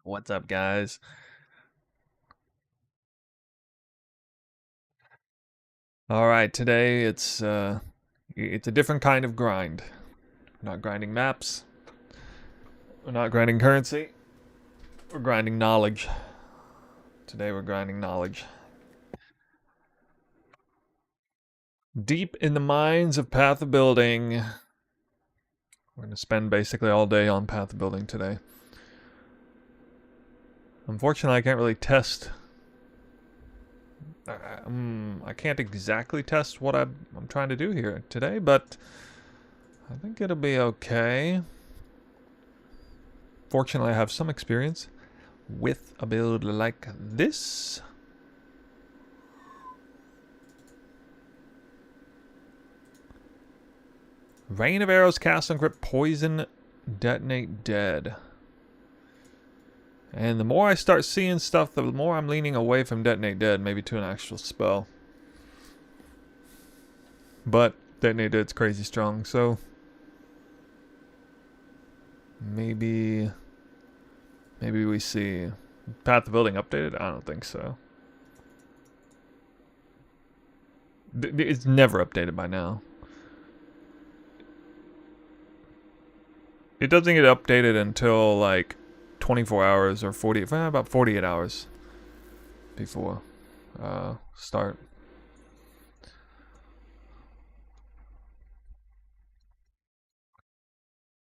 What's up, guys? All right, today it's a different kind of grind. We're not grinding maps. We're not grinding currency. We're grinding knowledge. Today we're grinding knowledge. Deep in the mines of path building. We're going to spend basically all day on path building today. Unfortunately, I can't really test. I can't exactly test what I'm trying to do here today, but I think it'll be okay. Fortunately, I have some experience with a build like this. Rain of arrows cast on grip, poison, detonate dead. And the more I start seeing stuff, the more I'm leaning away from detonate dead, maybe to an actual spell. But detonate dead's crazy strong, so maybe we see path of building updated. I don't think so. It's never updated by now. It doesn't get updated until like 24 hours or 40, about 48 hours before start.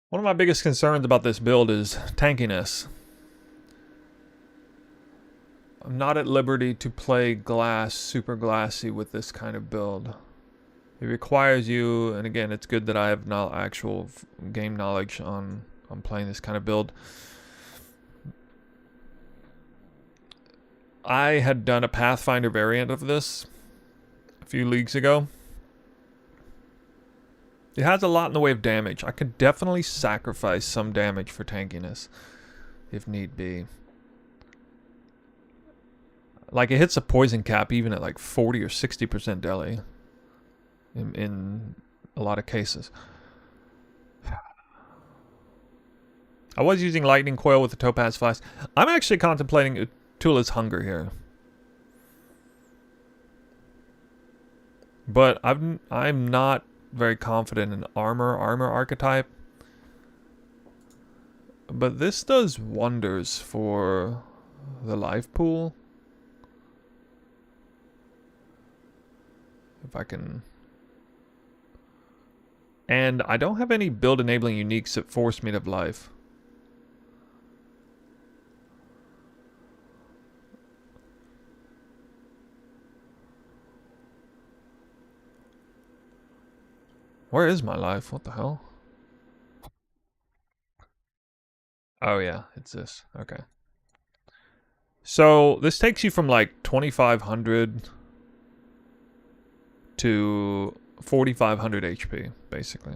One of my biggest concerns about this build is tankiness. I'm not at liberty to play glass super glassy with this kind of build. It requires you, and again, it's good that I have actual game knowledge on playing this kind of build. I had done a Pathfinder variant of this a few leagues ago. It has a lot in the way of damage. I could definitely sacrifice some damage for tankiness, if need be. Like, it hits a poison cap even at like 40 or 60% deli. In a lot of cases. I was using lightning coil with the topaz flask. I'm actually contemplating Tula's hunger here. But I'm not very confident in armor archetype. But this does wonders for the life pool. If I can. And I don't have any build enabling uniques that force me to have life. Where is my life? What the hell? Oh yeah, it's this. Okay. So this takes you from like 2,500 to 4,500 HP, basically.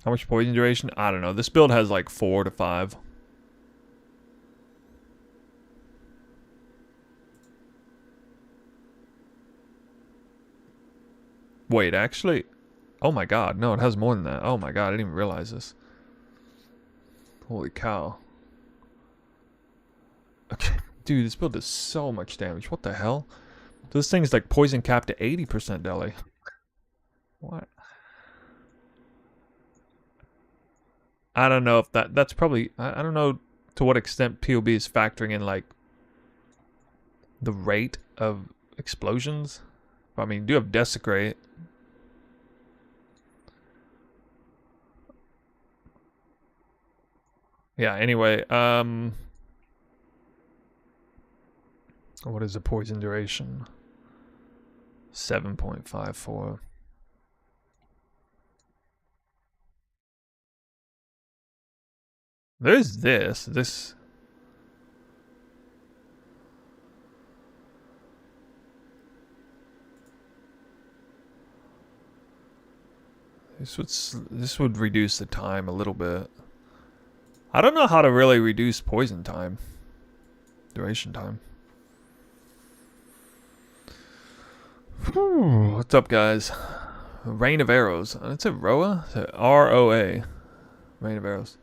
How much poison duration? I don't know. This build has like 4 to 5. Wait, actually... Oh my god, no, it has more than that. Oh my god, I didn't even realize this. Holy cow. Okay, dude, this build does so much damage. What the hell? This thing's like poison capped to 80% deli. What? I don't know if that's probably... I don't know to what extent POB is factoring in like the rate of explosions. I mean, you do have desecrate. Yeah, anyway, what is the poison duration? 7.54. There's this. This would reduce the time a little bit. I don't know how to really reduce poison time. Duration time. What's up, guys? Rain of arrows. It's a RoA? It's a RoA. Rain of arrows.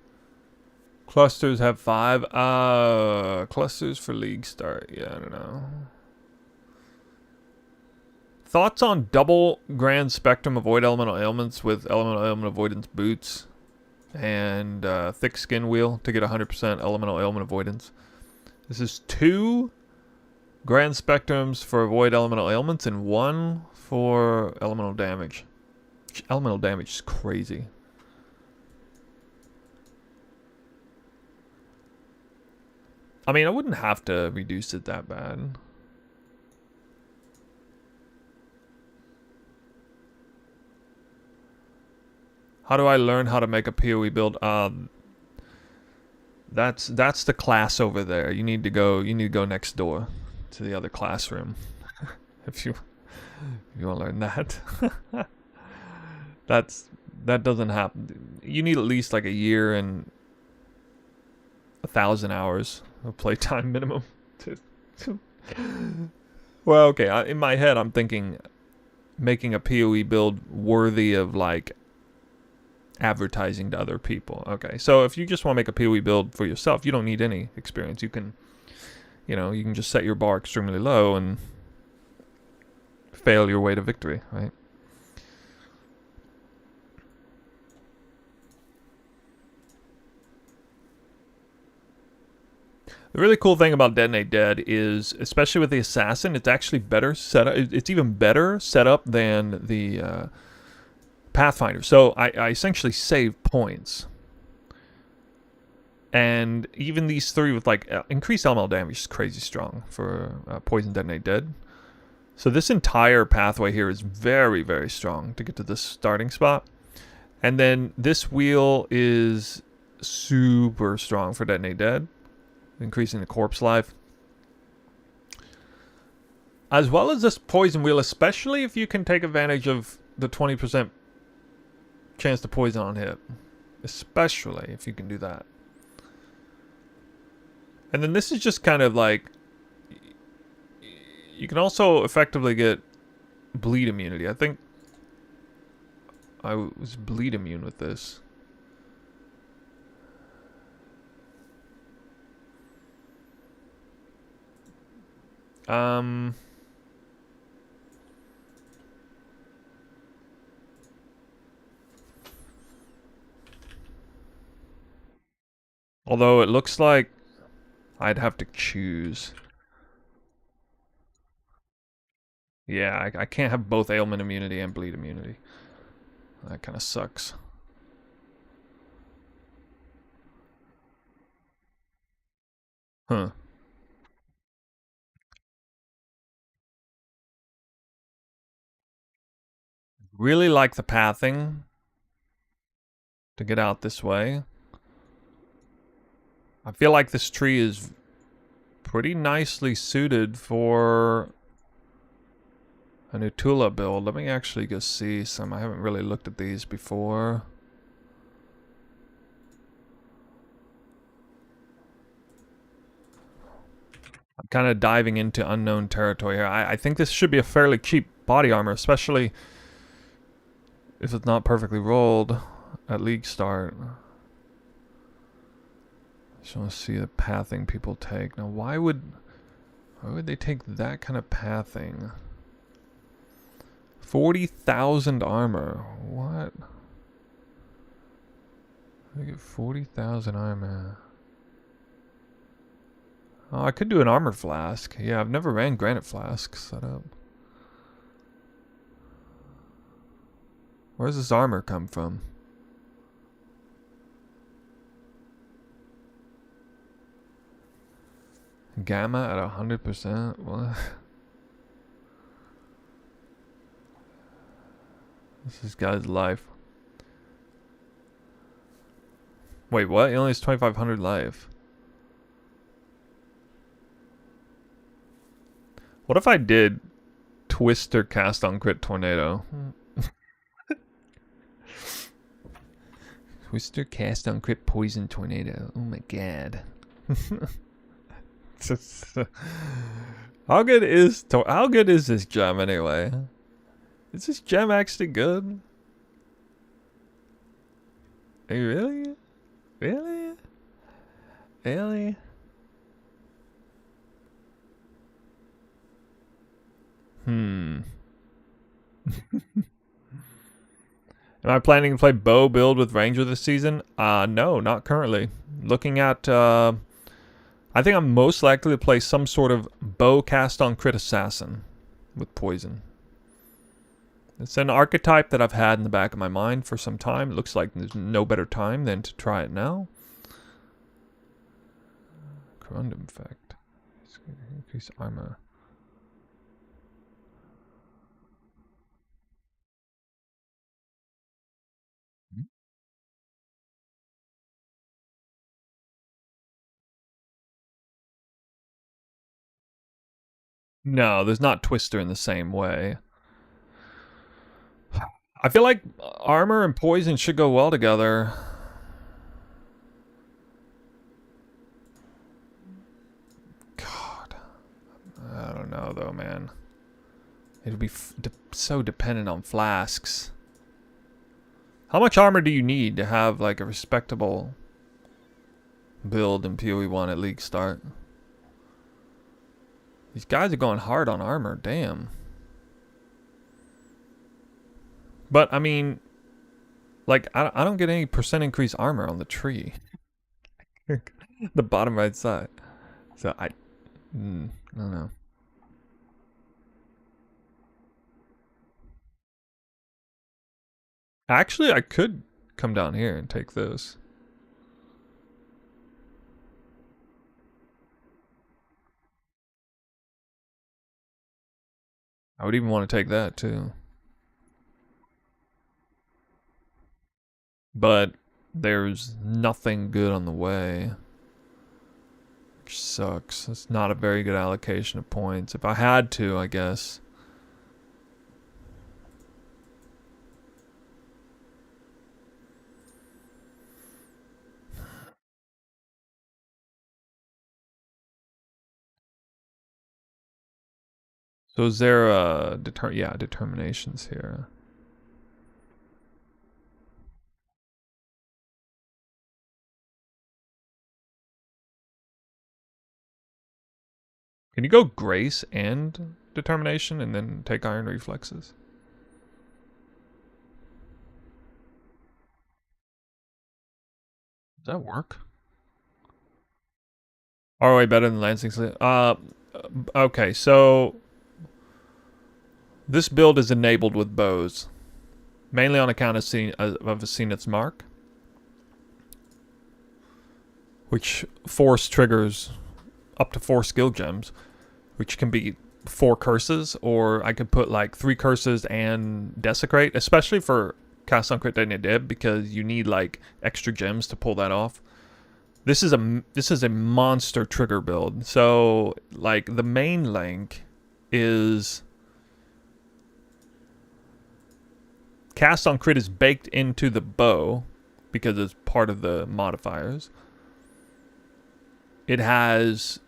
Clusters have 5. Clusters for league start. Yeah, I don't know. Thoughts on double grand spectrum avoid elemental ailments with elemental ailment avoidance boots and thick skin wheel to get 100% elemental ailment avoidance. This is 2 grand spectrums for avoid elemental ailments and 1 for elemental damage. Elemental damage is crazy. I mean, I wouldn't have to reduce it that bad. How do I learn how to make a PoE build? That's the class over there. You need to go next door to the other classroom if you want to learn that. That doesn't happen. You need at least like a year and 1,000 hours of playtime minimum. Well, okay. In my head, I'm thinking making a PoE build worthy of like advertising to other people. Okay, so if you just want to make a PoE build for yourself, you don't need any experience. You can, you can just set your bar extremely low and fail your way to victory, right? The really cool thing about Detonate Dead is, especially with the Assassin, it's actually better set up. It's even better set up than the Pathfinder. So I essentially save points. And even these 3 with like increased elemental damage is crazy strong for Poison Detonate Dead. So this entire pathway here is very, very strong to get to this starting spot. And then this wheel is super strong for Detonate Dead, increasing the corpse life. As well as this poison wheel, especially if you can take advantage of the 20% chance to poison on hit. Especially if you can do that. And then this is just kind of like, you can also effectively get bleed immunity. I think I was bleed immune with this. Although it looks like I'd have to choose. Yeah, I can't have both ailment immunity and bleed immunity. That kind of sucks. Huh. Really like the pathing to get out this way. I feel like this tree is pretty nicely suited for a Nutula build. Let me actually go see some. I haven't really looked at these before. I'm kind of diving into unknown territory here. I think this should be a fairly cheap body armor, especially if it's not perfectly rolled at league start. Just want to see the pathing people take. Now, why would they take that kind of pathing? 40,000 armor. What? I get 40,000 armor. Oh, I could do an armor flask. Yeah, I've never ran granite flask set up. Where does this armor come from? Gamma at 100%? What? This is guy's life. Wait, what? He only has 2,500 life. What if I did Twister cast on crit tornado? Twister cast on crit poison tornado. Oh my god. How good is this gem anyway? Is this gem actually good? Are you really? Really? Really? Hmm. Am I planning to play bow build with Ranger this season? No, not currently. Looking at, I think I'm most likely to play some sort of bow cast on crit assassin with poison. It's an archetype that I've had in the back of my mind for some time. It looks like there's no better time than to try it now. Corundum effect. Increase armor. No, there's not Twister in the same way. I feel like armor and poison should go well together. God. I don't know, though, man. It'd be so dependent on flasks. How much armor do you need to have, like, a respectable build in PoE 1 at League start? These guys are going hard on armor, damn. But, I mean, like, I don't get any percent increase armor on the tree. The bottom right side. So, I don't know. Actually, I could come down here and take this. I would even want to take that, too. But there's nothing good on the way. Which sucks. It's not a very good allocation of points. If I had to, I guess. So is there determinations here? Can you go grace and determination and then take iron reflexes? Does that work? RoA better than Lancing Sleep? Okay, so this build is enabled with bows, mainly on account of Zenith's Mark, which force triggers up to 4 skill gems, which can be 4 curses, or I could put like 3 curses and Desecrate, especially for cast on crit detonate dead, because you need like extra gems to pull that off. This is a monster trigger build. So like the main link is cast on crit is baked into the bow because it's part of the modifiers. It has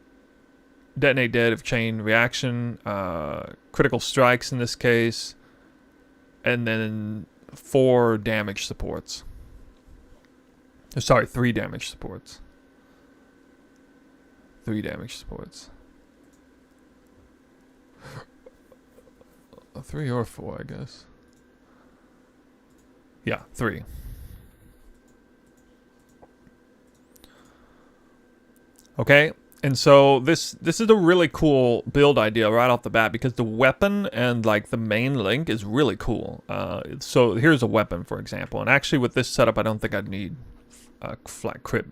detonate dead of chain reaction, critical strikes in this case, and then 4 damage supports. Sorry, 3 damage supports. 3 damage supports. 3 or 4, I guess. Yeah, 3. Okay, and so this is a really cool build idea right off the bat because the weapon and like the main link is really cool. So here's a weapon, for example, and actually with this setup, I don't think I'd need a flat crit.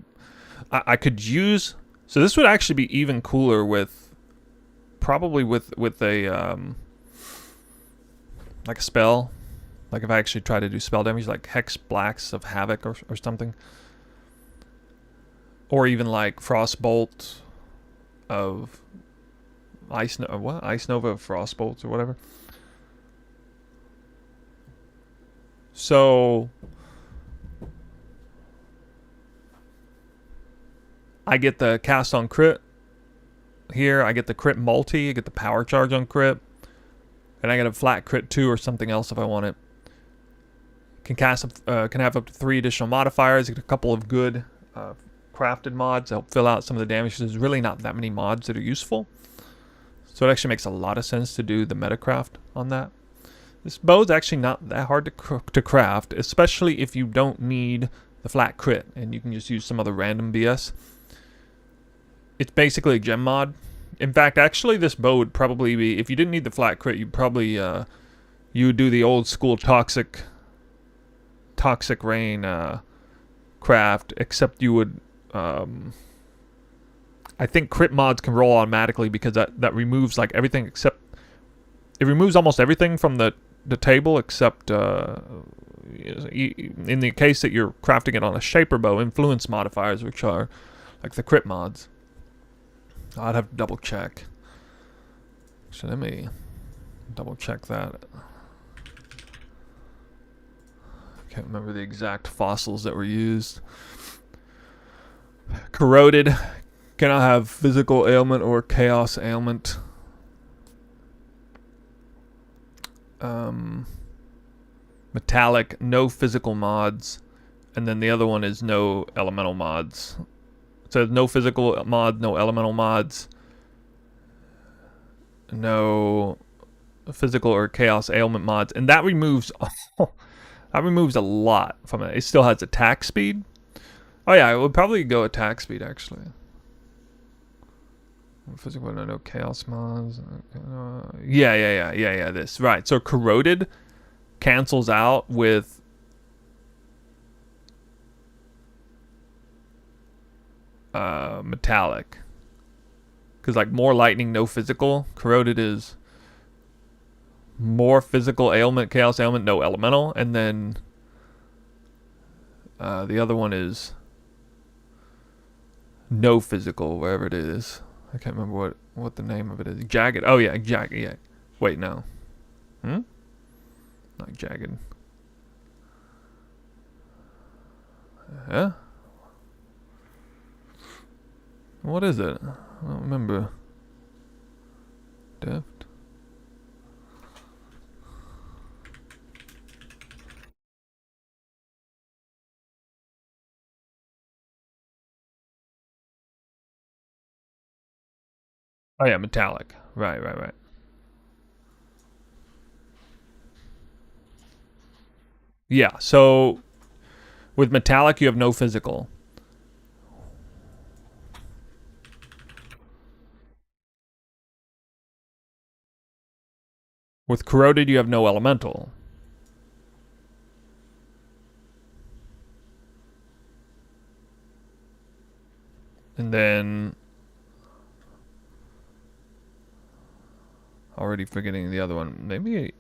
I could use, so this would actually be even cooler with, probably with a like a spell, like if I actually try to do spell damage, like Hex Blacks of Havoc or something. Or even like Frostbolt of Ice Nova of Frostbolts or whatever. So I get the cast on crit here. I get the crit multi. I get the power charge on crit. And I get a flat crit 2 or something else if I want it. Can have up to 3 additional modifiers. I get a couple of good crafted mods to help fill out some of the damage. There's really not that many mods that are useful. So it actually makes a lot of sense to do the metacraft on that. This bow is actually not that hard to craft, especially if you don't need the flat crit and you can just use some other random BS. It's basically a gem mod. In fact, actually this bow would probably be, if you didn't need the flat crit, you'd probably you would do the old school toxic rain craft, except you would I think crit mods can roll automatically because that removes like everything except it removes almost everything from the table except in the case that you're crafting it on a shaper bow, influence modifiers, which are like the crit mods. I'd have to double check. So let me double check that. I can't remember the exact fossils that were used. Corroded cannot have physical ailment or chaos ailment. Metallic, no physical mods, and then the other one is no elemental mods. It says no physical mod, no elemental mods, no physical or chaos ailment mods, and that removes that removes a lot from it. It still has attack speed. Oh yeah, it would probably go attack speed actually. Physical, no chaos mods. Yeah. This right. So corroded cancels out with metallic, because like more lightning, no physical. Corroded is more physical ailment, chaos ailment, no elemental, and then the other one is no physical, wherever it is. I can't remember what the name of it is. Jagged. Oh yeah, jagged. Yeah. Wait, no. Not jagged. Yeah. What is it? I don't remember. Deft. Oh yeah, metallic. Right. Yeah, so with metallic you have no physical. With corroded you have no elemental. And then already forgetting the other one. Maybe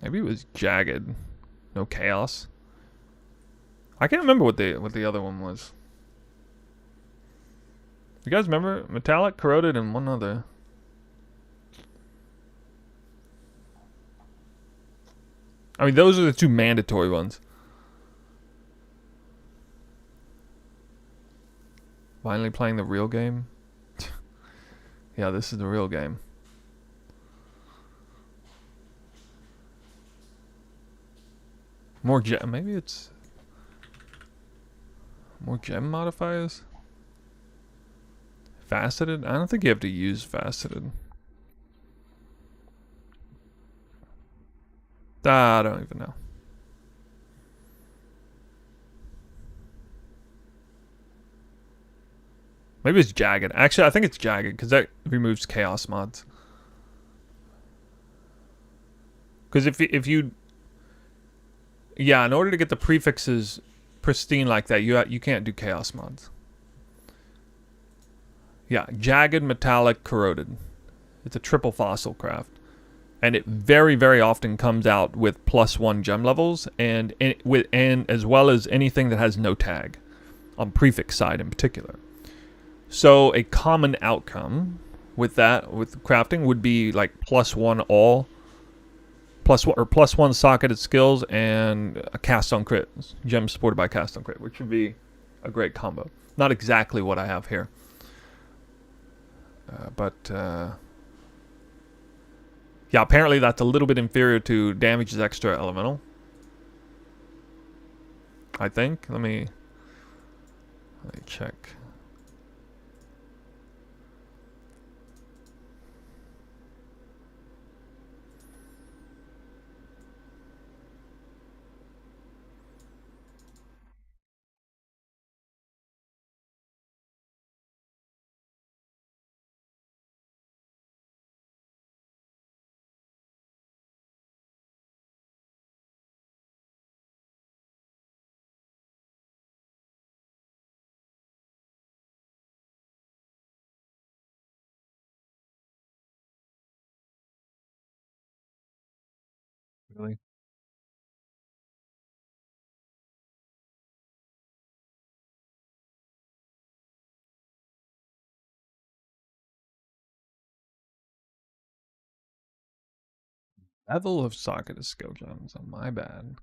it was jagged. No chaos. I can't remember what the other one was. You guys remember? Metallic, corroded, and one other. I mean, those are the two mandatory ones. Finally playing the real game. Yeah, this is the real game. More gem. Maybe it's more gem modifiers. Faceted. I don't think you have to use faceted. I don't even know. Maybe it's jagged. Actually, I think it's jagged because that removes chaos mods. Because if you, yeah, in order to get the prefixes pristine like that, you can't do chaos mods. Yeah, jagged, metallic, corroded. It's a triple fossil craft, and it very, very often comes out with +1 gem levels, and as well as anything that has no tag, on prefix side in particular. So a common outcome with that, with crafting, would be like +1 all, +1 socketed skills, and a cast on crit, gem supported by cast on crit, which would be a great combo. Not exactly what I have here, but yeah, apparently that's a little bit inferior to damage is extra elemental. I think. Let me check. Really? Level of socket is skill gems. Oh, my bad.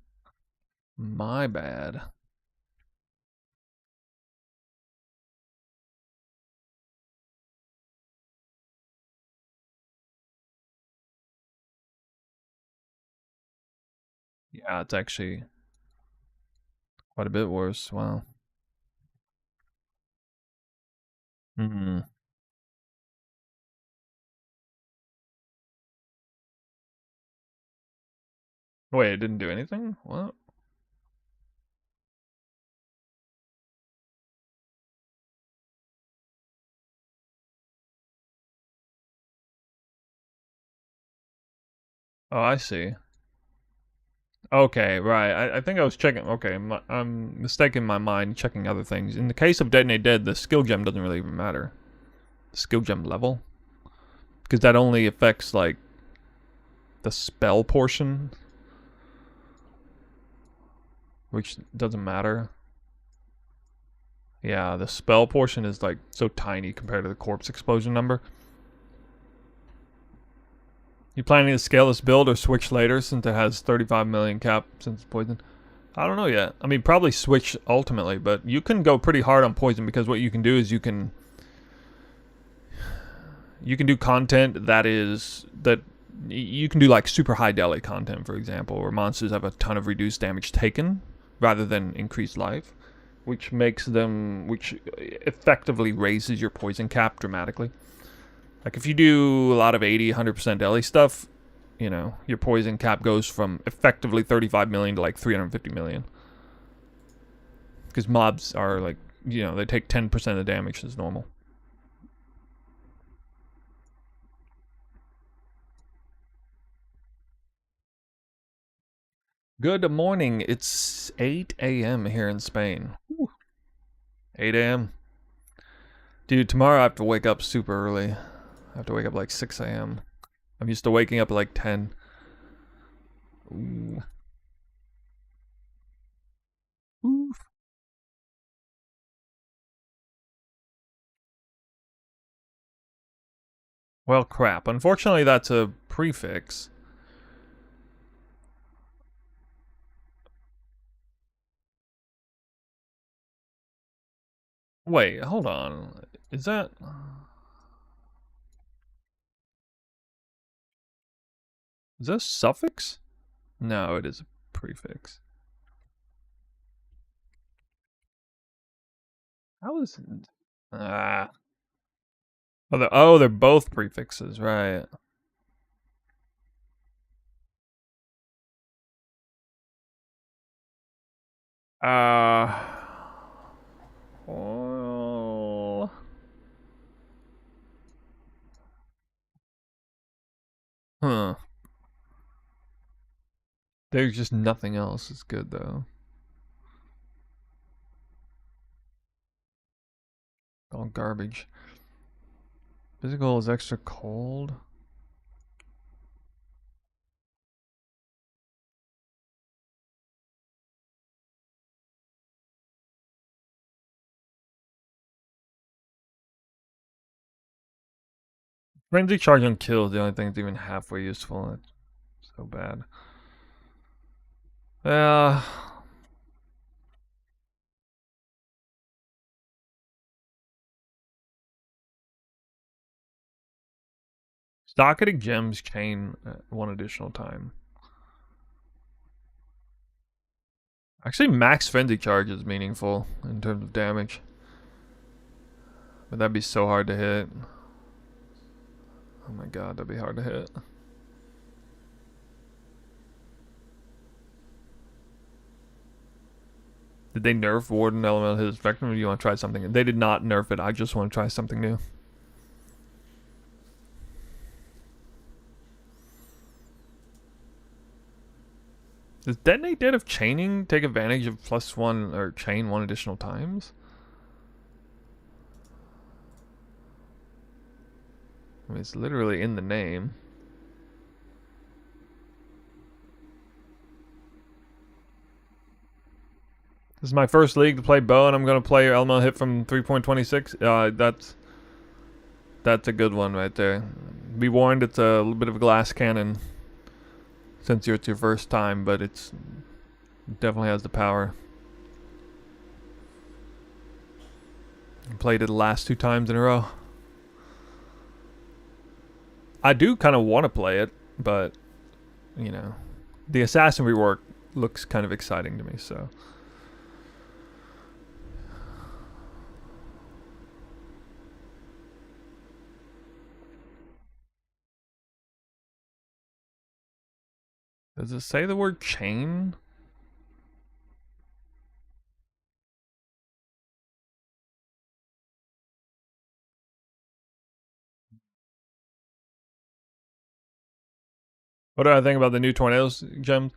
My bad. Yeah, it's actually quite a bit worse. Wow. Hmm. Wait, it didn't do anything? What? Oh, I see. Okay, right. I think I was checking. Okay, I'm mistaken my mind checking other things. In the case of Detonate Dead, the skill gem doesn't really even matter. The skill gem level. Because that only affects, like, the spell portion, which doesn't matter. Yeah, the spell portion is, like, so tiny compared to the corpse explosion number. You planning to scale this build or switch later since it has 35 million cap since it's poison? I don't know yet. I mean, probably switch ultimately, but you can go pretty hard on poison because what you can do is you can do content that you can do like super high deli content, for example, where monsters have a ton of reduced damage taken rather than increased life, which effectively raises your poison cap dramatically. Like if you do a lot of 80, 100% deli stuff, your poison cap goes from effectively 35 million to like 350 million. Because mobs are like, they take 10% of the damage as normal. Good morning. It's 8 a.m. here in Spain. 8 a.m. Dude, tomorrow I have to wake up super early. I have to wake up like 6 a.m. I'm used to waking up at like 10. Ooh. Oof. Well, crap. Unfortunately, that's a prefix. Wait, hold on. Is that... Is that a suffix? No, it is a prefix. How is it? Ah. Oh, they're both prefixes, right. Uh... Well... Huh. There's just nothing else that's good, though. All garbage. Physical is extra cold. Frenzy charge on kill is the only thing that's even halfway useful. It's so bad. Yeah. Stocketing gems chain one additional time. Actually, max frenzy charge is meaningful in terms of damage. But that'd be so hard to hit. Oh my god, that'd be hard to hit. Did they nerf Warden Elemental hit Spectrum, or do you want to try something? They did not nerf it. I just want to try something new. Does Detonate Dead of Chaining take advantage of +1 or chain 1 additional times? I mean, it's literally in the name. This is my first league to play bow, and I'm going to play Elemental Hit from 3.26. That's a good one right there. Be warned, it's a little bit of a glass cannon since it's your first time, but it definitely has the power. I played it the last 2 times in a row. I do kind of want to play it, but, you know, the Assassin rework looks kind of exciting to me, so. Does it say the word chain? What do I think about the new Tornadoes gems?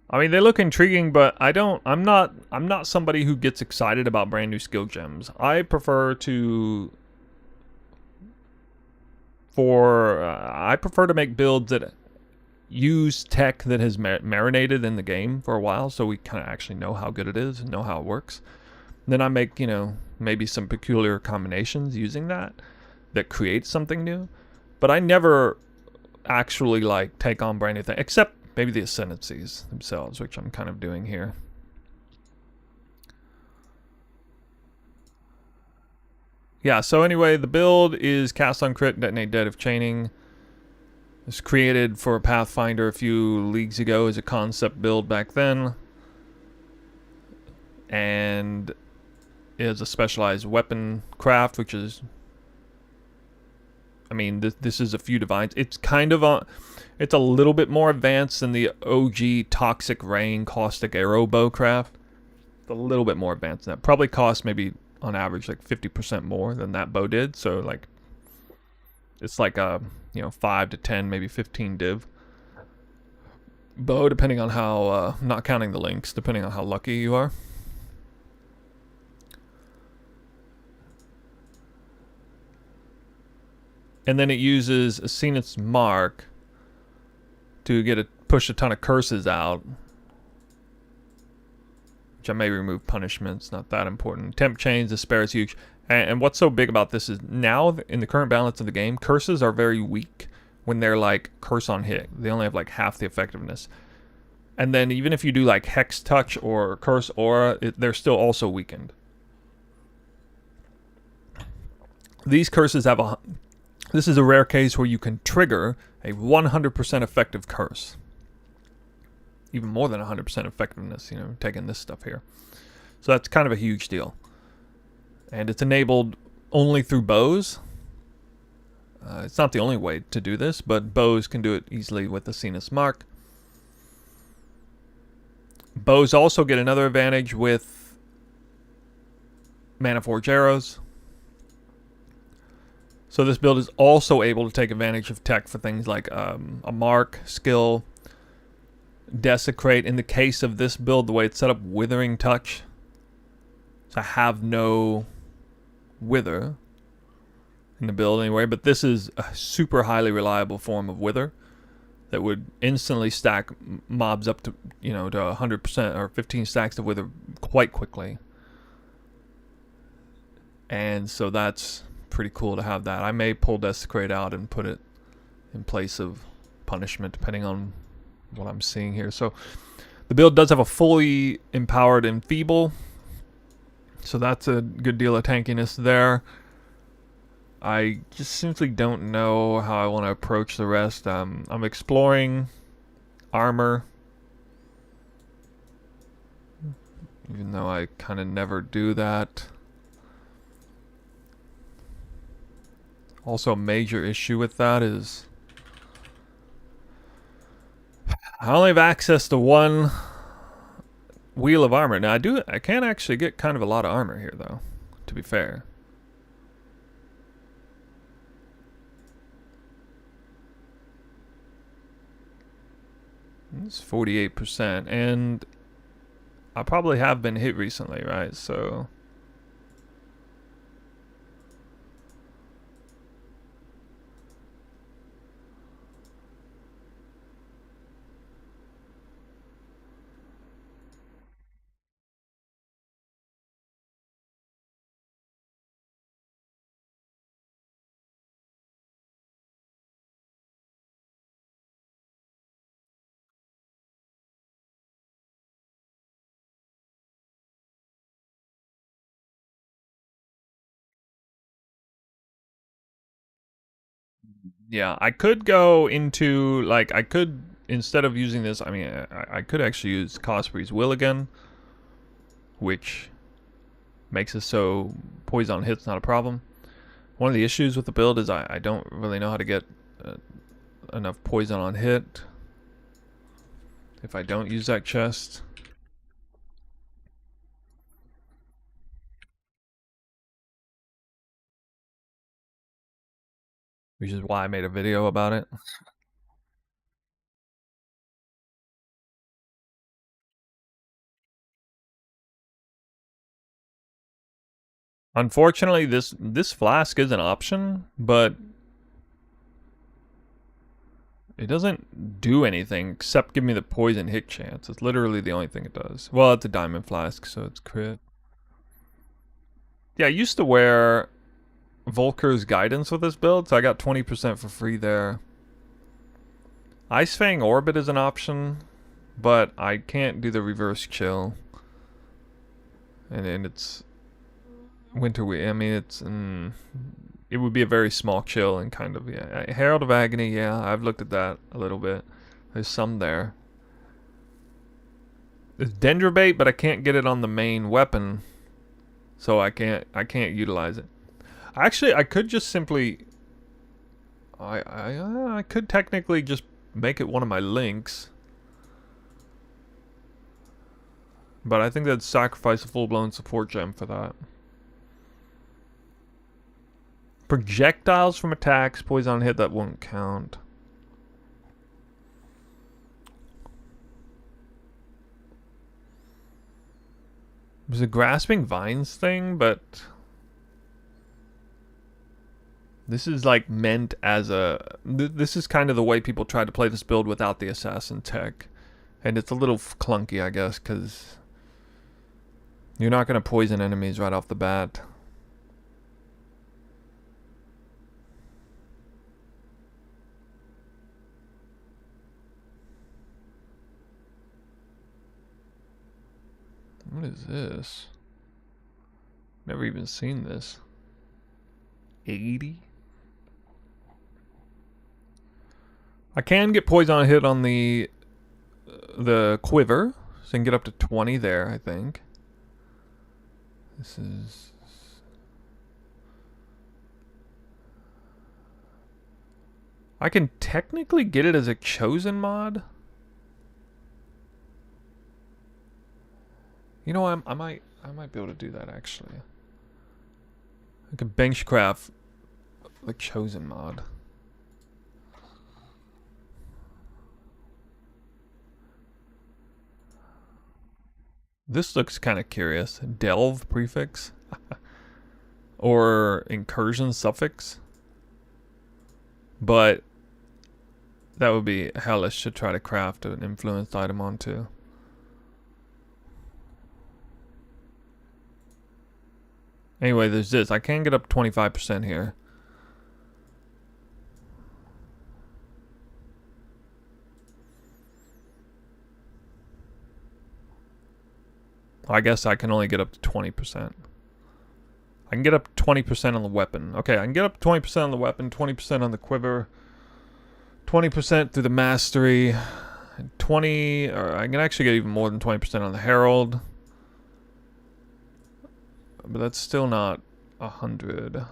I mean, they look intriguing, but I'm not somebody who gets excited about brand new skill gems. I prefer to make builds that use tech that has marinated in the game for a while, so we kind of actually know how good it is and know how it works. And then I make, you know, maybe some peculiar combinations using that create something new. But I never actually like take on brand new things, except maybe the ascendancies themselves, which I'm kind of doing here. Yeah, so anyway, the build is Cast on Crit, Detonate Dead of Chaining. It was created for Pathfinder a few leagues ago as a concept build back then. And is a specialized weapon craft, which is, I mean, this is a few divines. It's kind of it's a little bit more advanced than the OG Toxic Rain Caustic Arrow bow craft. It's a little bit more advanced than that. Probably costs maybe on average like 50% more than that bow did. So like, it's like a, you know, 5 to 10, maybe 15 div bow, depending on how, not counting the links, depending on how lucky you are. And then it uses a Zenith's Mark to push a ton of curses out. Which I may remove punishments, not that important. Temp chains, despair is huge. And what's so big about this is now, in the current balance of the game, curses are very weak when they're like curse on hit. They only have like half the effectiveness. And then even if you do like Hex Touch or Curse Aura, they're still also weakened. These curses have this is a rare case where you can trigger a 100% effective curse. Even more than 100% effectiveness, you know, taking this stuff here. So that's kind of a huge deal. And it's enabled only through bows. It's not the only way to do this, but bows can do it easily with the Zenith's Mark. Bows also get another advantage with Mana Forge arrows. So this build is also able to take advantage of tech for things like a mark, skill, desecrate. In the case of this build, the way it's set up, withering touch. So I have no wither in the build anyway, but this is a super highly reliable form of wither that would instantly stack mobs up to, you know, to 100% or 15 stacks of wither quite quickly. And so that's pretty cool to have that. I may pull Desecrate out and put it in place of punishment, depending on what I'm seeing here. So the build does have a fully empowered Enfeeble, so that's a good deal of tankiness there. I just simply don't know how I want to approach the rest. I'm exploring armor. even though I kind of never do that. Also, a major issue with that is I only have access to one wheel of armor. Now I can actually get kind of a lot of armor here though, to be fair. It's 48%, and I probably have been hit recently, right? So yeah, I could go into, like, I could, instead of using this, I mean, I could actually use Cosprey's Will again, which makes it so poison hit's not a problem. One of the issues with the build is I don't really know how to get enough poison on hit if I don't use that chest. Which is why I made a video about it. Unfortunately, this flask is an option, but it doesn't do anything except give me the poison hit chance. It's literally the only thing it does. Well, it's a diamond flask, so it's crit. Yeah, I used to wear Volker's Guidance with this build, so I got 20% for free there. Ice Fang Orbit is an option, but I can't do the reverse chill. And it's Winter Week. I mean, it's it would be a very small chill and kind of, yeah. Herald of Agony, yeah, I've looked at that a little bit. There's some there. There's Dendrobate, but I can't get it on the main weapon, so I can't utilize it. Actually, I could just simply, I could technically just make it one of my links, but I think that'd sacrifice a full-blown support gem for that. Projectiles from attacks, poison on hit, that won't count. There's a grasping vines thing, but this is like meant as a, this is kind of the way people try to play this build without the assassin tech, and it's a little clunky, I guess, because you're not going to poison enemies right off the bat. What is this? Never even seen this. 80? I can get poison hit on the quiver, so I can get up to 20 there, I think. This is... I can technically get it as a chosen mod. You know, I might be able to do that actually. I can benchcraft the chosen mod. This looks kind of curious. Delve prefix or incursion suffix, but that would be hellish to try to craft an influenced item onto. Anyway, there's this. I can get up 25% here. I guess I can only get up to 20%. I can get up to 20% on the weapon. Okay, I can get up to 20% on the weapon, 20% on the quiver, 20% through the mastery, 20, or I can actually get even more than 20% on the herald. but that's still not 100.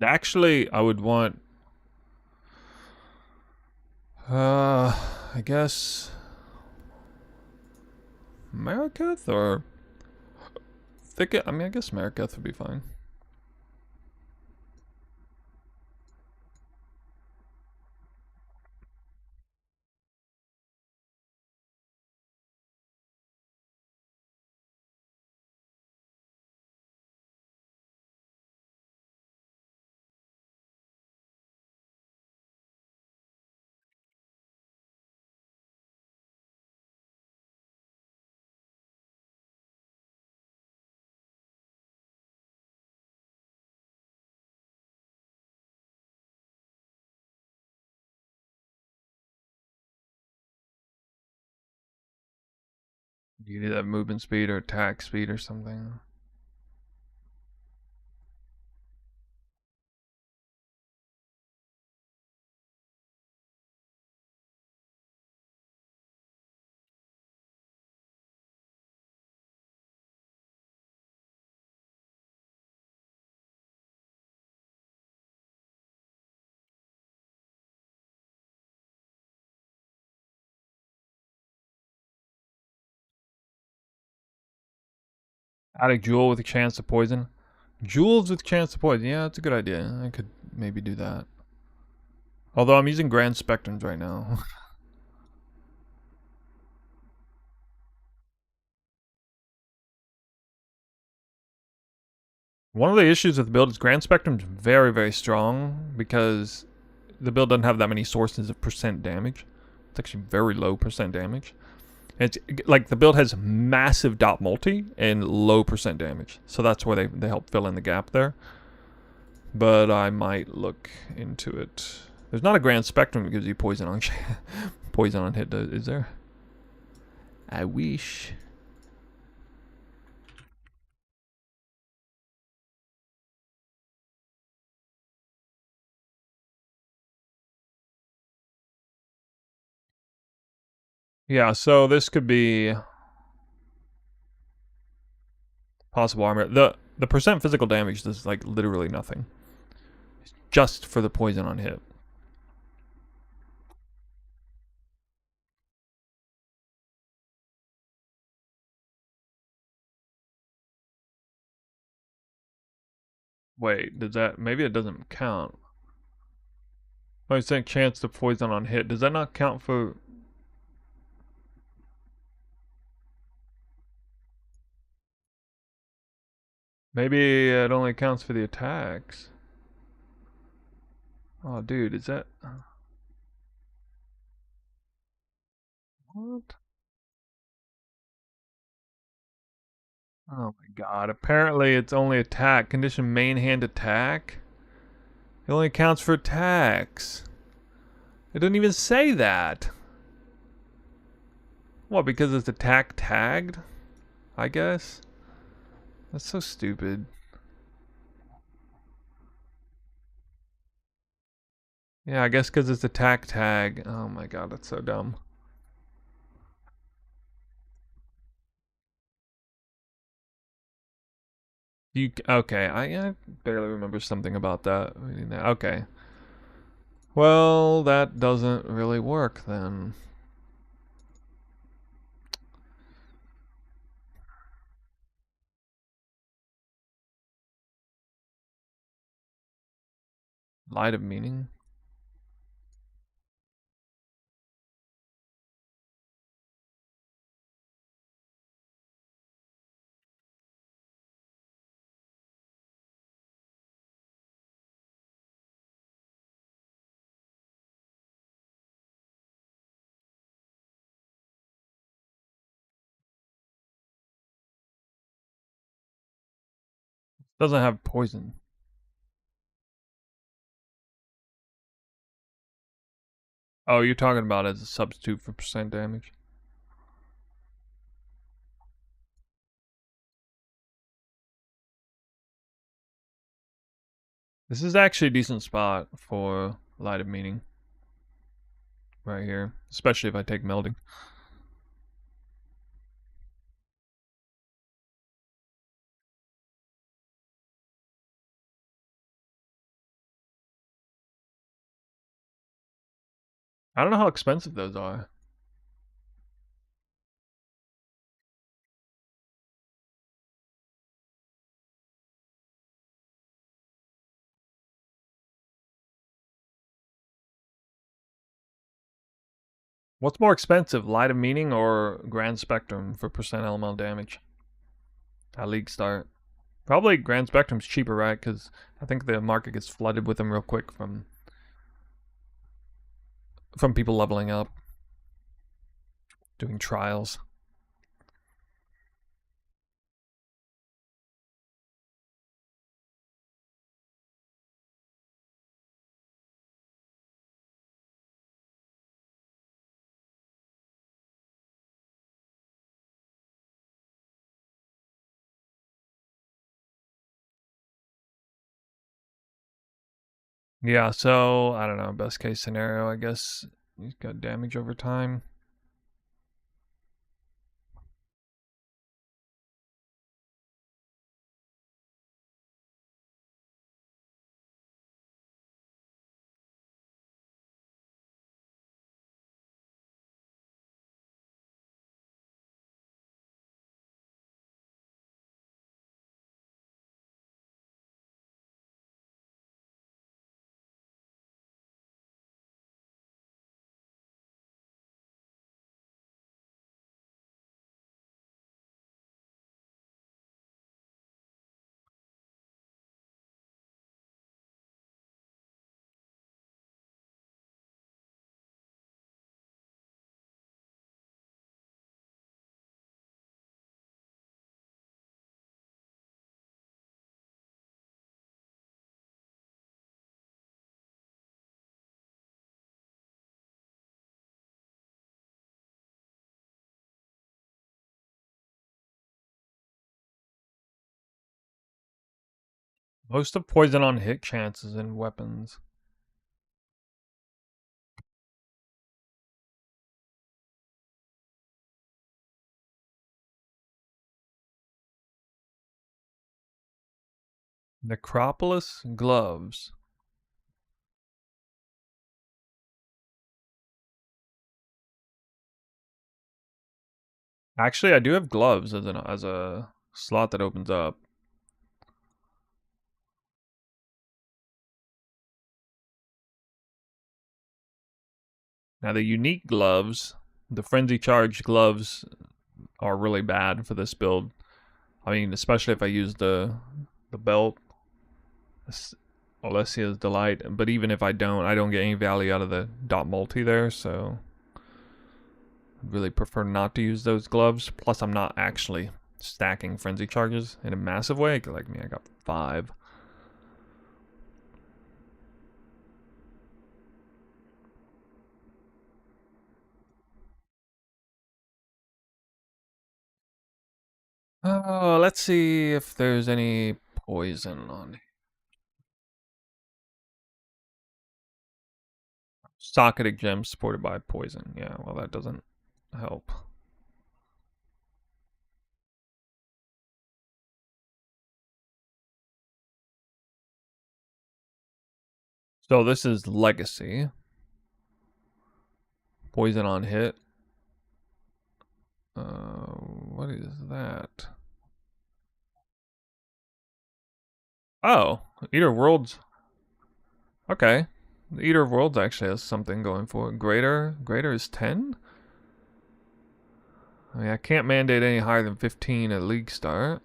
Actually, I would want. I guess Mariketh or Thicket. I mean, I guess Mariketh would be fine. You need that movement speed or attack speed or something. Add a jewel with a chance to poison. Jewels with chance to poison. Yeah, that's a good idea. I could maybe do that. Although I'm using Grand Spectrums right now. One of the issues with the build is Grand Spectrum's very, very strong because the build doesn't have that many sources of percent damage. It's actually very low percent damage. It's like the build has massive dot multi and low percent damage. So that's where they help fill in the gap there. But I might look into it. There's not a Grand Spectrum that gives you poison on poison on hit, is there? I wish. Yeah, so this could be possible armor. The percent physical damage does like literally nothing. It's just for the poison on hit. Wait, does that maybe it doesn't count? 5% chance to poison on hit. Does that not count for? Maybe it only counts for the attacks. Oh, dude, is that what? Oh my god. Apparently it's only attack. Condition main hand attack. It only counts for attacks. It doesn't even say that. What, because it's attack tagged? I guess. That's so stupid. Yeah, I guess because it's attack tag. Oh my god, that's so dumb. You okay? I barely remember something about that. Okay. Well, that doesn't really work then. Light of meaning. Doesn't have poison. Oh, you're talking about as a substitute for percent damage. This is actually a decent spot for Light of Meaning. Right here. Especially if I take Melding. I don't know how expensive those are. What's more expensive, Light of Meaning or Grand Spectrum for percent elemental damage? At League Start. Probably Grand Spectrum's cheaper, right? Because I think the market gets flooded with them real quick from people leveling up, doing trials. Yeah, so I don't know. Best case scenario, I guess he's got damage over time. Most of poison on hit chances in weapons. Necropolis gloves. Actually, I do have gloves as a slot that opens up. Now the unique gloves, the frenzy charge gloves, are really bad for this build. I mean, especially if I use the belt, Alessia's Delight. But even if I don't get any value out of the dot multi there. So I'd really prefer not to use those gloves. Plus, I'm not actually stacking frenzy charges in a massive way. Like me, I got 5. Oh, let's see if there's any poison on. Socketed gem supported by poison. Yeah, well, that doesn't help. So this is legacy. Poison on hit. What is that? Oh, Eater of Worlds. Okay. The Eater of Worlds actually has something going for it. Greater is 10? I mean, I can't mandate any higher than 15 at league start.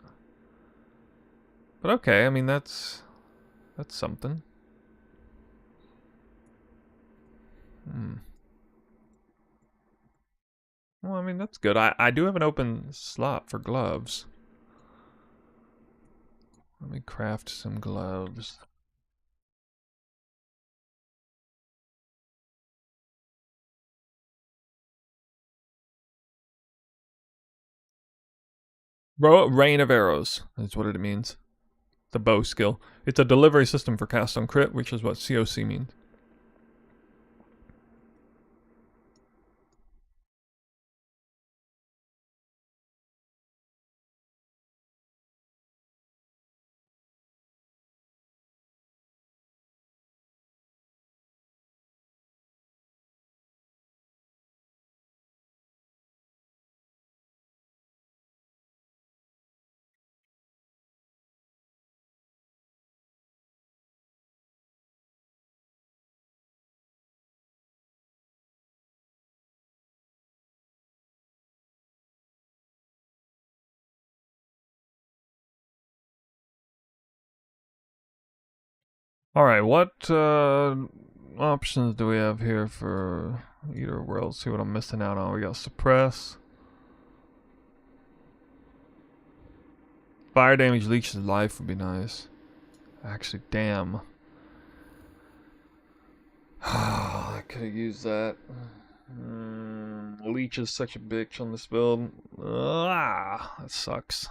But okay, I mean, that's something. Well, I mean, that's good. I do have an open slot for gloves. Let me craft some gloves. Rain of arrows is what it means. The bow skill. It's a delivery system for cast on crit, which is what CoC means. Alright, what options do we have here for either world? See what I'm missing out on. We got suppress. Fire damage leeches life would be nice. Actually, damn. I could have used that. Leech is such a bitch on this build. That sucks.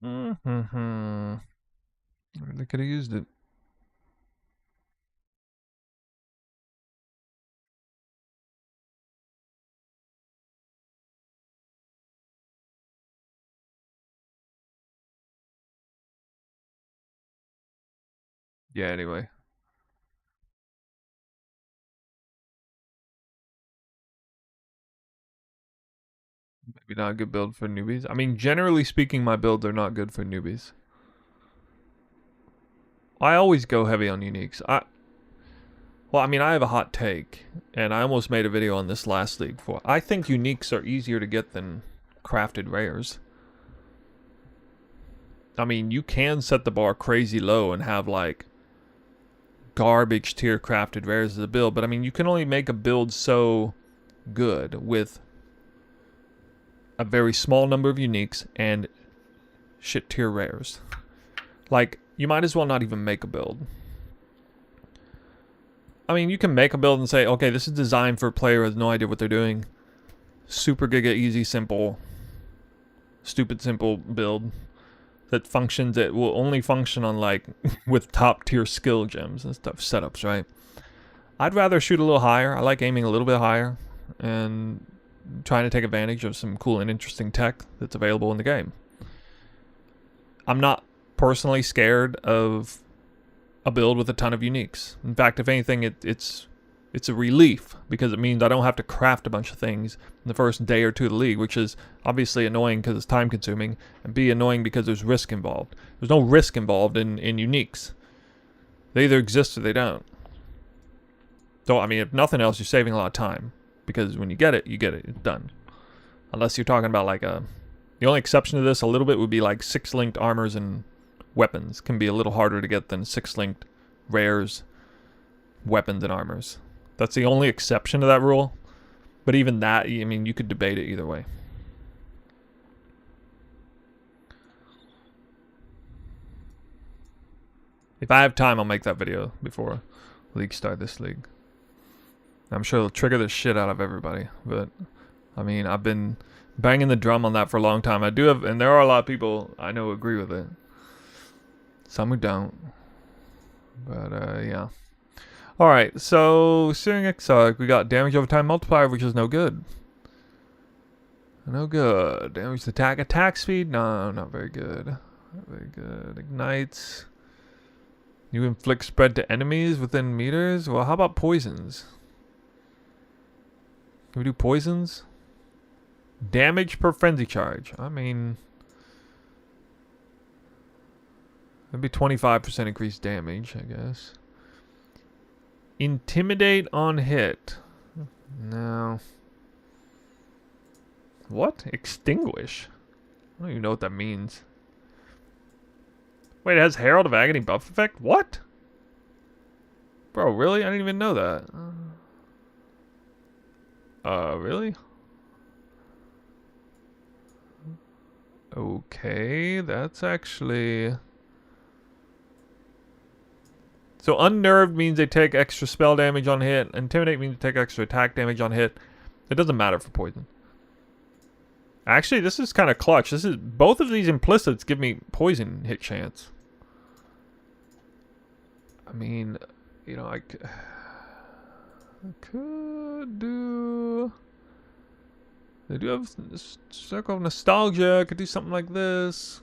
I really could have used it. Yeah, anyway. Maybe not a good build for newbies. I mean, generally speaking, my builds are not good for newbies. I always go heavy on uniques. Well, I mean, I have a hot take, and I almost made a video on this last league for. I think uniques are easier to get than crafted rares. I mean, you can set the bar crazy low and have like garbage tier crafted rares as a build, but I mean, you can only make a build so good with a very small number of uniques and shit tier rares. Like, you might as well not even make a build. I mean, you can make a build and say, okay, this is designed for a player who has no idea what they're doing. Super giga easy, simple, stupid simple build that functions, that will only function on like with top tier skill gems and stuff, setups, right? I'd rather shoot a little higher. I like aiming a little bit higher and trying to take advantage of some cool and interesting tech that's available in the game. I'm not personally scared of a build with a ton of uniques. In fact, if anything, it's a relief, because it means I don't have to craft a bunch of things in the first day or two of the league, which is obviously annoying because it's time consuming, and B, annoying because there's risk involved. There's no risk involved in uniques. They either exist or they don't. So, I mean, if nothing else, you're saving a lot of time, because when you get it, it's done. Unless you're talking about like a... The only exception to this a little bit would be like 6-linked armors and weapons can be a little harder to get than 6-linked rares, weapons, and armors. That's the only exception to that rule. But even that, I mean, you could debate it either way. If I have time, I'll make that video before league start this league. I'm sure it'll trigger the shit out of everybody. But, I mean, I've been banging the drum on that for a long time. I do have, and there are a lot of people I know who agree with it. Some who don't. But, yeah. Alright, so Searing Exotic, we got damage over time multiplier, which is no good. No good. Damage attack speed? No, not very good. Not very good. Ignites. You inflict spread to enemies within meters? Well, how about poisons? Can we do poisons? Damage per frenzy charge. I mean... That'd be 25% increased damage, I guess. Intimidate on hit. No. What? Extinguish? I don't even know what that means. Wait, it has Herald of Agony buff effect? What? Bro, really? I didn't even know that. Really? Okay, that's actually... So unnerved means they take extra spell damage on hit. Intimidate means they take extra attack damage on hit. It doesn't matter for poison. Actually, this is kind of clutch. This is both of these implicits give me poison hit chance. I mean, you know, I could do. They do have Circle of Nostalgia. I could do something like this.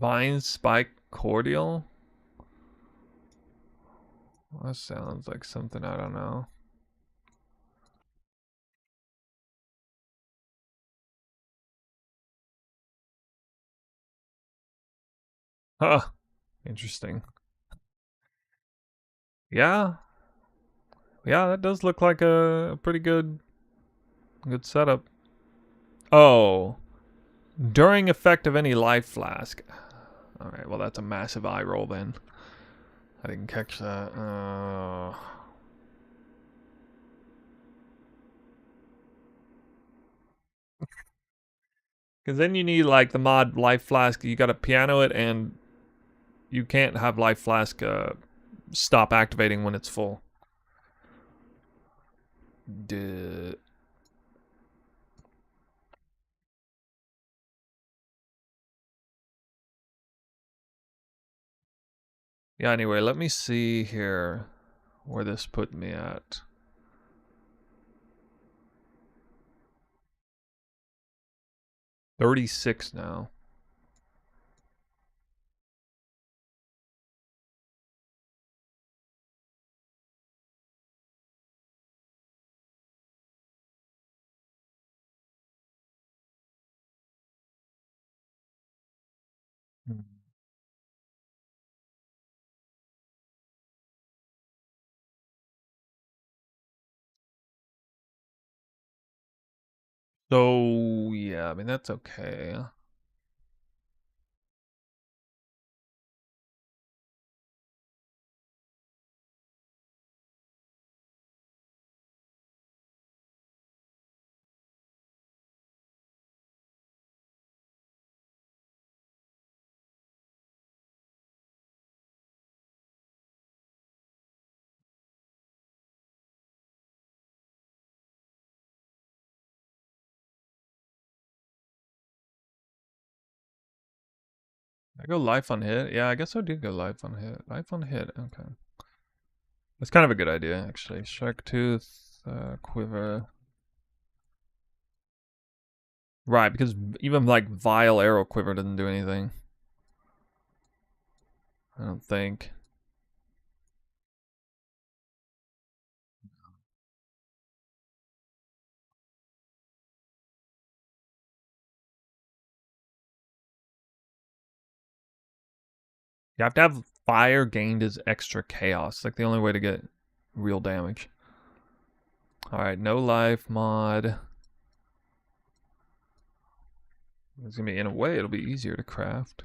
Vine Spike Cordial. That sounds like something I don't know. Huh. Interesting. Yeah. Yeah, that does look like a pretty good setup. Oh. During effect of any life flask. Alright, well that's a massive eye roll then. I didn't catch that. Because then you need like the mod life flask. You gotta piano it, and you can't have life flask stop activating when it's full. Duh. Yeah, anyway, let me see here where this put me at. 36 now. Hmm. So, yeah, I mean, that's okay. I go life on hit. Yeah, I guess I do go life on hit. Life on hit. Okay. That's kind of a good idea, actually. Shark Tooth, Quiver. Right, because even like Vile Arrow Quiver doesn't do anything. I don't think. You have to have fire gained as extra chaos. Like the only way to get real damage. Alright, no life mod. It's gonna be, in a way, it'll be easier to craft.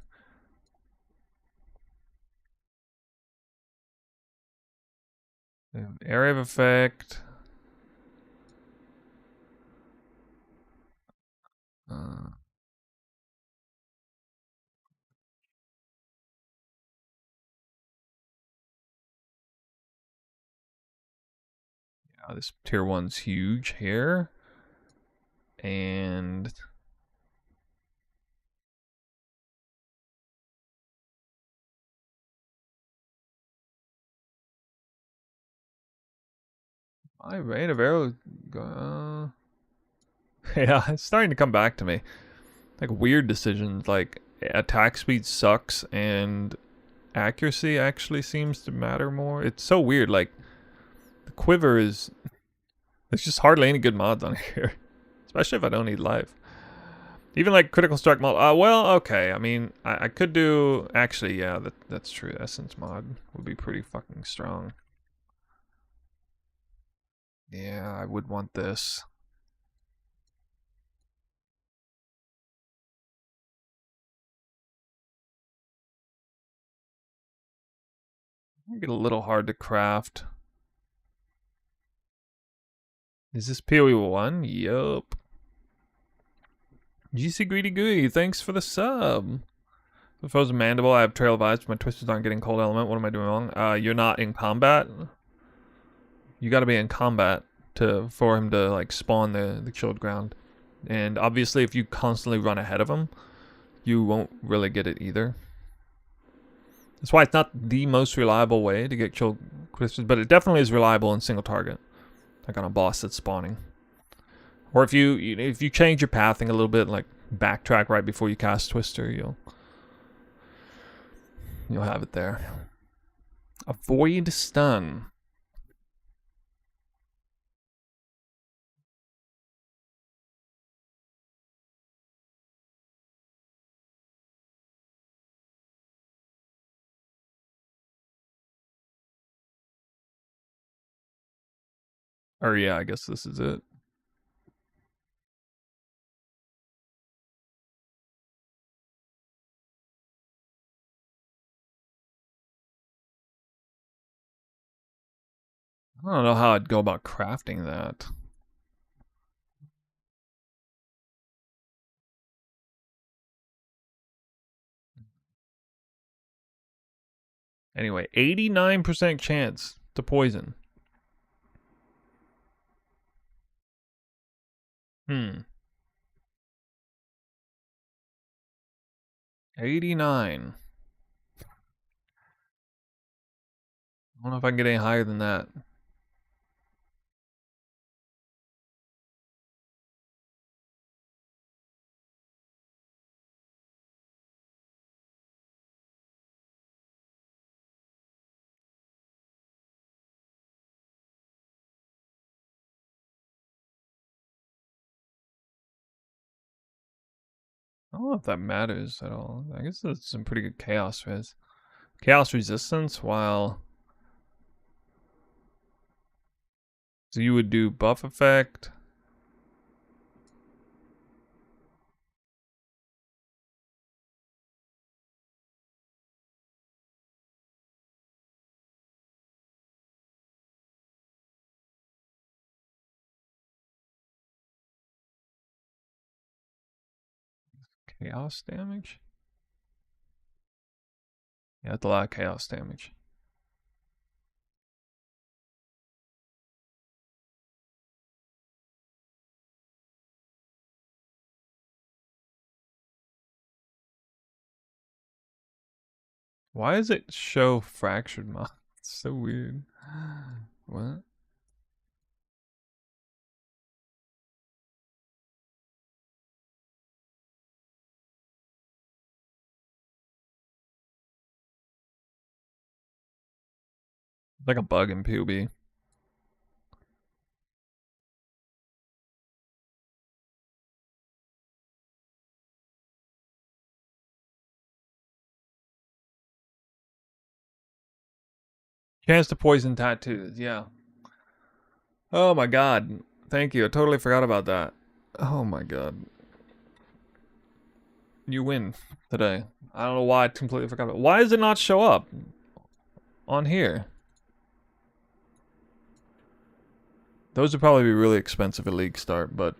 Area of effect. Uh, yeah, this tier 1's huge here. And my rate of arrow. Yeah, it's starting to come back to me. Like weird decisions, like attack speed sucks and accuracy actually seems to matter more. It's so weird. Like the quiver is. There's just hardly any good mods on here, especially if I don't need life. Even like critical strike mod. Well, okay. I mean, I could do. Actually, yeah, that's true. Essence mod would be pretty fucking strong. Yeah, I would want this. Get a little hard to craft. Is this PoE 1? Yup. GC Greedy Gooey, thanks for the sub. The frozen mandible, I have trail of ice, but my twisters aren't getting cold element. What am I doing wrong? You're not in combat. You gotta be in combat for him to like spawn the chilled ground. And obviously if you constantly run ahead of him, you won't really get it either. That's why it's not the most reliable way to get chilled twisters, but it definitely is reliable in single target. Like on a boss that's spawning. Or if you change your pathing a little bit, like backtrack right before you cast Twister, you'll have it there. Avoid stun. Or yeah, I guess this is it. I don't know how I'd go about crafting that. Anyway, 89% chance to poison. 89. I don't know if I can get any higher than that. I don't know if that matters at all. I guess that's some pretty good chaos res. Chaos resistance while... So you would do buff effect. Chaos damage? Yeah, that's a lot of chaos damage. Why does it show fractured mod? It's so weird. What? Like a bug in PUB. Chance to poison tattoos, yeah. Oh my god. Thank you. I totally forgot about that. Oh my god. You win today. I don't know why I completely forgot about it. Why does it not show up on here? Those would probably be really expensive at League Start, but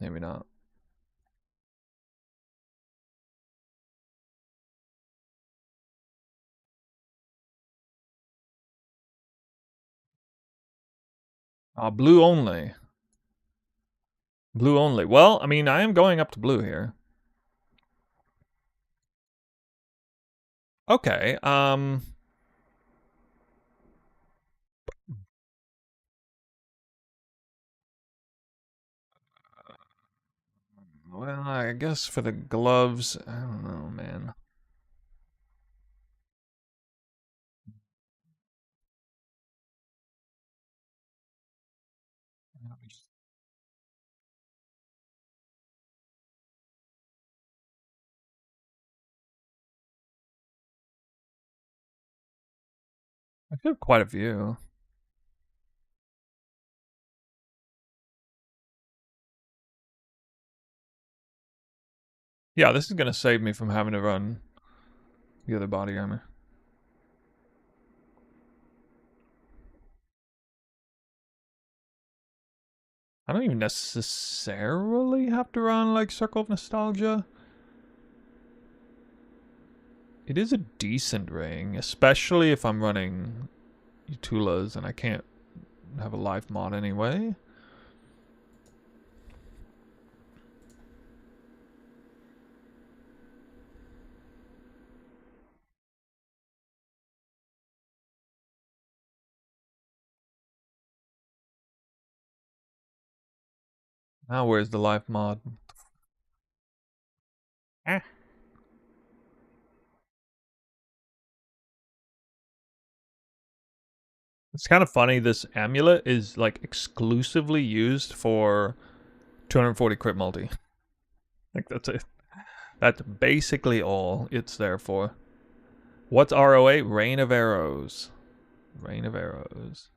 maybe not. Blue only. Blue only. Well, I mean, I am going up to blue here. Okay, well, I guess for the gloves, I don't know, man. I have quite a few. Yeah, this is gonna save me from having to run the other body armor. I don't even necessarily have to run like Circle of Nostalgia. It is a decent ring, especially if I'm running Utulas and I can't have a life mod anyway. Now where's the life mod? Eh. It's kind of funny, this amulet is like exclusively used for 240 crit multi. Like that's it. That's basically all it's there for. What's RoA? Rain of Arrows. Rain of Arrows.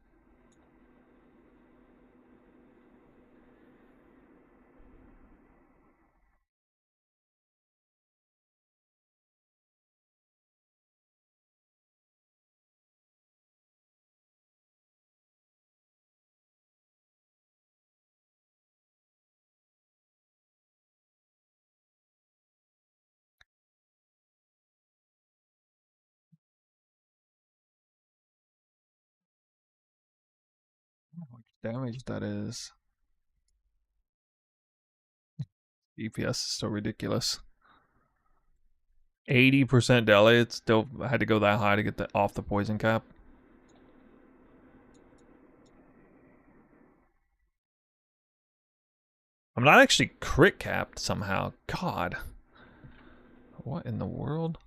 How much damage that is. DPS is so ridiculous. 80% deli. It still had to go that high to get the off the poison cap. I'm not actually crit capped somehow. God. What in the world?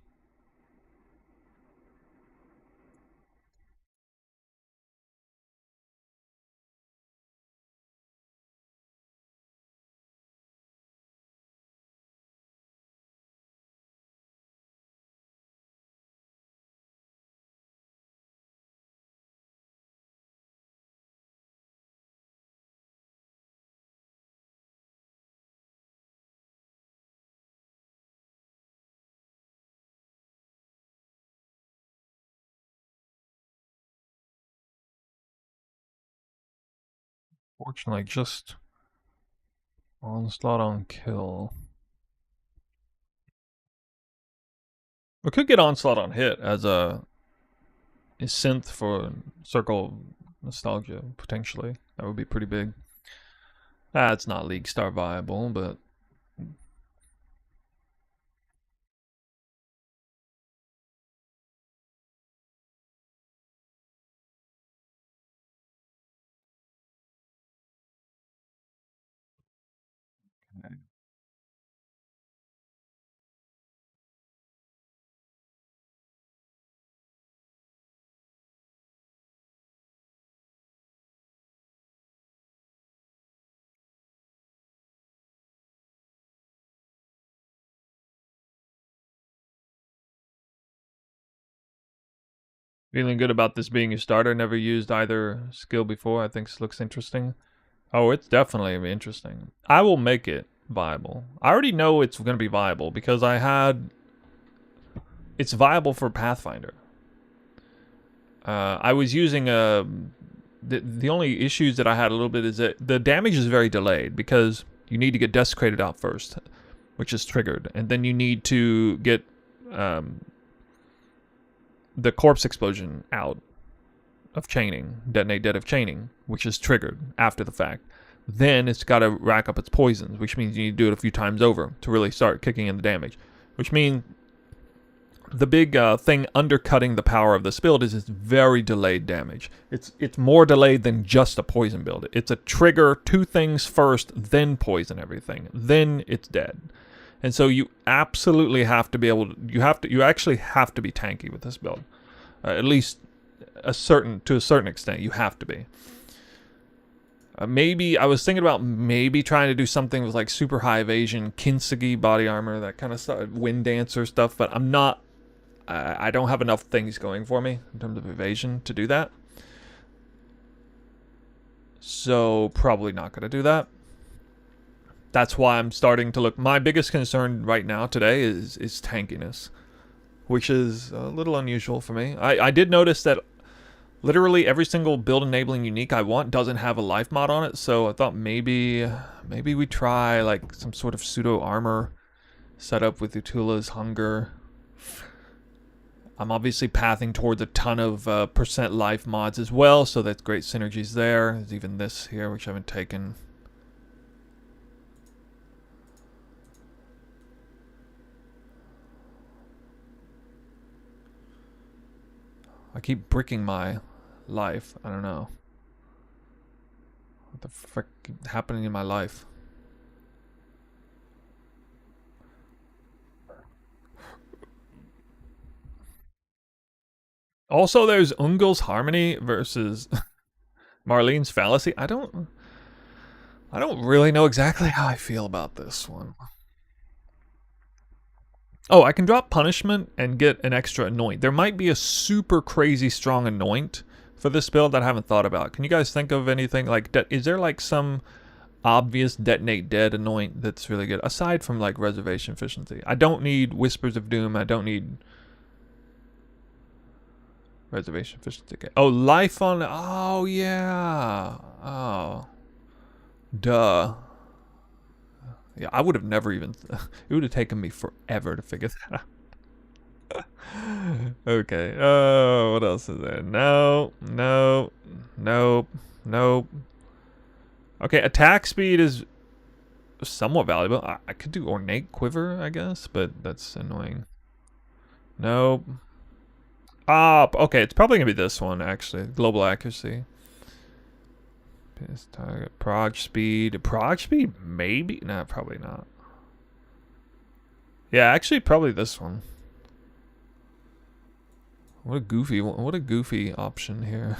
Fortunately, just onslaught on kill. We could get onslaught on hit as a synth for Circle Nostalgia, potentially. That would be pretty big. It's not League Star viable, but feeling good about this being a starter. Never used either skill before. I think this looks interesting. Oh, it's definitely interesting. I will make it viable. I already know it's going to be viable because I had... It's viable for Pathfinder. I was using a... The only issues that I had a little bit is that the damage is very delayed because you need to get desecrated out first, which is triggered. And then you need to get the corpse explosion out of chaining, detonate dead of chaining, which is triggered after the fact. Then it's got to rack up its poisons, which means you need to do it a few times over to really start kicking in the damage. Which means the big thing undercutting the power of this build is it's very delayed damage. It's more delayed than just a poison build. It's a trigger two things first, then poison everything, then it's dead. And so you absolutely have to be able to, you actually have to be tanky with this build. At least to a certain extent, you have to be. Maybe, I was thinking about maybe trying to do something with like super high evasion, Kintsugi body armor, that kind of stuff, wind dancer stuff, but I'm not, I don't have enough things going for me in terms of evasion to do that. So probably not going to do that. That's why I'm starting to look. My biggest concern right now today is tankiness, which is a little unusual for me. I did notice that literally every single build enabling unique I want doesn't have a life mod on it, so I thought maybe we try like some sort of pseudo armor setup with Utula's Hunger. I'm obviously pathing towards a ton of percent life mods as well, so that's great synergies there. There's even this here, which I haven't taken. I keep bricking my life. I don't know. What the frick is happening in my life? Also, there's Ungol's Harmony versus Marlene's Fallacy. I don't really know exactly how I feel about this one. Oh, I can drop Punishment and get an extra Anoint. There might be a super crazy strong Anoint for this build that I haven't thought about. Can you guys think of anything like that? Is there like some obvious Detonate Dead Anoint that's really good aside from like Reservation Efficiency? I don't need Whispers of Doom. I don't need Reservation Efficiency. Oh, Life on. Oh yeah. Oh, duh. Yeah, I would have never even. It would have taken me forever to figure that out. Okay. Oh, what else is there? No, no, nope, nope. Okay, attack speed is somewhat valuable. I could do Ornate Quiver, I guess, but that's annoying. Nope. Ah, okay, it's probably gonna be this one actually. Global Accuracy. Piss target. Prog speed. Prog speed? Maybe? Nah, probably not. Yeah, actually, probably this one. What a goofy option here.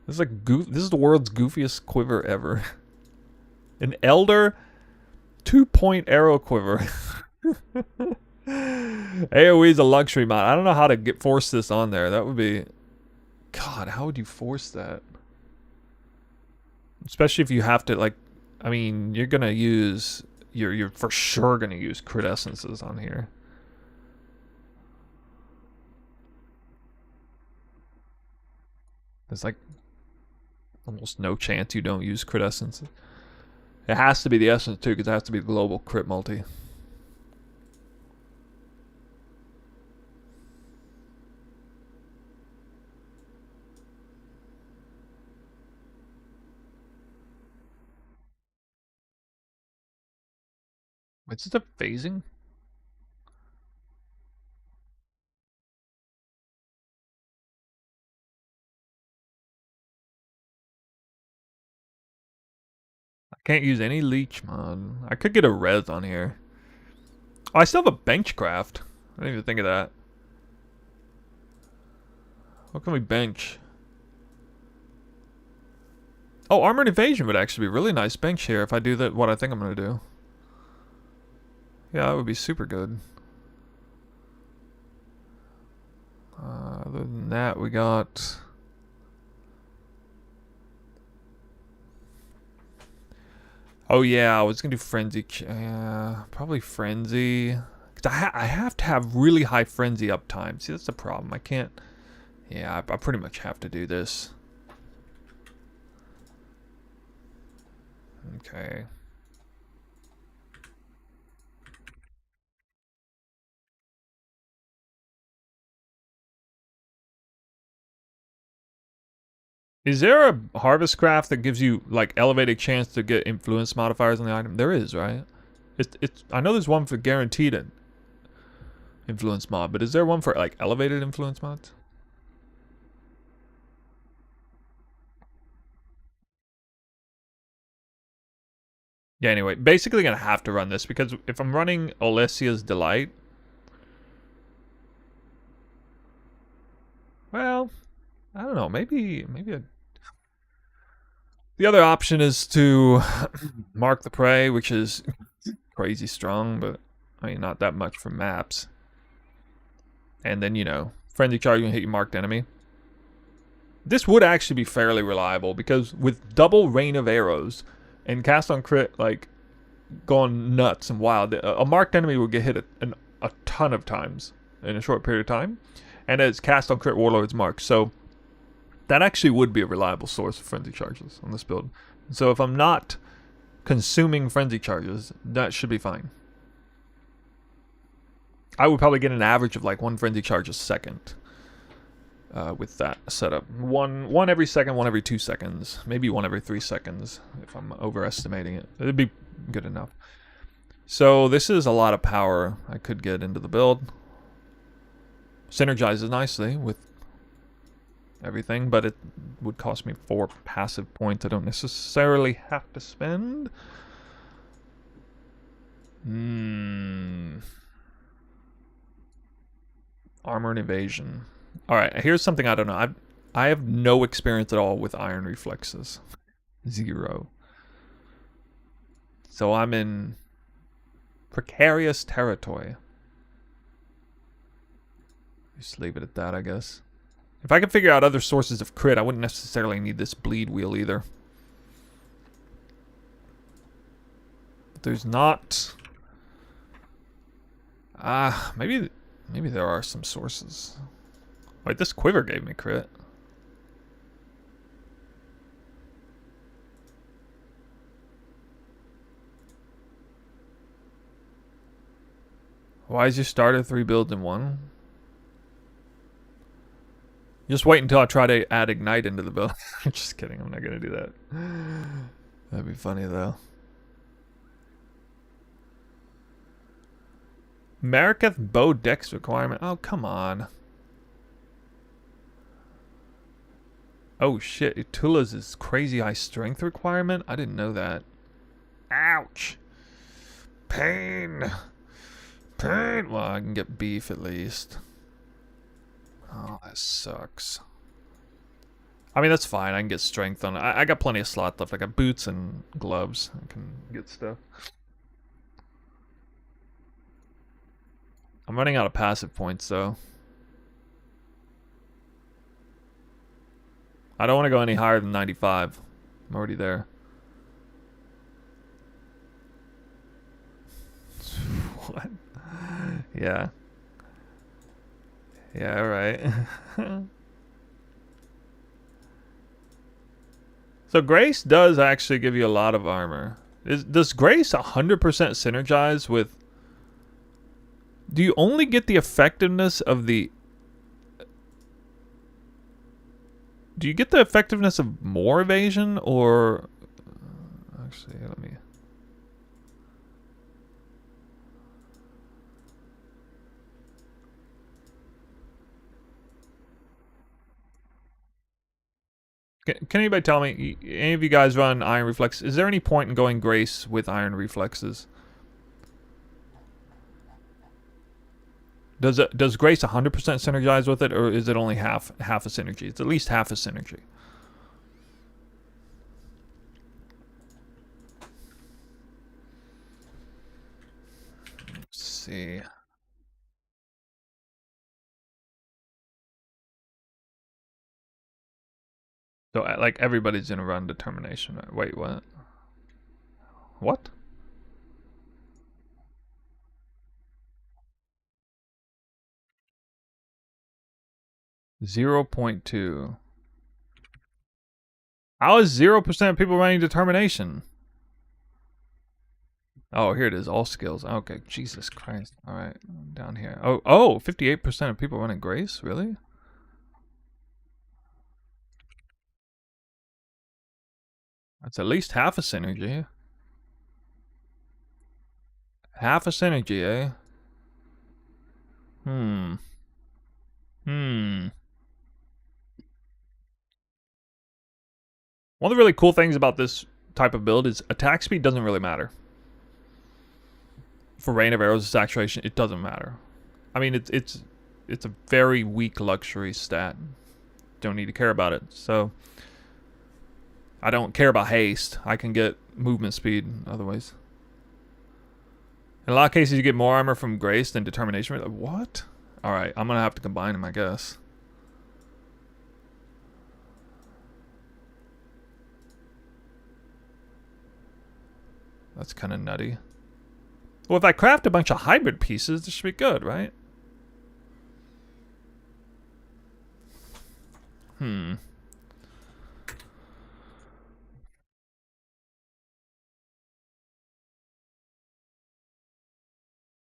This is like this is the world's goofiest quiver ever. An Elder 2-point arrow quiver. AoE is a luxury mod. I don't know how to force this on there. That would be. God, how would you force that? Especially if you have to, like, I mean, you're gonna use, you're for sure gonna use crit essences on here. There's like almost no chance you don't use crit essences. It has to be the essence too, because it has to be global crit multi. Wait, is it a phasing? I can't use any leech mod. I could get a res on here. Oh, I still have a benchcraft. I didn't even think of that. What can we bench? Oh, Armored Evasion would actually be a really nice bench here if I do that. What I think I'm gonna do. Yeah, that would be super good. Other than that, we got. Oh yeah, I was gonna do Frenzy. Probably Frenzy. Cause I have to have really high Frenzy uptime. See, that's the problem. I can't. Yeah, I pretty much have to do this. Okay. Is there a Harvest Craft that gives you like elevated chance to get influence modifiers on the item? There is, right? It's. I know there's one for guaranteed influence mod, but is there one for like elevated influence mods? Yeah, anyway, basically gonna have to run this because if I'm running Olesia's Delight, well, I don't know, maybe the other option is to mark the prey, which is crazy strong, but I mean not that much for maps. And then, you know, frenzy charge can hit your marked enemy. This would actually be fairly reliable because with double rain of arrows and cast on crit like going nuts and wild, a marked enemy would get hit a ton of times in a short period of time, and it's cast on crit warlord's mark. So That actually would be a reliable source of frenzy charges on this build. So if I'm not consuming frenzy charges, that should be fine. I would probably get an average of like 1 frenzy charge a second with that setup. One every second, 1 every 2 seconds, maybe 1 every 3 seconds if I'm overestimating it. It'd be good enough. So this is a lot of power I could get into the build. Synergizes nicely with everything, but it would cost me 4 passive points I don't necessarily have to spend. Armor and evasion. Alright, here's something I don't know. I have no experience at all with iron reflexes. 0. So I'm in precarious territory. Just leave it at that, I guess. If I could figure out other sources of crit, I wouldn't necessarily need this bleed wheel either. But there's not... maybe there are some sources. Wait, this quiver gave me crit. Why is your starter 3 builds in 1? Just wait until I try to add Ignite into the build. Just kidding, I'm not gonna do that. That'd be funny though. Mariketh Bow Dex requirement. Oh, come on. Oh shit, Utula's is crazy high strength requirement? I didn't know that. Ouch. Pain. Pain. Well, I can get beef at least. Oh, that sucks. I mean, that's fine. I can get strength on it. I got plenty of slot left. I got boots and gloves. I can get stuff. I'm running out of passive points, though. I don't want to go any higher than 95. I'm already there. What? Yeah. Yeah, right. So Grace does actually give you a lot of armor. Does Grace 100% synergize with... Do you only get the effectiveness of the... Do you get the effectiveness of more evasion, or... Actually, let me... Can anybody tell me, any of you guys run Iron Reflex? Is there any point in going Grace with Iron Reflexes? Does Grace 100% synergize with it, or is it only half a synergy? It's at least half a synergy. Let's see. So, like, everybody's gonna run Determination, right? Wait, what? What? .2. How is 0% of people running Determination? Oh, here it is. All skills. Okay, Jesus Christ. All right, down here. Oh, 58% of people running Grace? Really? That's at least half a synergy. Half a synergy, eh? One of the really cool things about this type of build is attack speed doesn't really matter. For rain of arrows saturation, it doesn't matter. I mean, it's a very weak luxury stat. Don't need to care about it. So I don't care about haste. I can get movement speed otherwise. In a lot of cases, you get more armor from Grace than Determination. What? Alright, I'm gonna have to combine them, I guess. That's kind of nutty. Well, if I craft a bunch of hybrid pieces, this should be good, right?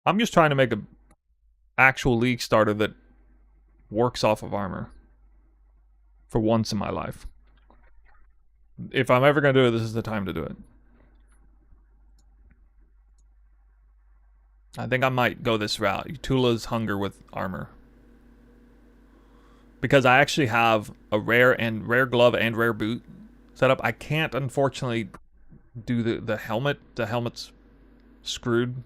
I'm just trying to make a actual league starter that works off of armor for once in my life. If I'm ever gonna do it, this is the time to do it. I think I might go this route. Tula's Hunger with armor. Because I actually have a rare glove and rare boot set up. I can't unfortunately do the helmet. The helmet's screwed.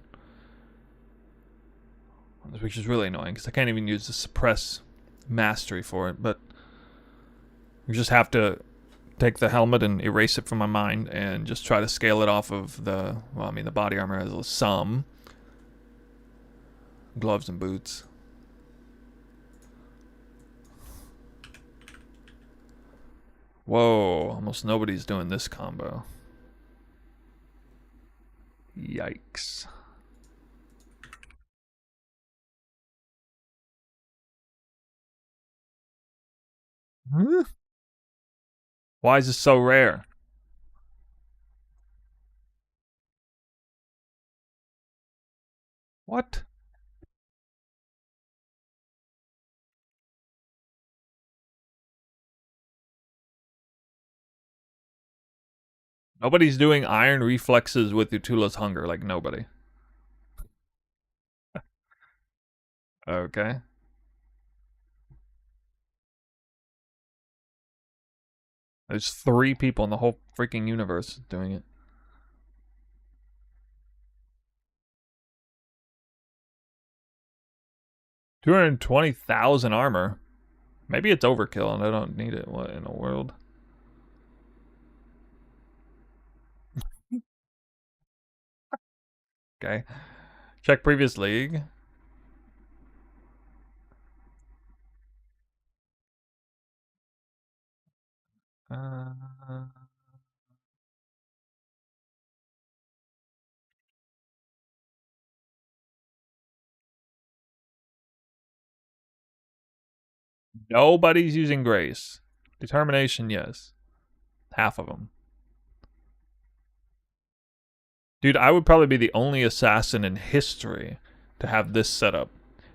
Which is really annoying because I can't even use the suppress mastery for it, but you just have to take the helmet and erase it from my mind and just try to scale it off of the, well, I mean, the body armor has some gloves and boots. Whoa, almost nobody's doing this combo. Yikes. Huh? Why is this so rare? What? Nobody's doing iron reflexes with Utula's Hunger, like nobody. Okay. There's 3 people in the whole freaking universe doing it. $220,000 armor. Maybe it's overkill and I don't need it. What in the world? Okay. Check previous league. Uh, Nobody's using Grace. Determination, yes. Half of them. Dude, I would probably be the only assassin in history to have this set up.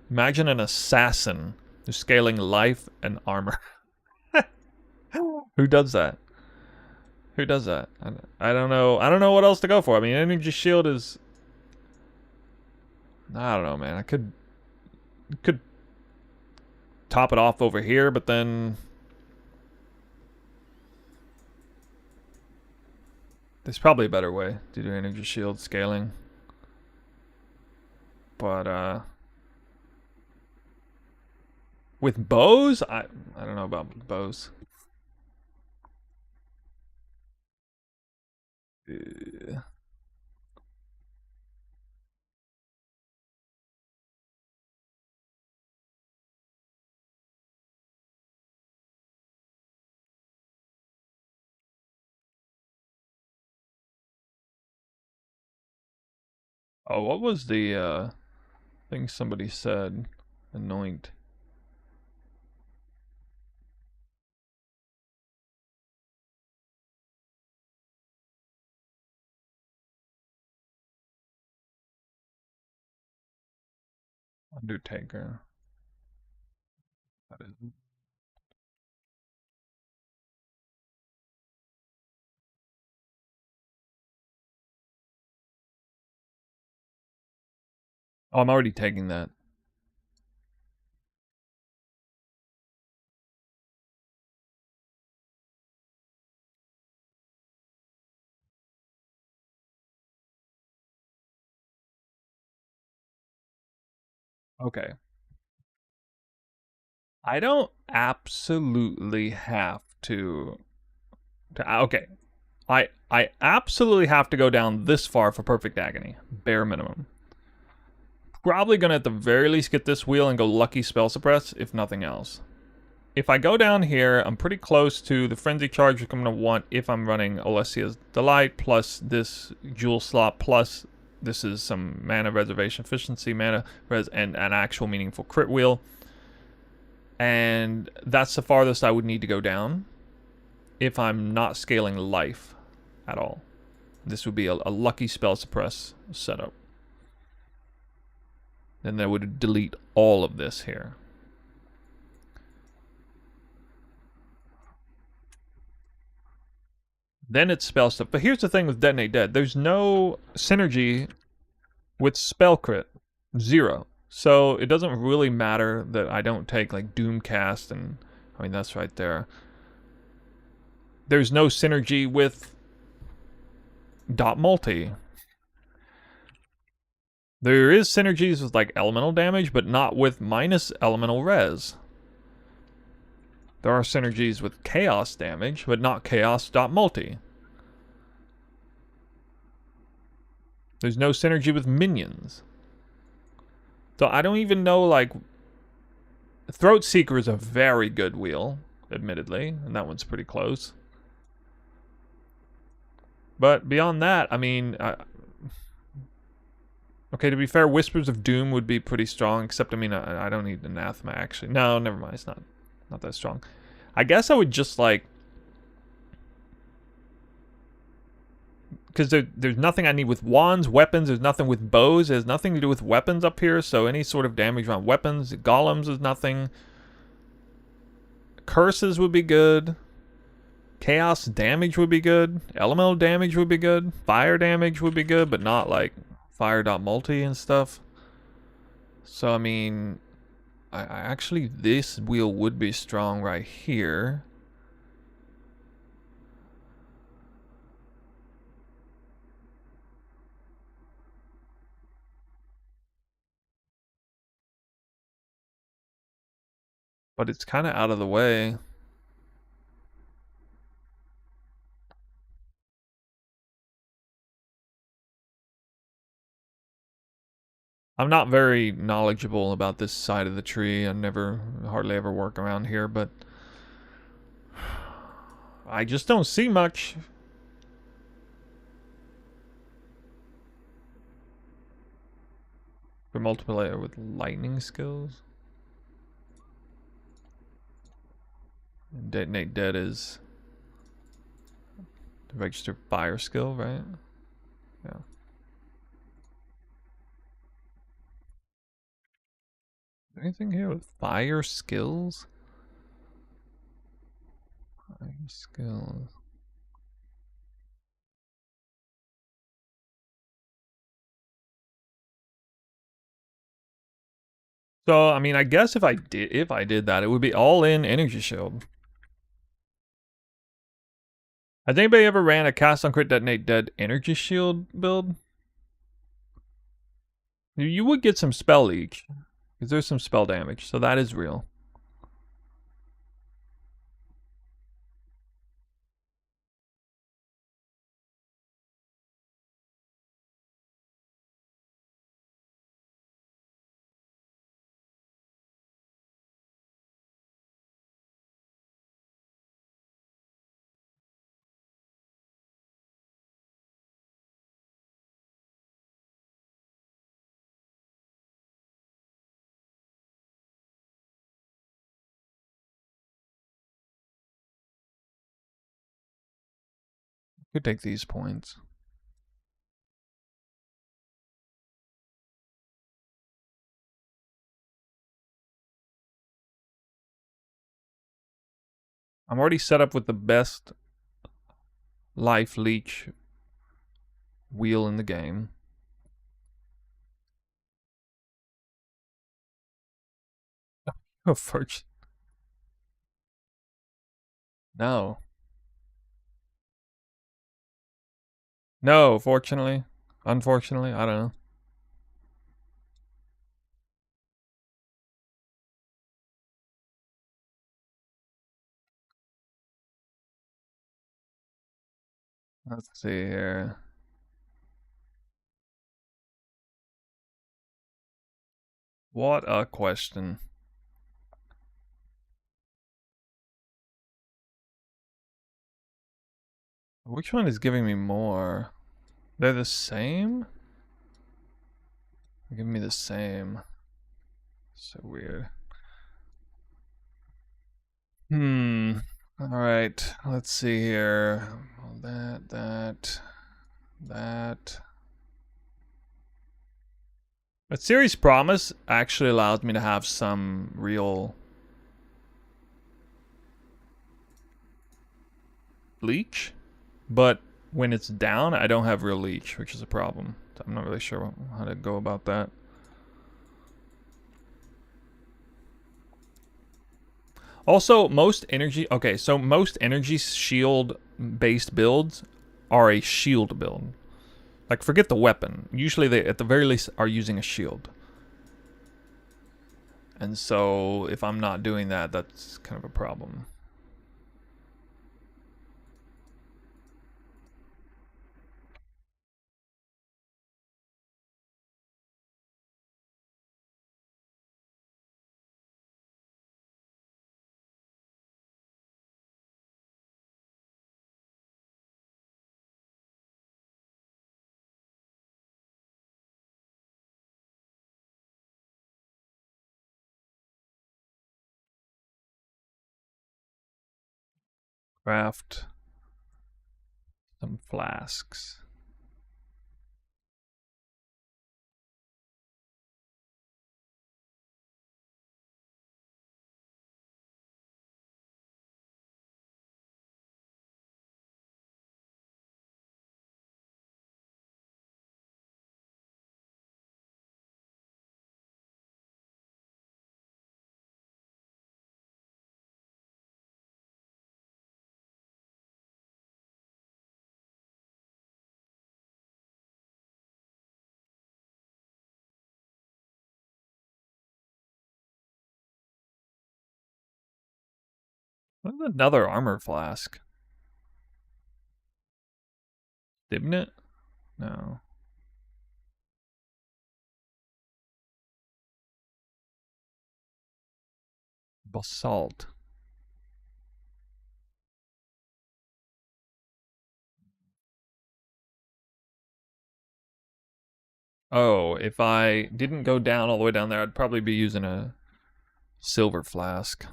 Imagine an assassin who's scaling life and armor. Who does that? Who does that? I don't know. I don't know what else to go for. I mean, energy shield is. I don't know, man. I could top it off over here, but then there's probably a better way to do energy shield scaling. But with bows, I don't know about bows. Oh, what was the thing somebody said? Anoint. Undertaker. That is. Oh, I'm already taking that. Okay. I don't absolutely have to okay. I absolutely have to go down this far for perfect agony. Bare minimum. Probably gonna at the very least get this wheel and go lucky spell suppress, if nothing else. If I go down here, I'm pretty close to the frenzy charge, which I'm gonna want if I'm running Alessia's Delight, plus this jewel slot, plus this is some mana reservation efficiency, mana res, and an actual meaningful crit wheel. And that's the farthest I would need to go down if I'm not scaling life at all. This would be a lucky spell suppress setup. then that would delete all of this here. Then it's spell stuff. But here's the thing with Detonate Dead. There's no synergy with spell crit. 0. So it doesn't really matter that I don't take like Doomcast and I mean that's right there. There's no synergy with dot multi. There is synergies with like elemental damage, but not with minus elemental res. There are synergies with chaos damage, but not chaos dot multi. There's no synergy with minions. So I don't even know, like... Throat Seeker is a very good wheel, admittedly, and that one's pretty close. But beyond that, I mean... okay, to be fair, Whispers of Doom would be pretty strong, except, I mean, I don't need Anathema, actually. No, never mind, it's not that strong. I guess I would just, like... because there's nothing I need with wands, weapons, there's nothing with bows, there's nothing to do with weapons up here, so any sort of damage on weapons, golems is nothing. Curses would be good. Chaos damage would be good. Elemental damage would be good. Fire damage would be good, but not like fire.multi and stuff. So, I mean, I actually, this wheel would be strong right here. But it's kind of out of the way. I'm not very knowledgeable about this side of the tree. I hardly ever work around here, but I just don't see much. For multiplayer with lightning skills. And Detonate Dead is the registered fire skill, right? Yeah. Anything here with fire skills? Fire skills. So, I mean, I guess if I did that, it would be all in energy shield. Has anybody ever ran a cast on crit detonate dead energy shield build? You would get some spell leech, because there's some spell damage, so that is real. Could take these points. I'm already set up with the best life leech wheel in the game. Oh, first. No. No, fortunately. Unfortunately, I don't know. Let's see here. What a question. Which one is giving me more? They're the same? They're giving me the same. So weird. Alright, let's see here. That. A series promise actually allows me to have some real leech, but when it's down, I don't have real leech, which is a problem. I'm not really sure how to go about that. Also, most energy... Okay, so most energy shield-based builds are a shield build. Like, forget the weapon. Usually they, at the very least, are using a shield. And so, if I'm not doing that, that's kind of a problem. Craft some flasks. What is another armor flask? Dibnit? No. Basalt. Oh, if I didn't go down all the way down there, I'd probably be using a silver flask.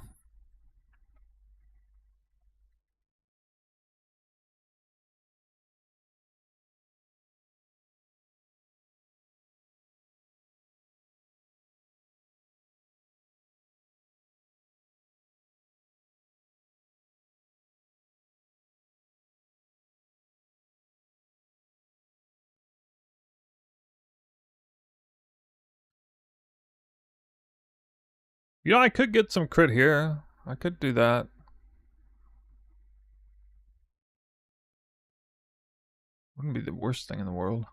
You know, I could get some crit here. I could do that. Wouldn't be the worst thing in the world.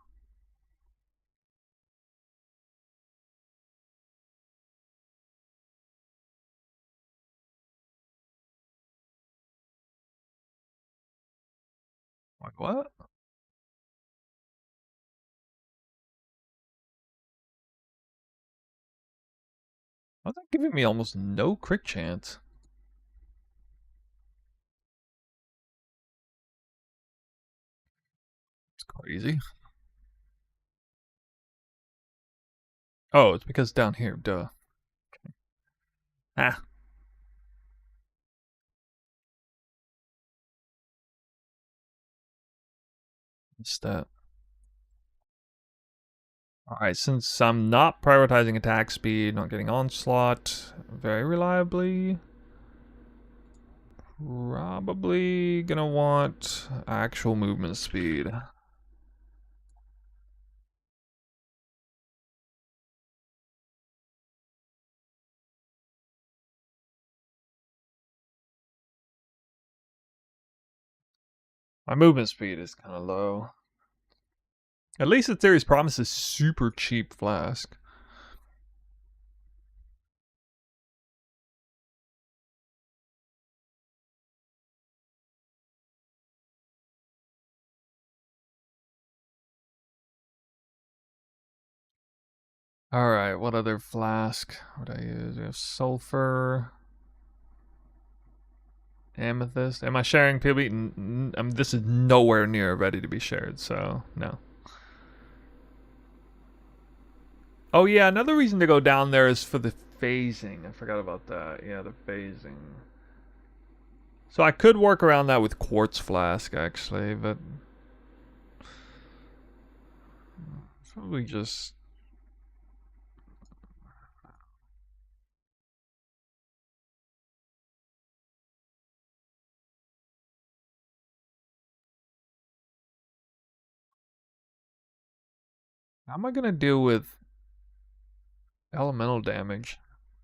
Like, what? Why is that giving me almost no crit chance? It's crazy. Oh, it's because down here, duh. Ah. Missed that. Alright, since I'm not prioritizing attack speed, not getting onslaught very reliably, probably gonna want actual movement speed. My movement speed is kind of low. At least the series promises super cheap flask. Alright, what other flask would I use? We have sulfur. Amethyst. Am I sharing PB? This is nowhere near ready to be shared, so no. Oh yeah, another reason to go down there is for the phasing. I forgot about that. Yeah, the phasing. So I could work around that with quartz flask actually, but probably just How am I gonna deal with elemental damage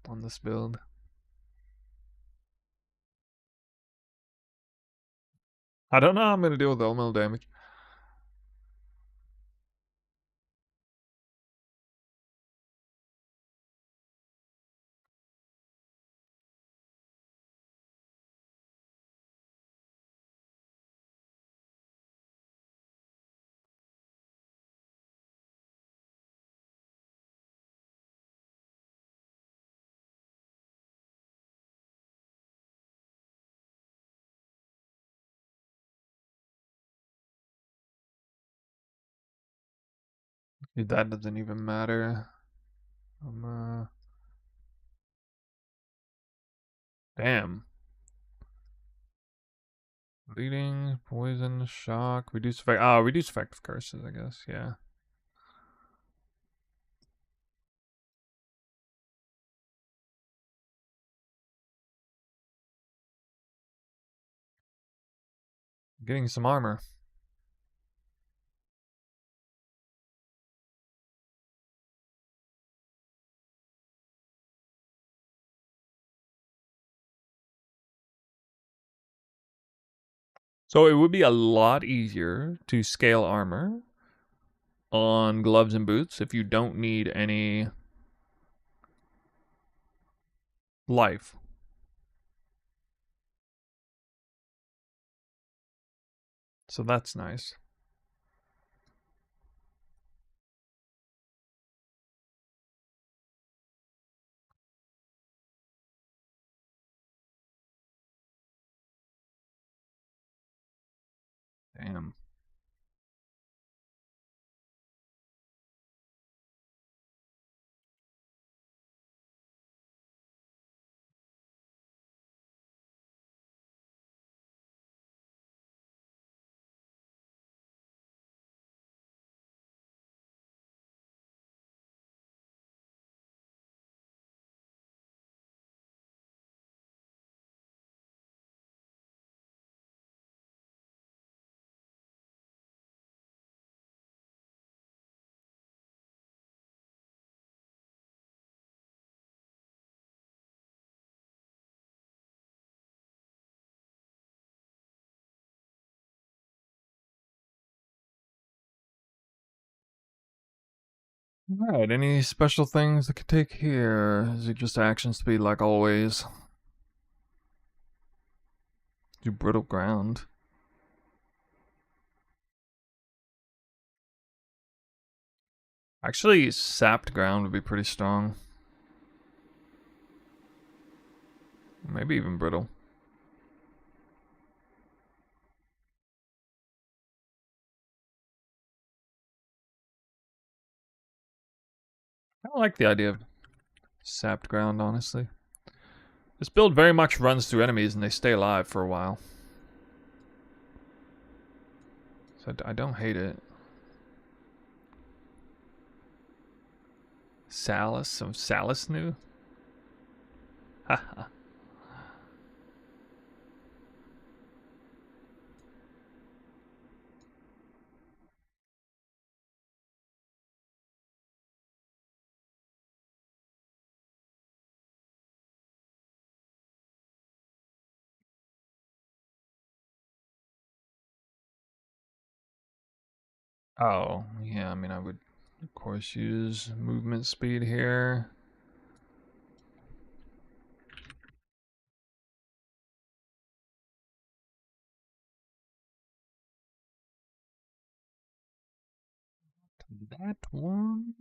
on this build? I don't know how I'm gonna deal with elemental damage. Dude, that doesn't even matter. Damn. Bleeding, poison, shock, reduce effect. Oh, reduce effect of curses, I guess. Yeah. Getting some armor. So it would be a lot easier to scale armor on gloves and boots if you don't need any life. So that's nice. Damn. Alright, any special things I could take here? Is it just action speed like always? Do brittle ground. Actually, sapped ground would be pretty strong. Maybe even brittle. I like the idea of sapped ground, honestly. This build very much runs through enemies and they stay alive for a while. So I don't hate it. Salus? Some Salus new? Haha. Oh, yeah, I mean, I would, of course, use movement speed here. That one?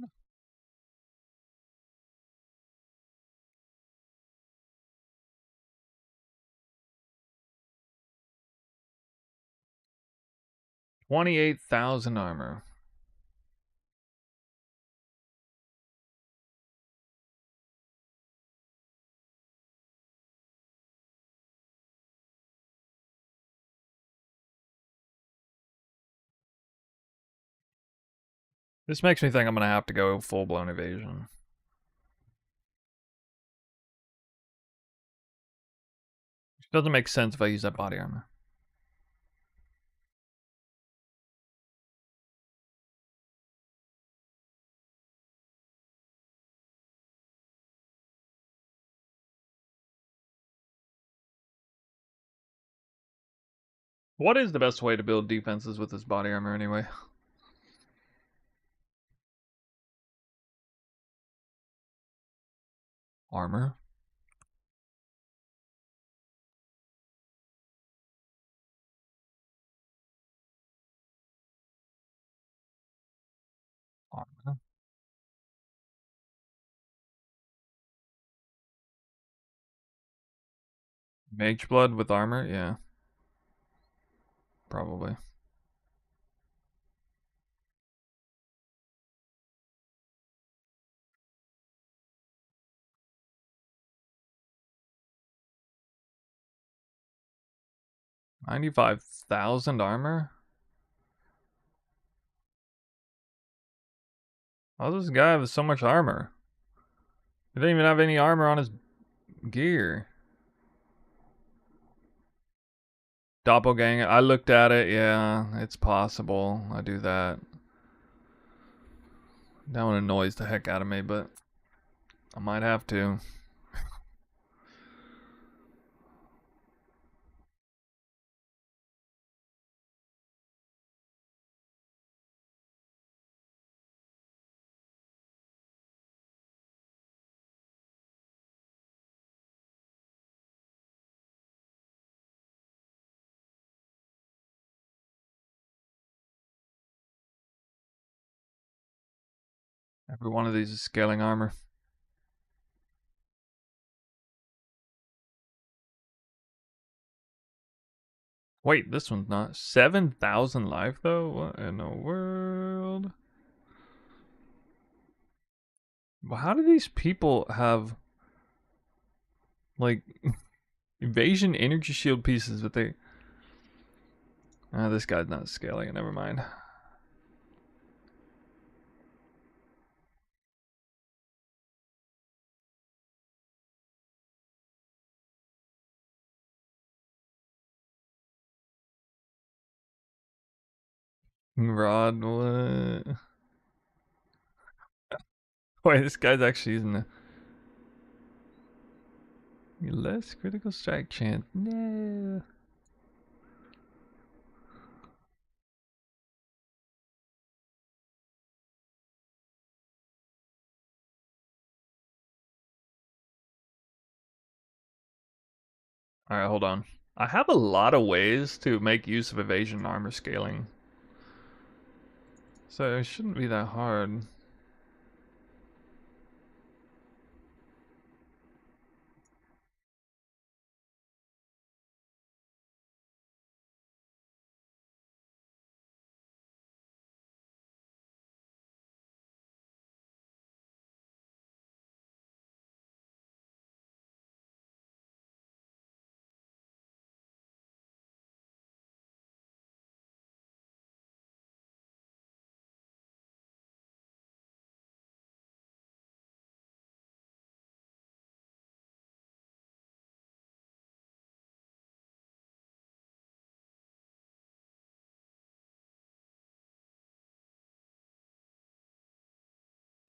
$28,000 armor. This makes me think I'm gonna have to go full-blown evasion. Which doesn't make sense if I use that body armor. What is the best way to build defenses with this body armor anyway? Armor. Armor. Mage blood with armor? Yeah. Probably. $95,000 armor? How does this guy have so much armor? He didn't even have any armor on his gear. Doppelganger. I looked at it. Yeah, it's possible. I do that. That one annoys the heck out of me, but I might have to. Every one of these is scaling armor. Wait, this one's not. 7,000 life though? What in the world? Well, how do these people have like evasion energy shield pieces, but they this guy's not scaling it, never mind. Rod, what? Wait, this guy's actually using the less critical strike chance. No. Alright, hold on. I have a lot of ways to make use of evasion armor scaling. So it shouldn't be that hard.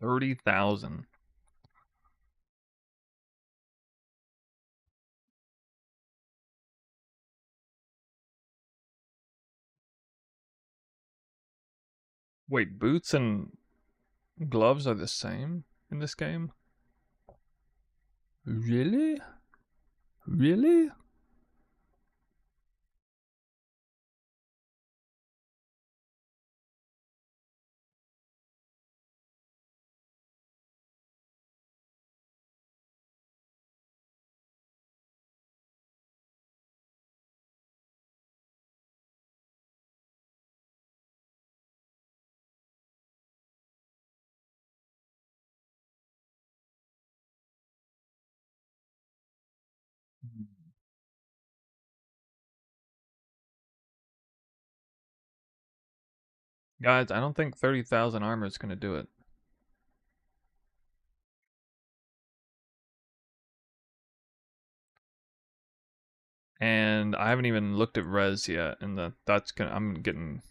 $30,000. Wait, boots and gloves are the same in this game? Really? Really? Guys, I don't think 30,000 armor is going to do it. And I haven't even looked at res yet, and I'm getting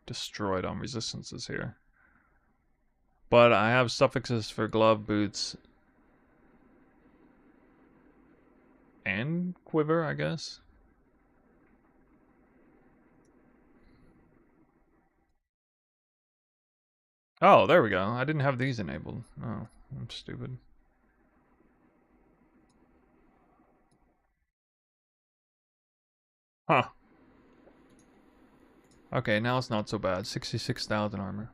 destroyed on resistances here. But I have suffixes for glove, boots, and quiver, I guess. Oh, there we go. I didn't have these enabled. Oh, I'm stupid. Huh. Okay, now it's not so bad. 66,000 armor.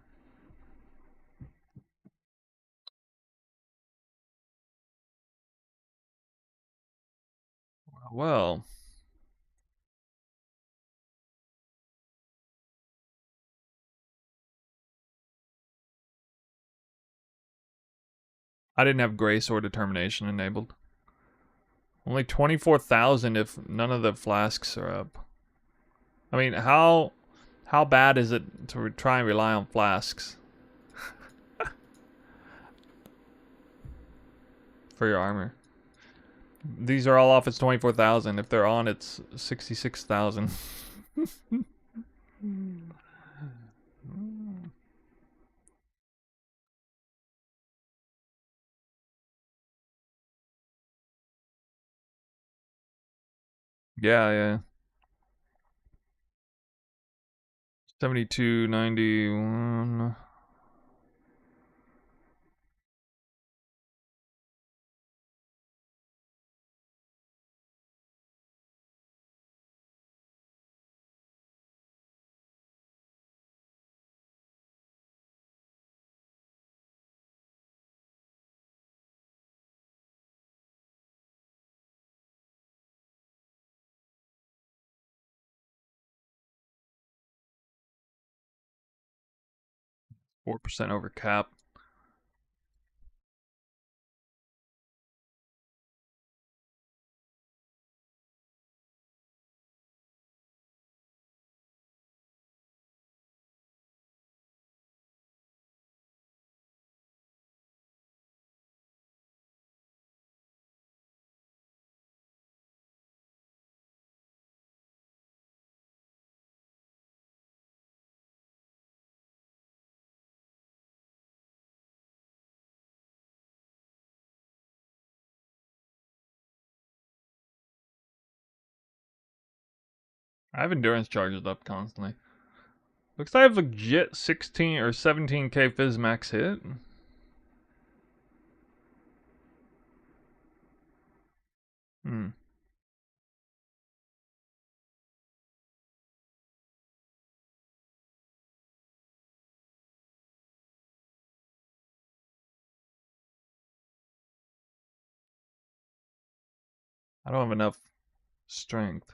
Well, I didn't have grace or determination enabled. Only 24,000 if none of the flasks are up. I mean, how bad is it to try and rely on flasks for your armor? These are all off. It's 24,000. If they're on, it's 66,000. Yeah, yeah. 7291. Four percent over cap. I have endurance charges up constantly. Looks like I have legit 16 or 17k fizz max hit. Hmm. I don't have enough strength.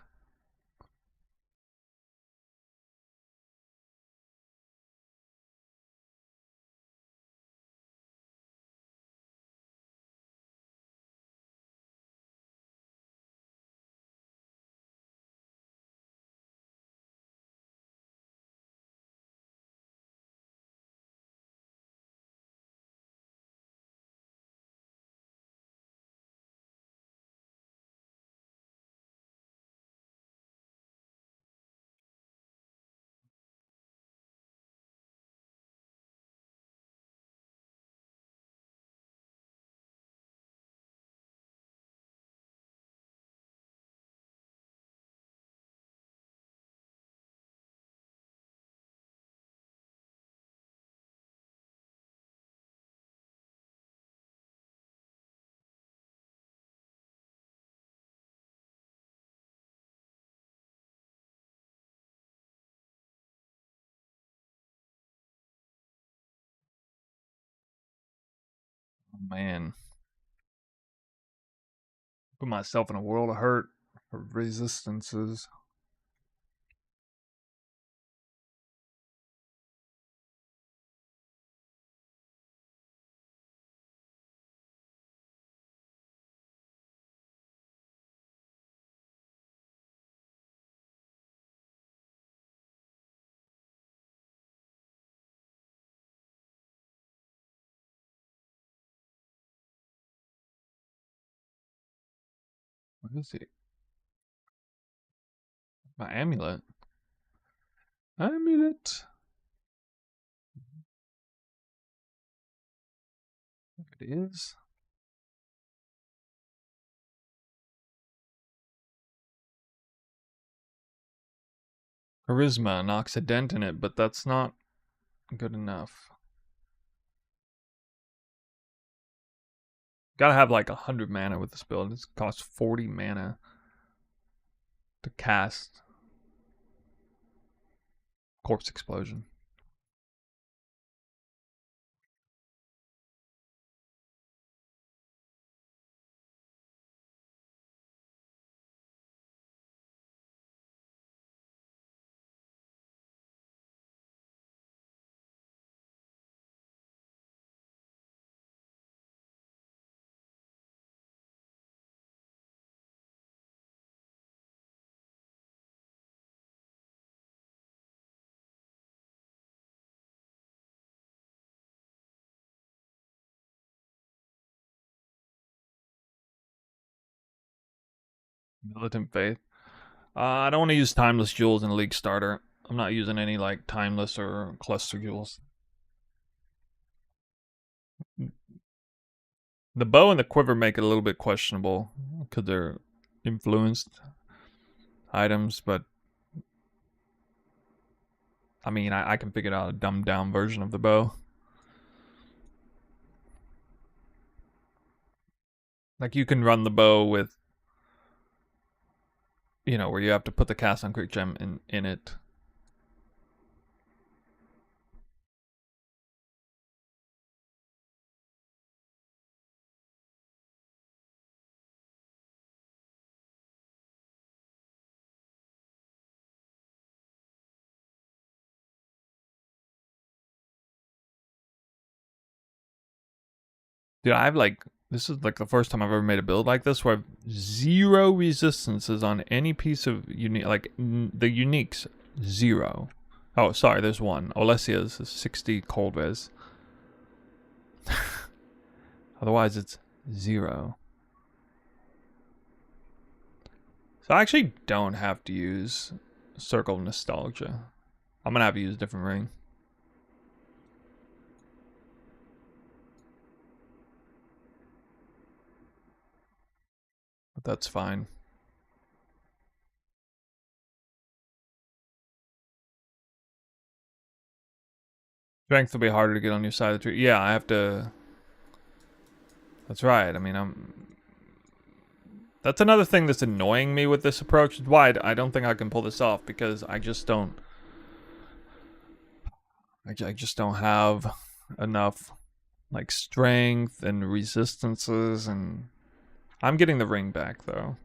Oh, man. Put myself in a world of hurt for resistances. What is it? My amulet. Amulet. It is. Charisma knocks a dent in it, but that's not good enough. Gotta have like 100 mana with this build. This costs 40 mana to cast Corpse Explosion. Militant Faith. I don't want to use Timeless Jewels in League Starter. I'm not using any like Timeless or Cluster Jewels. The bow and the quiver make it a little bit questionable because they're influenced items, but I mean, I can figure out a dumbed down version of the bow. Like you can run the bow with, you know, where you have to put the cast on quick gem in it. Dude, I have like, this is like the first time I've ever made a build like this where I have 0 resistances on any piece of unique, like the uniques, 0. Oh, sorry, there's one. Olesia's is 60 cold res. Otherwise, it's 0. So I actually don't have to use Circle of Nostalgia. I'm gonna have to use a different ring. But that's fine. Strength will be harder to get on your side of the tree. Yeah, I have to. That's right. I mean, that's another thing that's annoying me with this approach. Why I don't think I can pull this off because I just don't. I just don't have enough like strength and resistances, and I'm getting the ring back though.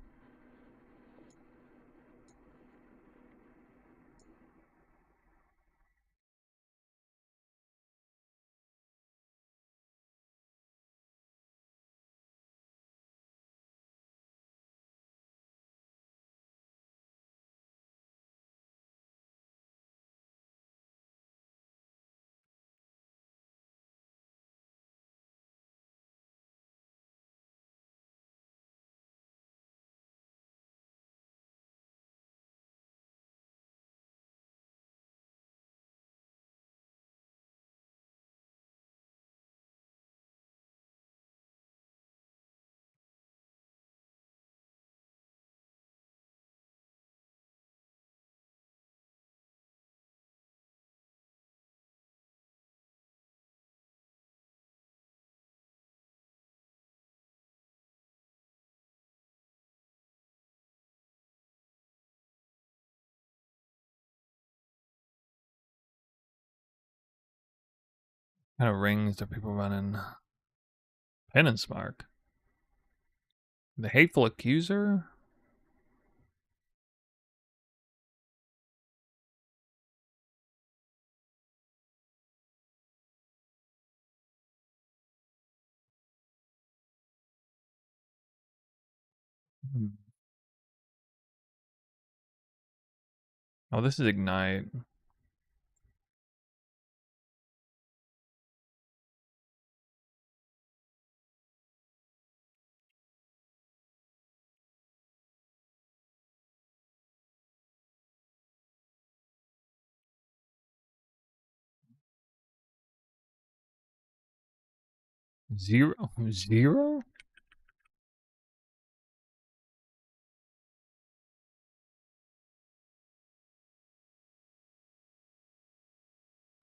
What kind of rings are people running? Penance Mark. The Hateful Accuser? Hmm. Oh, this is Ignite. Zero? Zero?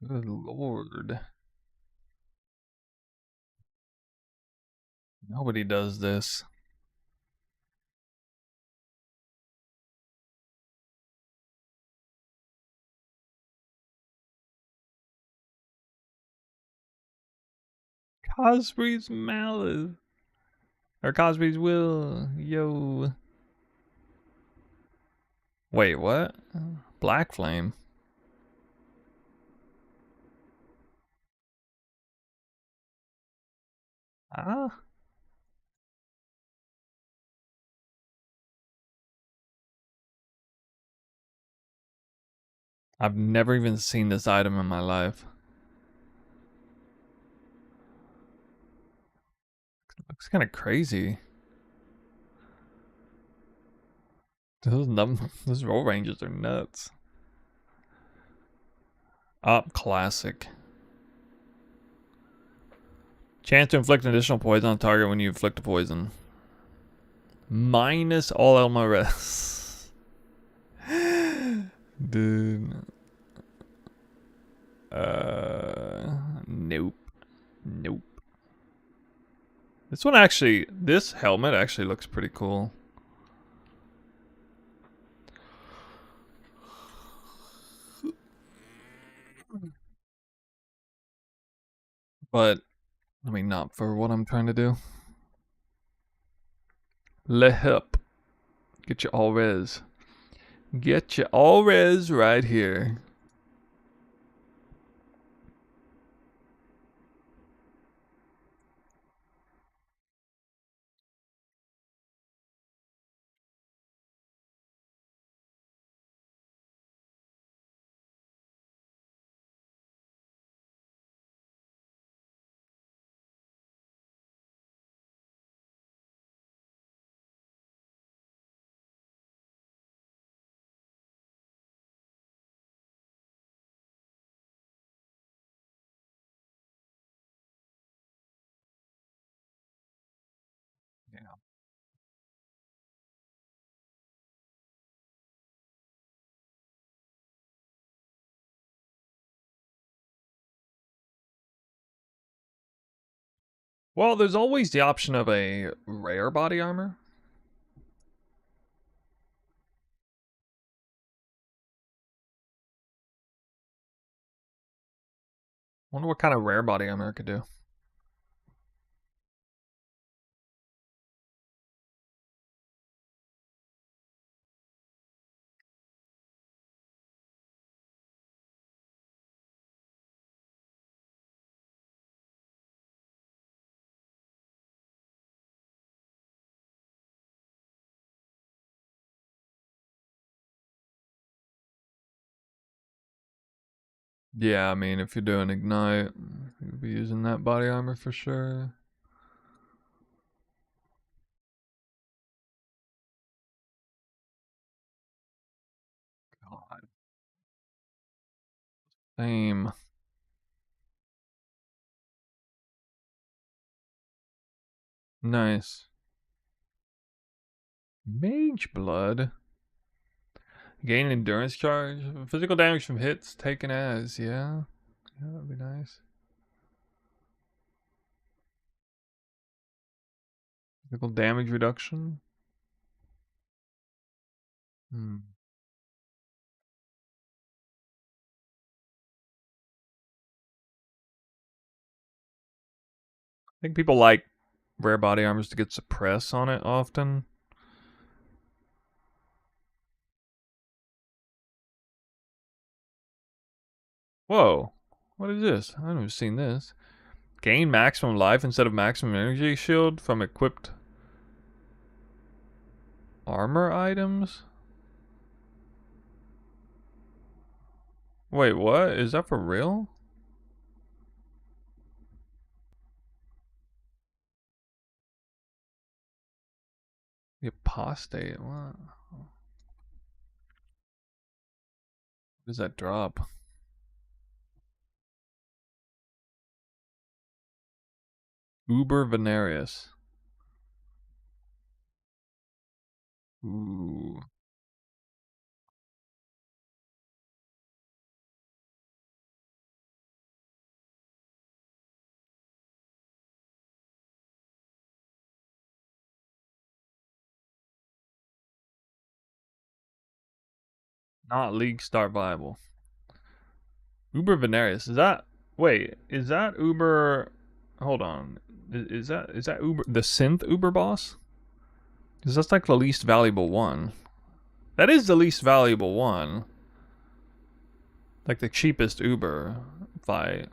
Good lord. Nobody does this. Cosby's malice. Or Cosby's will. Yo. Wait, what? Black Flame. Ah. I've never even seen this item in my life. Looks kind of crazy. Those roll ranges are nuts. Up classic. Chance to inflict an additional poison on target when you inflict a poison. Minus all LMRS. Dude. Nope. Nope. This helmet actually looks pretty cool. But, I mean, not for what I'm trying to do. Le hip. Get your all res. Get your all res right here. Yeah. Well, there's always the option of a rare body armor. Wonder what kind of rare body armor it could do. Yeah, I mean, if you're doing Ignite, you'll be using that body armor for sure. God. Same. Nice. Mage Blood. Gain endurance charge. Physical damage from hits taken as, yeah. Yeah, that'd be nice. Physical damage reduction. Hmm. I think people like rare body armors to get suppress on it often. Whoa. What is this? I've never seen this. Gain maximum life instead of maximum energy shield from equipped armor items? Wait, what? Is that for real? The apostate? What? What does that drop? Uber Venarius. Ooh. Not league start viable. Uber Venarius. Is that wait, is that Uber hold on. Is that Uber the synth Uber boss? Because that's like the least valuable one. That is the least valuable one. Like the cheapest Uber. If I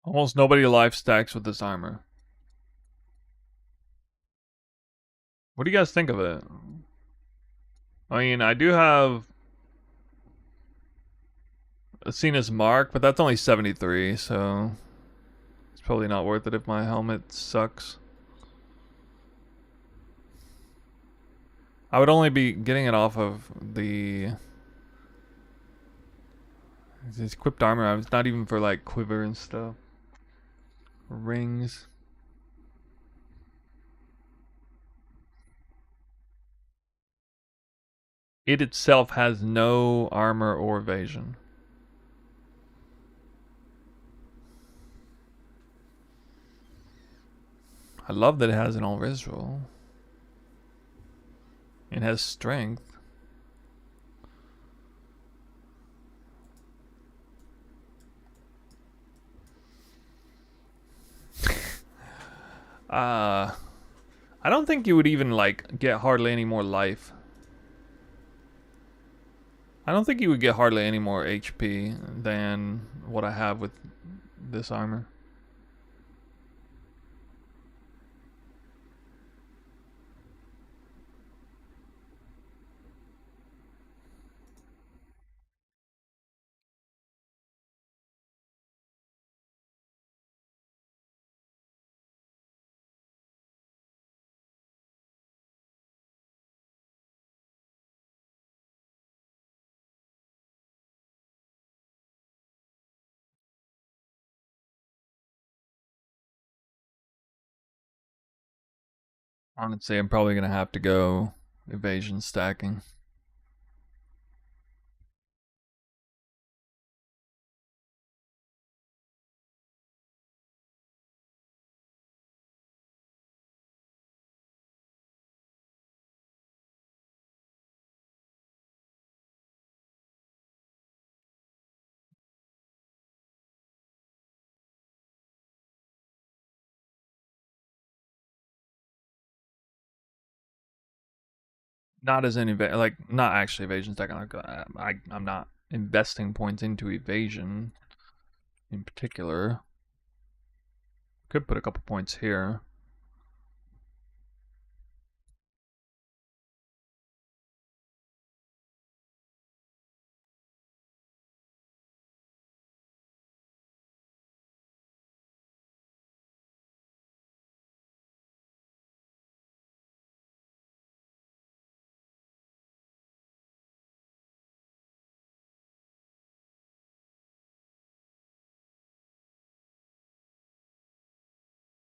almost nobody life stacks with this armor. What do you guys think of it? I mean, I do have Athena's mark, but that's only 73, so it's probably not worth it if my helmet sucks. I would only be getting it off of the it's equipped armor. It's not even for like quiver and stuff. Rings. It itself has no armor or evasion. I love that it has an all visual. It has strength. I don't think you would even like get hardly any more life. I don't think you would get hardly any more HP than what I have with this armor. Honestly, I'm probably gonna have to go evasion stacking. Not as an like not actually evasion stacking. I'm not investing points into evasion in particular. Could put a couple points here.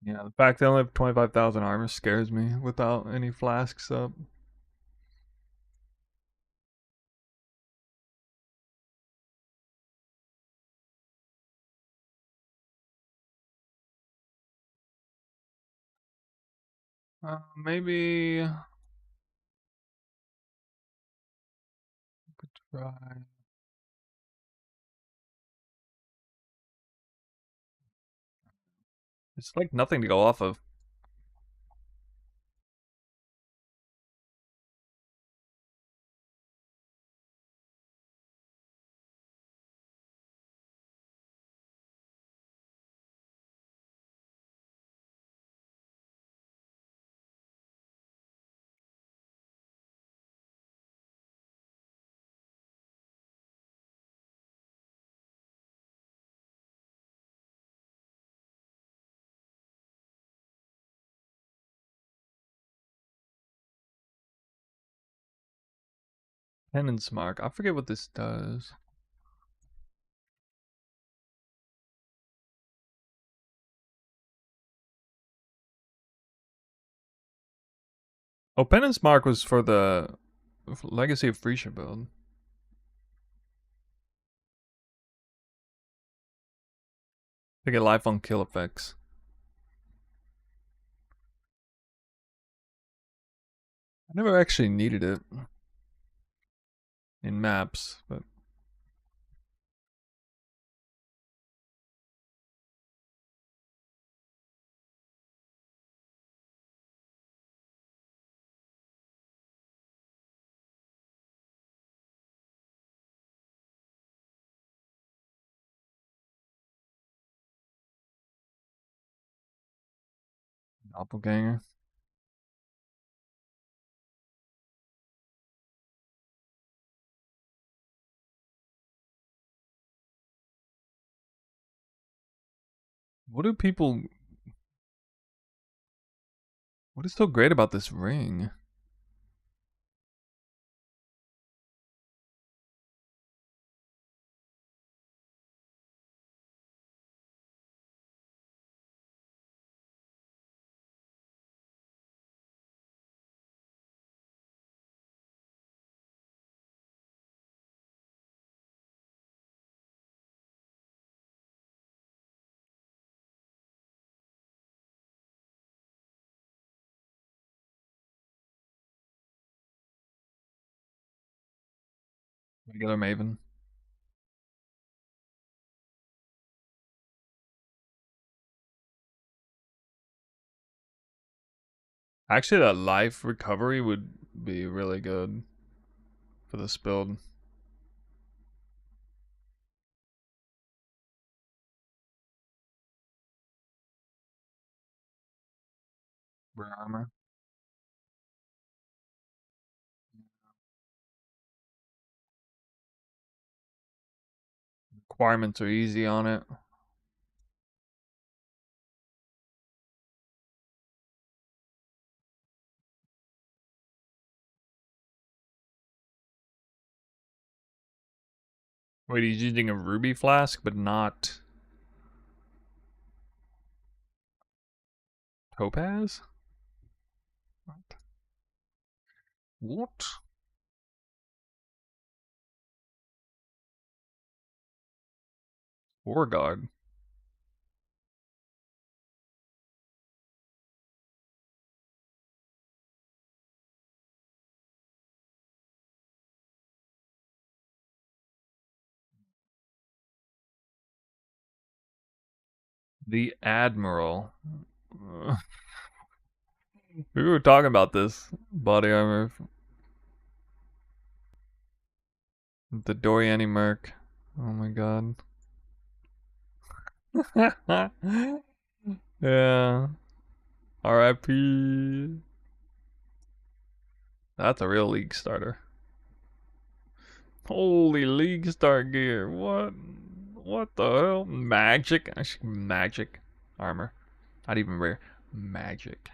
Yeah, the fact they only have 25,000 armor scares me without any flasks up. Maybe could try. It's like nothing to go off of. Penance mark. I forget what this does. Oh, Penance Mark was for the Legacy of Frisia build. To get life on kill effects. I never actually needed it in maps, but doppelganger. What do people? What is so great about this ring? Regular Maven. Actually, that life recovery would be really good for this build. Rare armor. Requirements are easy on it. Wait, he's using a ruby flask, but not topaz? What? What? War god. The Admiral. We were talking about this body armor. The Doriani Merc. Oh my god. Yeah. RIP. That's a real league starter. Holy league start gear. What? What the hell? Magic? Magic armor. Not even rare. Magic.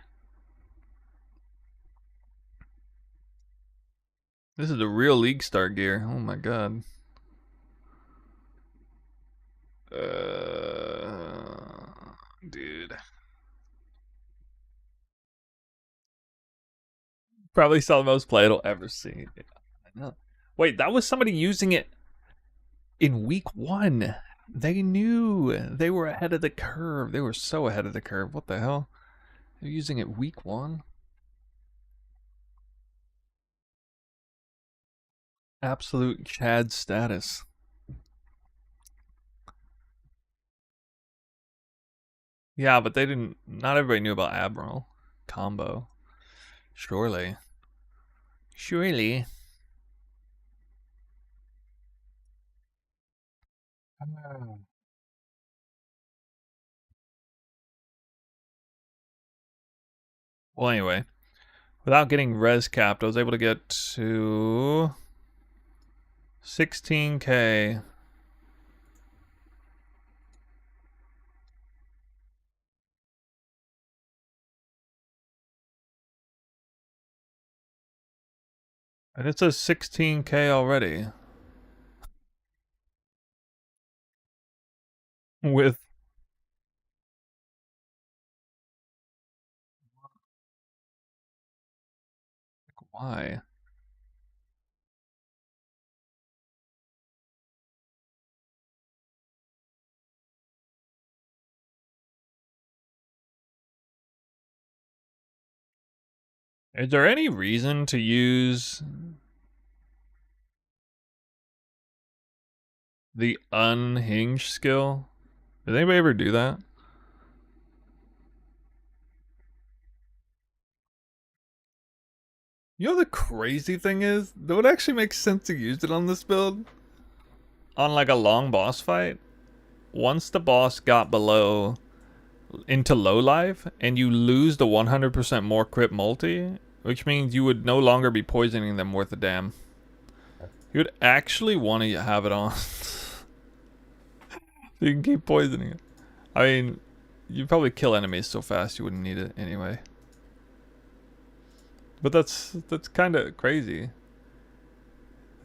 This is a real league start gear. Oh my god. Dude. Probably saw the most play it'll ever see. I know. Wait, that was somebody using it in week 1. They knew they were ahead of the curve. They were so ahead of the curve. What the hell? They're using it week 1? Absolute Chad status. Yeah, but they didn't. Not everybody knew about Admiral combo. Surely. Surely. Well, anyway, without getting res capped, I was able to get to 16k. And it says 16k already. With Why? Is there any reason to use the unhinged skill? Did anybody ever do that? You know the crazy thing is, that would actually make sense to use it on this build. On like a long boss fight, once the boss got below into low life and you lose the 100% more crit multi, which means you would no longer be poisoning them worth a damn. You would actually want to have it on. So you can keep poisoning it. I mean, you'd probably kill enemies so fast you wouldn't need it anyway. But that's kind of crazy.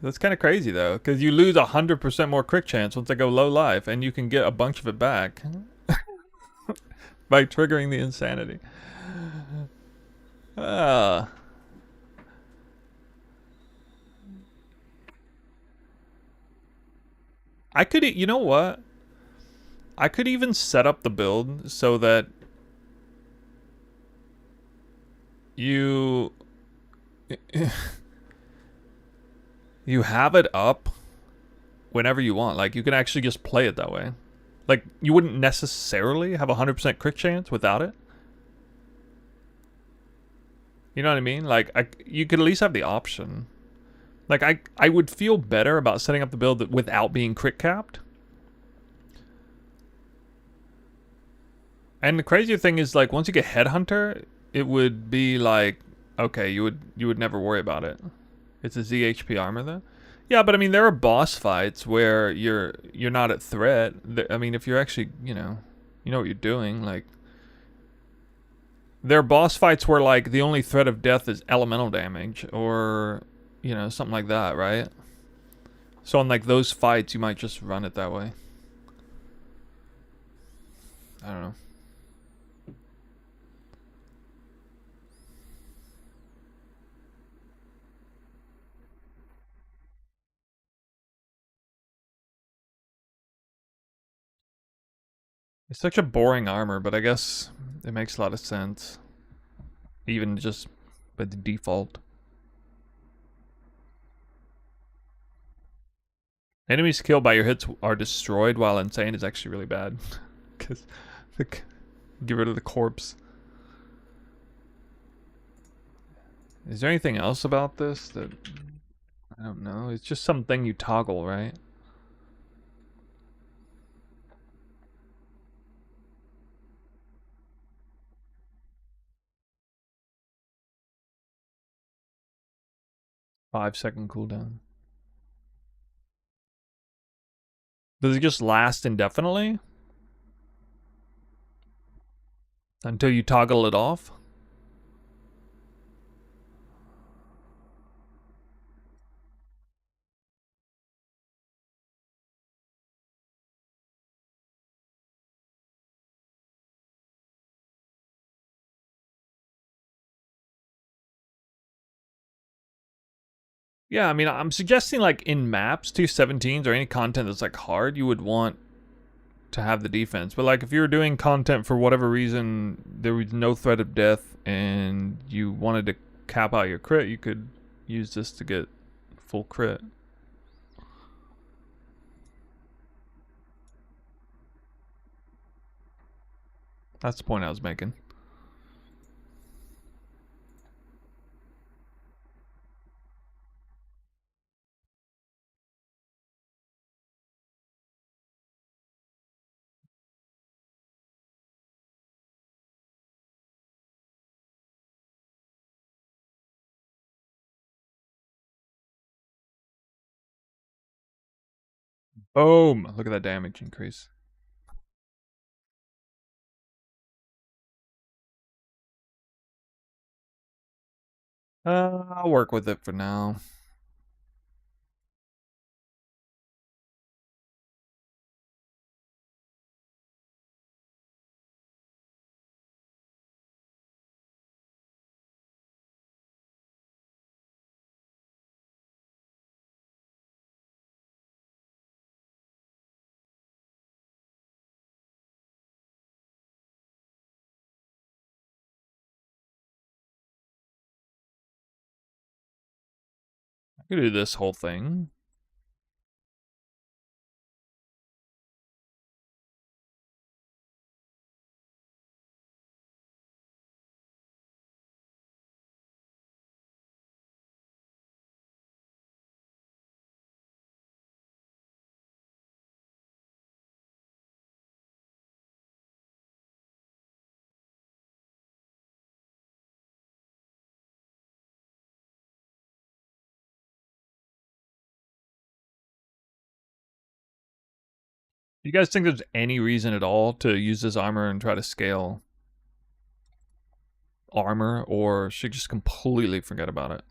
That's kind of crazy though, because you lose 100% more crit chance once they go low life, and you can get a bunch of it back by triggering the insanity. I could, you know what? I could even set up the build so that you you have it up whenever you want. Like you can actually just play it that way. Like you wouldn't necessarily have 100% crit chance without it. You know what I mean? Like you could at least have the option. Like I would feel better about setting up the build without being crit capped. And the crazy thing is, like, once you get Headhunter, it would be like, okay, you would never worry about it. It's a ZHP armor though. Yeah, but I mean, there are boss fights where you're not at threat. I mean, if you're actually, you know what you're doing. Like, there are boss fights where like the only threat of death is elemental damage, or something like that, right? So on like those fights, you might just run it that way. I don't know. It's such a boring armor, but I guess it makes a lot of sense. Even just by the default. Enemies killed by your hits are destroyed while insane is actually really bad. Because get rid of the corpse. Is there anything else about this that... I don't know. It's just something you toggle, right? Five-second cooldown. Does it just last indefinitely? Until you toggle it off? Yeah, I mean, I'm suggesting like in maps, 217s, or any content that's like hard, you would want to have the defense. But like if you were doing content for whatever reason, there was no threat of death, and you wanted to cap out your crit, you could use this to get full crit. That's the point I was making. Boom! Look at that damage increase. I'll work with it for now. We could do this whole thing. Do you guys think there's any reason at all to use this armor and try to scale armor, or should just completely forget about it?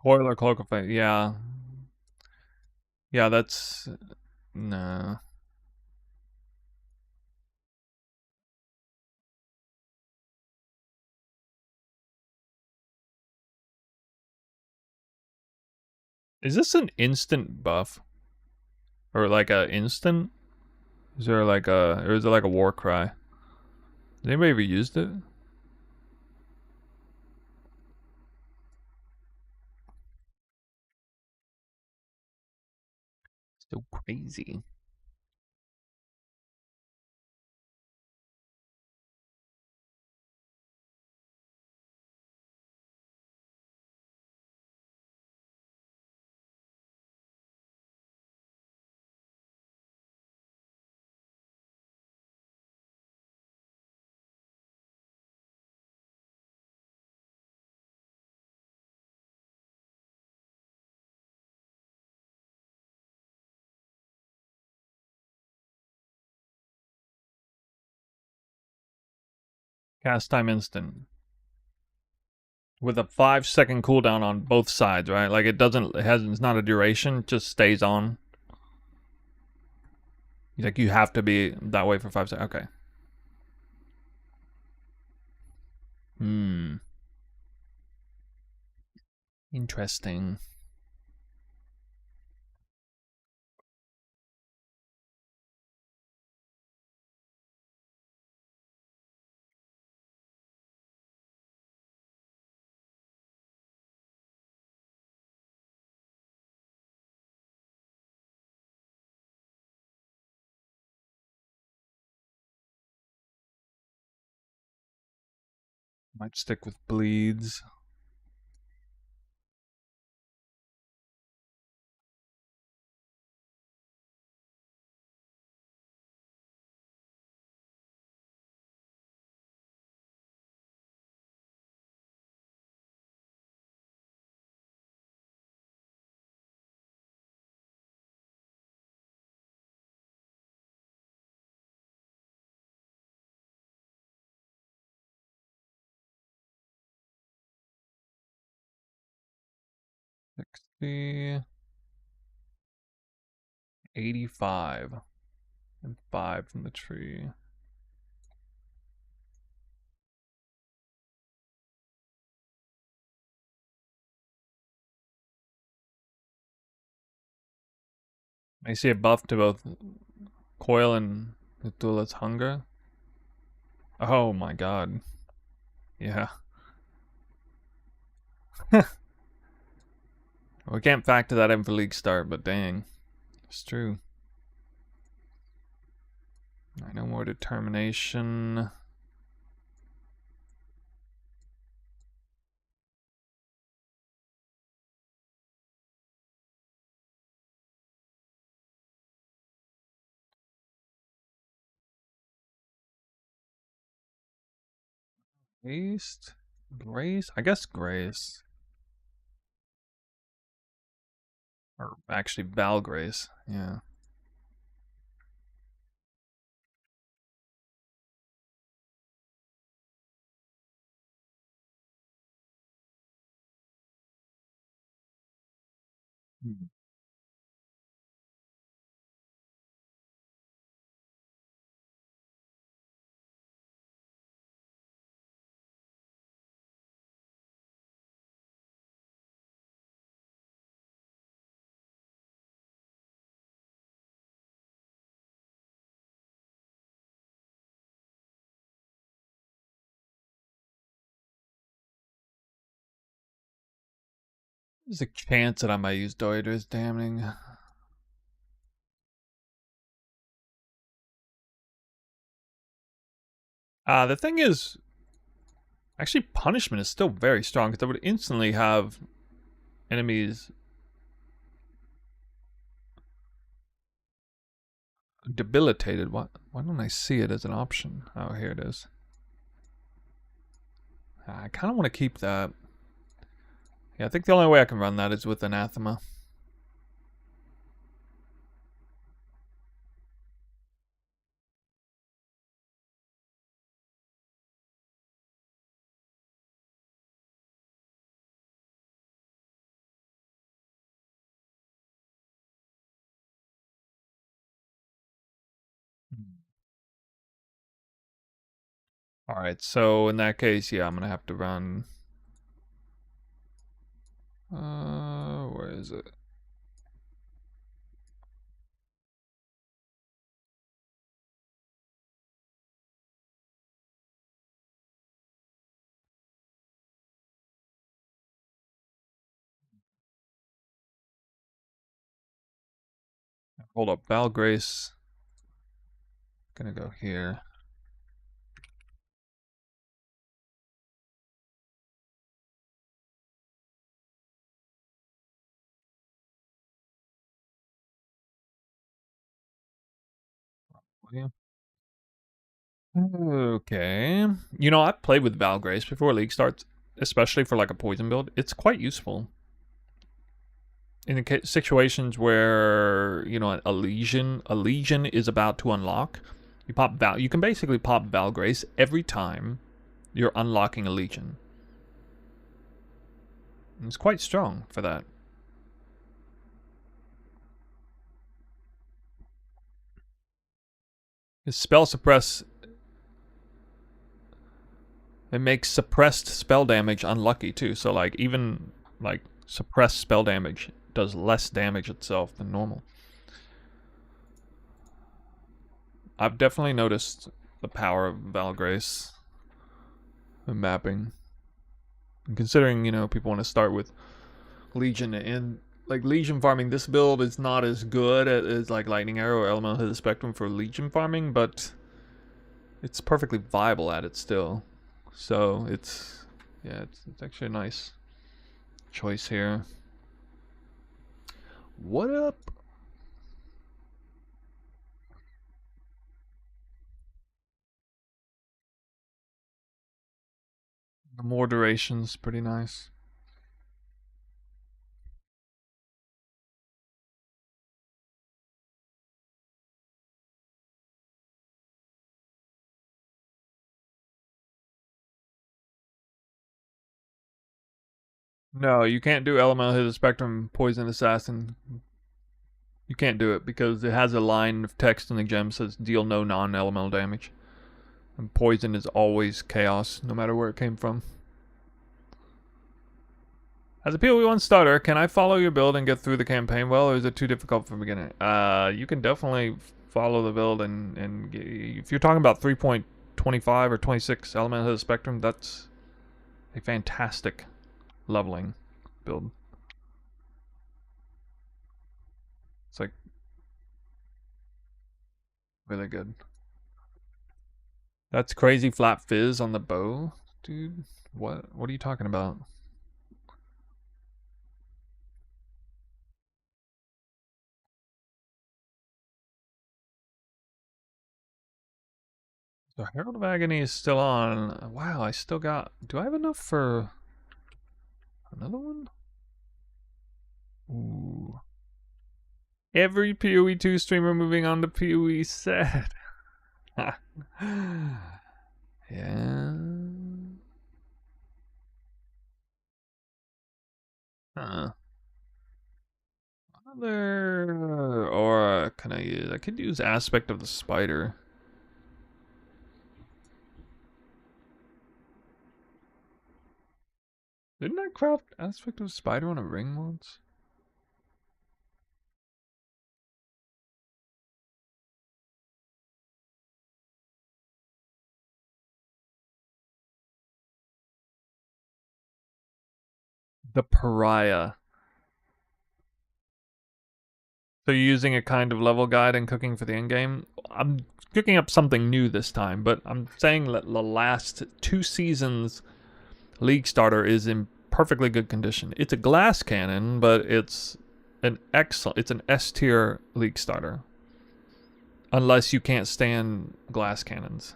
Coil or cloak effect? Yeah. Yeah, that's... Nah. Is this an instant buff? Or like a instant? Is there like a... Or is it like a war cry? Has anybody ever used it? So crazy. Cast time instant. With a 5-second cooldown on both sides, right? Like it doesn't... It's not a duration, it just stays on. Like you have to be that way for 5 seconds. Okay. Hmm. Interesting. Might stick with bleeds. The 85 and 5 from the tree. I see a buff to both Coil and Cthulhu's Hunger. Oh my god. Yeah. We can't factor that in for League Start, but dang. It's true. Alright, no more determination. Haste? Grace? I guess Grace. Or actually Valgrace, yeah. Hmm. There's a chance that I might use Doider's Damning. The thing is, actually, punishment is still very strong because I would instantly have enemies debilitated. Why don't I see it as an option? Oh, here it is. I kind of want to keep that. Yeah, I think the only way I can run that is with Anathema. Alright, so in that case, yeah, I'm gonna have to run. Where is it? Hold up, Valgrace. Gonna go here. Yeah. Okay. You know, I've played with Valgrace before League starts, especially for like a poison build. It's quite useful. In the situations where, you know, a legion is about to unlock, you can basically pop Valgrace every time you're unlocking a legion. And it's quite strong for that. His spell suppress, it makes suppressed spell damage unlucky too. So like even like suppressed spell damage does less damage itself than normal. I've definitely noticed the power of Valgrace and mapping. And considering, you know, people want to start with Legion, and like Legion farming, this build is not as good as like Lightning Arrow or Elemental of the Spectrum for Legion farming, but it's perfectly viable at it still. So it's, yeah, it's actually a nice choice here. What up? The more duration's pretty nice. No, you can't do Elemental Hit the Spectrum Poison Assassin. You can't do it because it has a line of text in the gem that says deal no non-elemental damage. And poison is always chaos, no matter where it came from. As a PoE1 starter, can I follow your build and get through the campaign well, or is it too difficult for beginner? You can definitely follow the build, and if you're talking about 3.25 or 26 Elemental of the Spectrum, that's a fantastic leveling build. It's like really good. That's crazy flat fizz on the bow, dude. What are you talking about? So Herald of Agony is still on. Wow, I still got. Do I have enough for another one? Ooh. Every PoE2 streamer moving on to PoE said. Yeah. Other aura can I use? I could use aspect of the spider. Didn't I craft aspect of spider on a ring once? The pariah. So you're using a kind of level guide and cooking for the end game? I'm cooking up something new this time, but I'm saying that the last 2 seasons League Starter is in perfectly good condition. It's a glass cannon, but it's an S tier League Starter. Unless you can't stand glass cannons.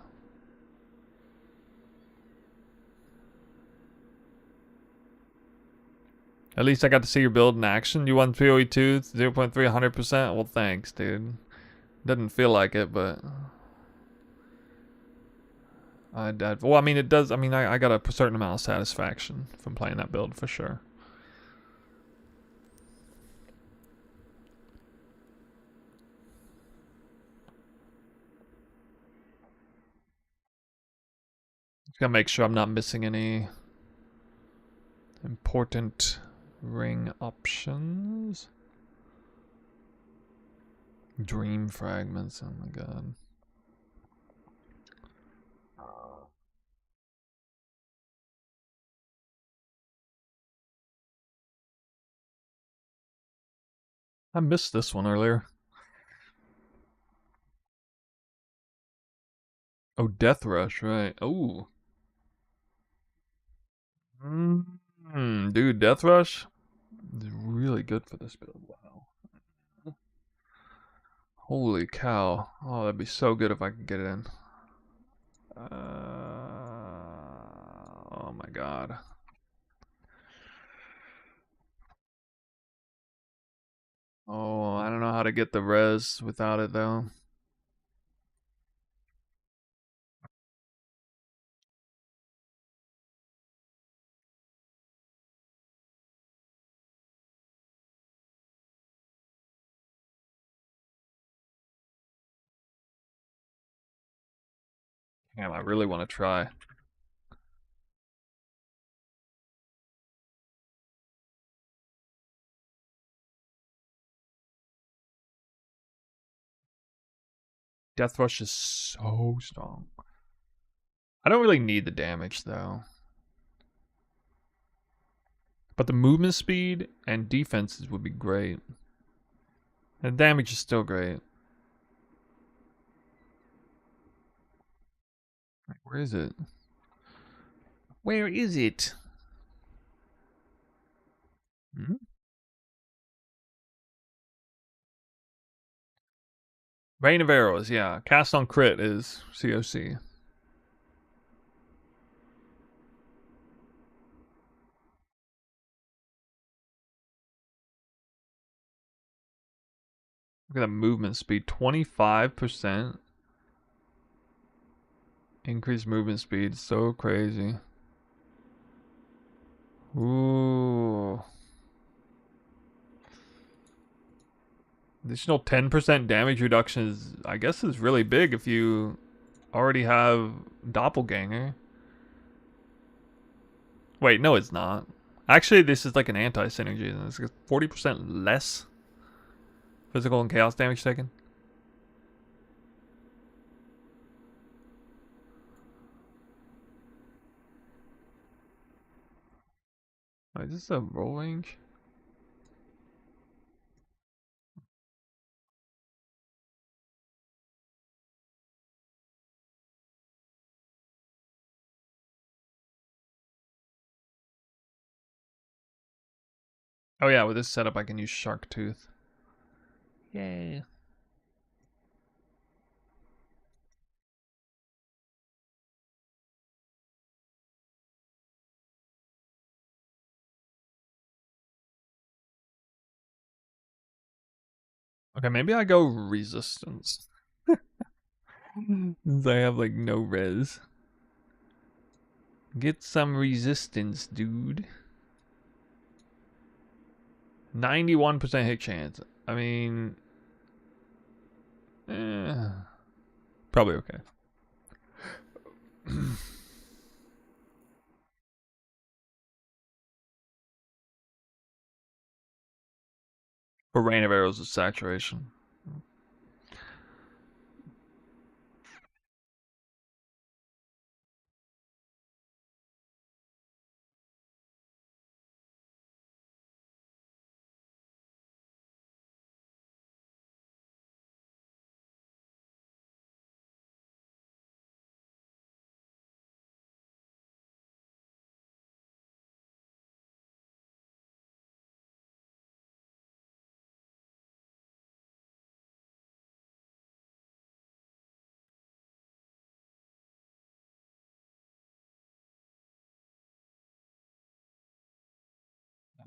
At least I got to see your build in action. You won PoE2, 0.3, 100%? Well, thanks, dude. Doesn't feel like it, but... well, I mean, it does. I mean, I got a certain amount of satisfaction from playing that build, for sure. Just gotta make sure I'm not missing any important ring options. Dream fragments, oh my god. I missed this one earlier. Oh, Death Rush, right. Oh. Dude, Death Rush is really good for this build. Wow. Holy cow. Oh, that'd be so good if I could get it in. Oh my god. Oh, I don't know how to get the res without it though. Damn, I really want to try. Death Rush is so strong. I don't really need the damage though. But the movement speed and defenses would be great. And damage is still great. Where is it? Where is it? Hmm? Rain of Arrows, yeah. Cast on crit is CoC. Look at that movement speed. 25% increased movement speed. So crazy. Ooh. Additional 10% damage reduction is, I guess, is really big if you already have Doppelganger. Wait, no, it's not. Actually, this is like an anti-synergy. It's 40% less physical and chaos damage taken. Wait, is this a roll range? Oh yeah, with this setup I can use Shark Tooth. Yay. Okay, maybe I go resistance. Since I have like no res. Get some resistance, dude. 91% hit chance. I mean, probably okay. For rain of arrows is saturation.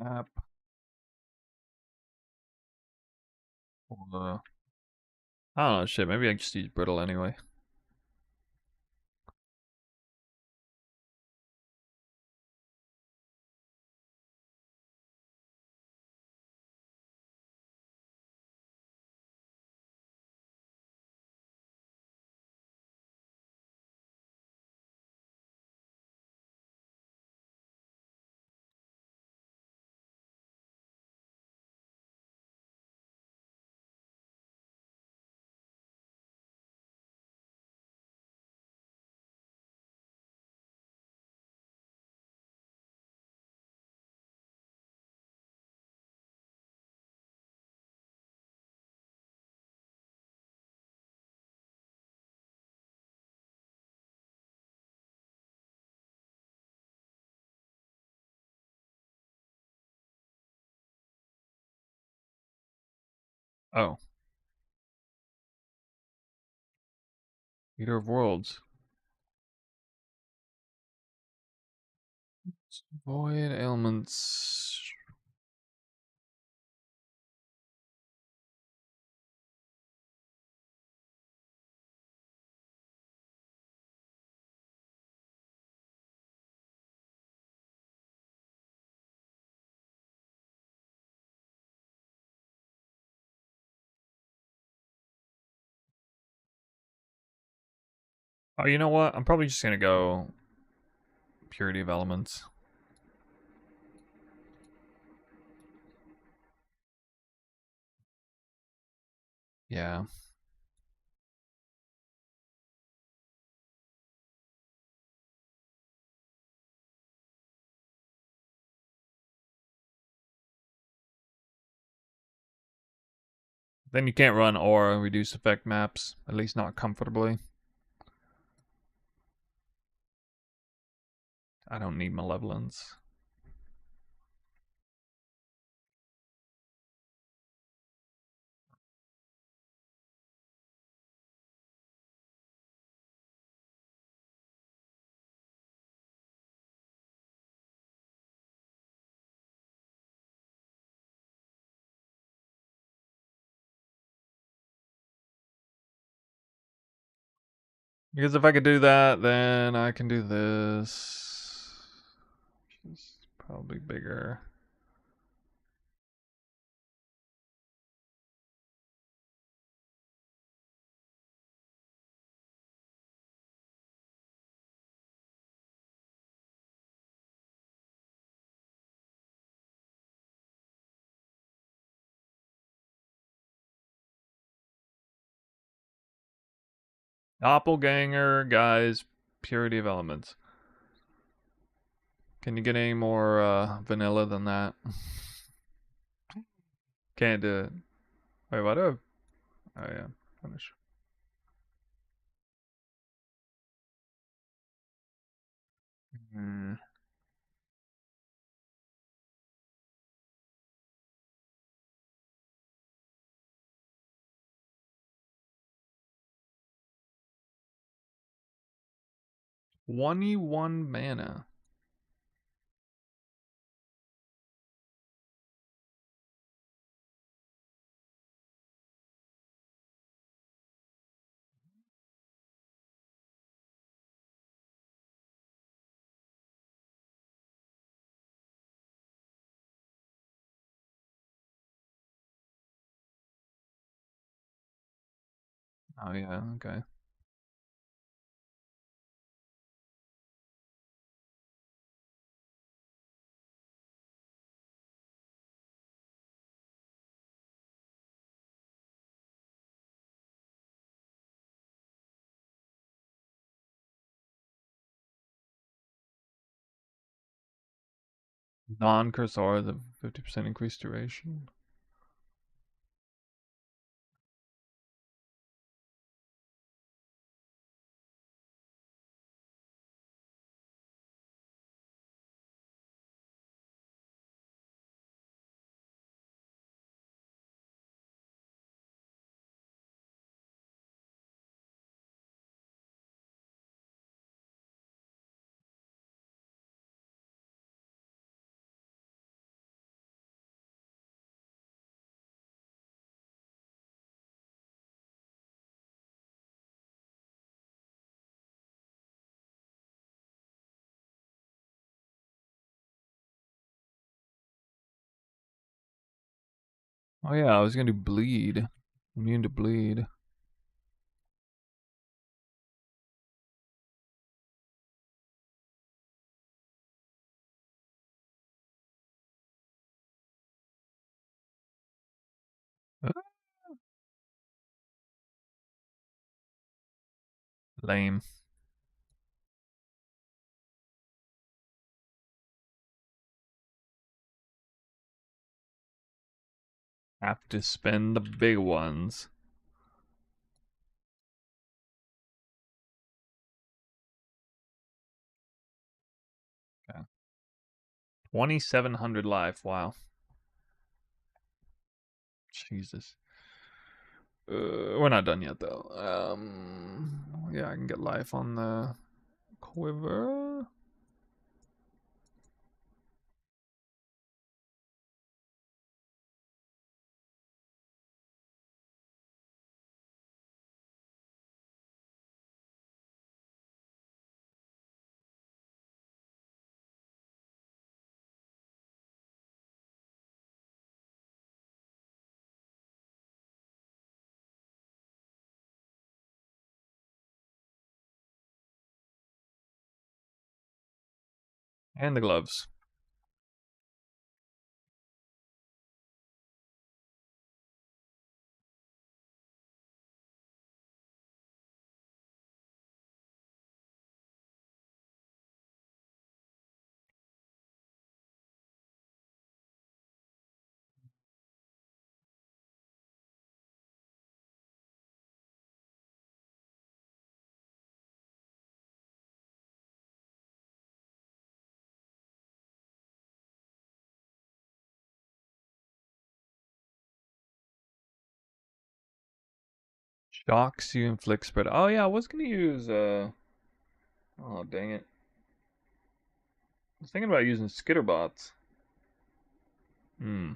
App. I don't know, shit. Maybe I just use brittle anyway. Oh, Eater of Worlds. Void ailments. Oh, you know what? I'm probably just gonna go Purity of Elements. Yeah. Then you can't run aura reduce effect maps, at least not comfortably. I don't need malevolence. Because if I could do that, then I can do this. Which is probably bigger. Doppelganger, guys. Purity of Elements. Can you get any more vanilla than that? Can't do it. Wait, what? Oh, yeah. Punish. Hmm. 21 mana. Oh yeah, okay. Non-cursor, the 50% increased duration. Oh yeah, I was gonna do bleed. Immune to bleed. Lame. Have to spend the big ones. Okay. 2,700 life. Wow. Jesus. We're not done yet though. Yeah, I can get life on the quiver. And the gloves. Shocks you inflict spread. Oh yeah, I was gonna use oh dang it. I was thinking about using skitterbots. Hmm.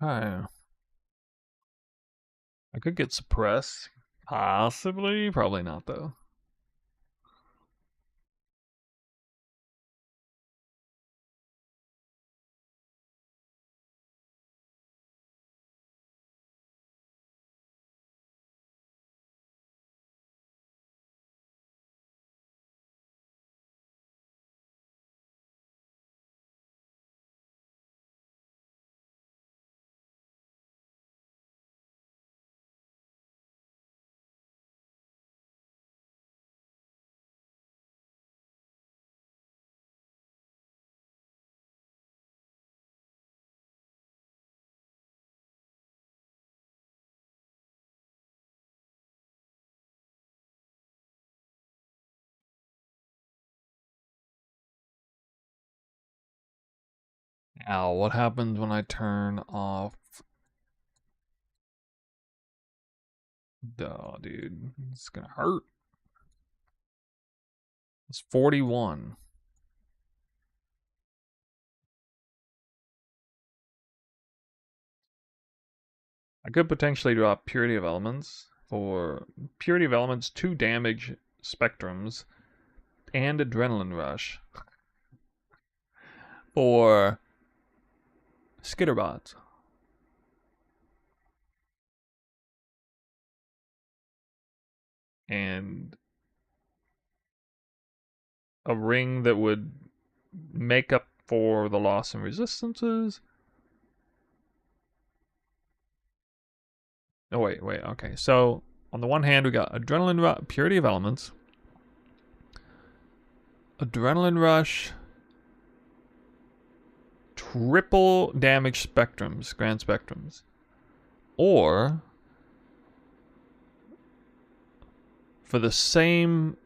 Okay. I could get suppressed. Possibly. Probably not though. Now, what happens when I turn off? Oh, dude, it's gonna hurt. It's 41. I could potentially drop Purity of Elements for Purity of Elements, 2 damage spectrums, and Adrenaline Rush for Skitterbots. And a ring that would make up for the loss in resistances. Oh, wait, okay. So, on the one hand, we got Purity of Elements, Adrenaline Rush, triple damage spectrums, grand spectrums. Or, for the same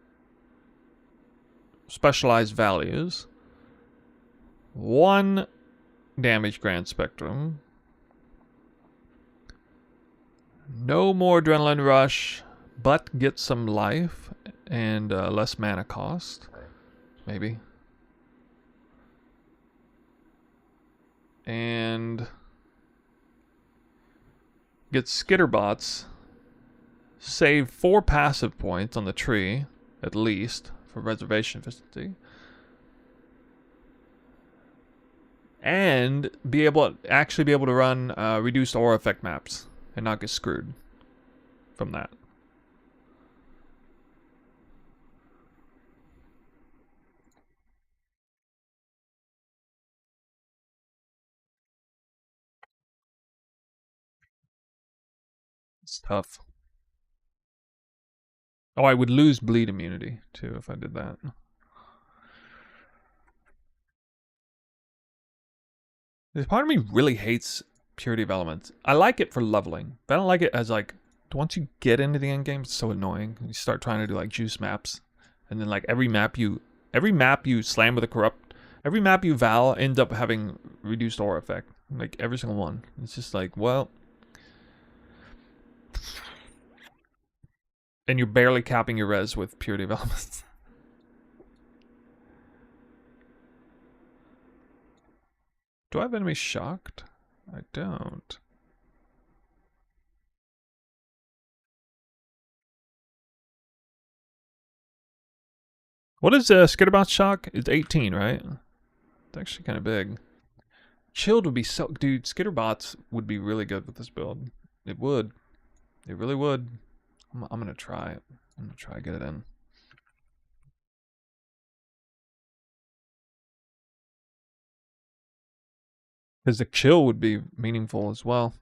specialized values, 1 damage grand spectrum, no more adrenaline rush, but get some life and less mana cost, maybe. And get Skitterbots, save 4 passive points on the tree, at least, for reservation efficiency. And actually be able to run reduced aura effect maps and not get screwed from that. It's tough. Oh, I would lose bleed immunity too if I did that. This part of me really hates Purity of Elements. I like it for leveling, but I don't like it as like once you get into the end game, it's so annoying. You start trying to do like juice maps, and then like every map you slam with a corrupt, every map you Val ends up having reduced aura effect. Like every single one. It's just like, well, and you're barely capping your res with Purity of Elements. Do I have enemies shocked? I don't. What is Skitterbot's shock? It's 18, right? It's actually kind of big. Chilled would be so... Dude, Skitterbots would be really good with this build. It would. It really would. I'm going to try it. I'm going to try to get it in. Because the chill would be meaningful as well.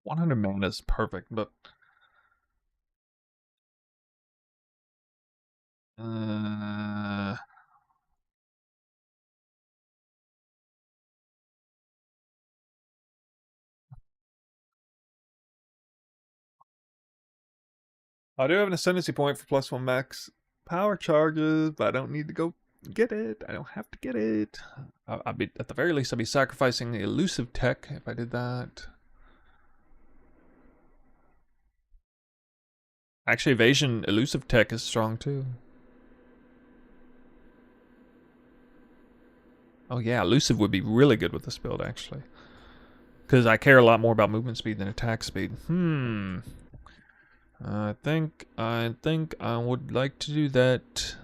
$100 mana is perfect, but... I do have an ascendancy point for +1 max power charges, but I don't need to go get it. I don't have to get it. I'd be, at the very least, I'd be sacrificing the elusive tech if I did that. Actually, evasion elusive tech is strong too. Oh yeah, elusive would be really good with this build actually. Because I care a lot more about movement speed than attack speed. I think I would like to do that.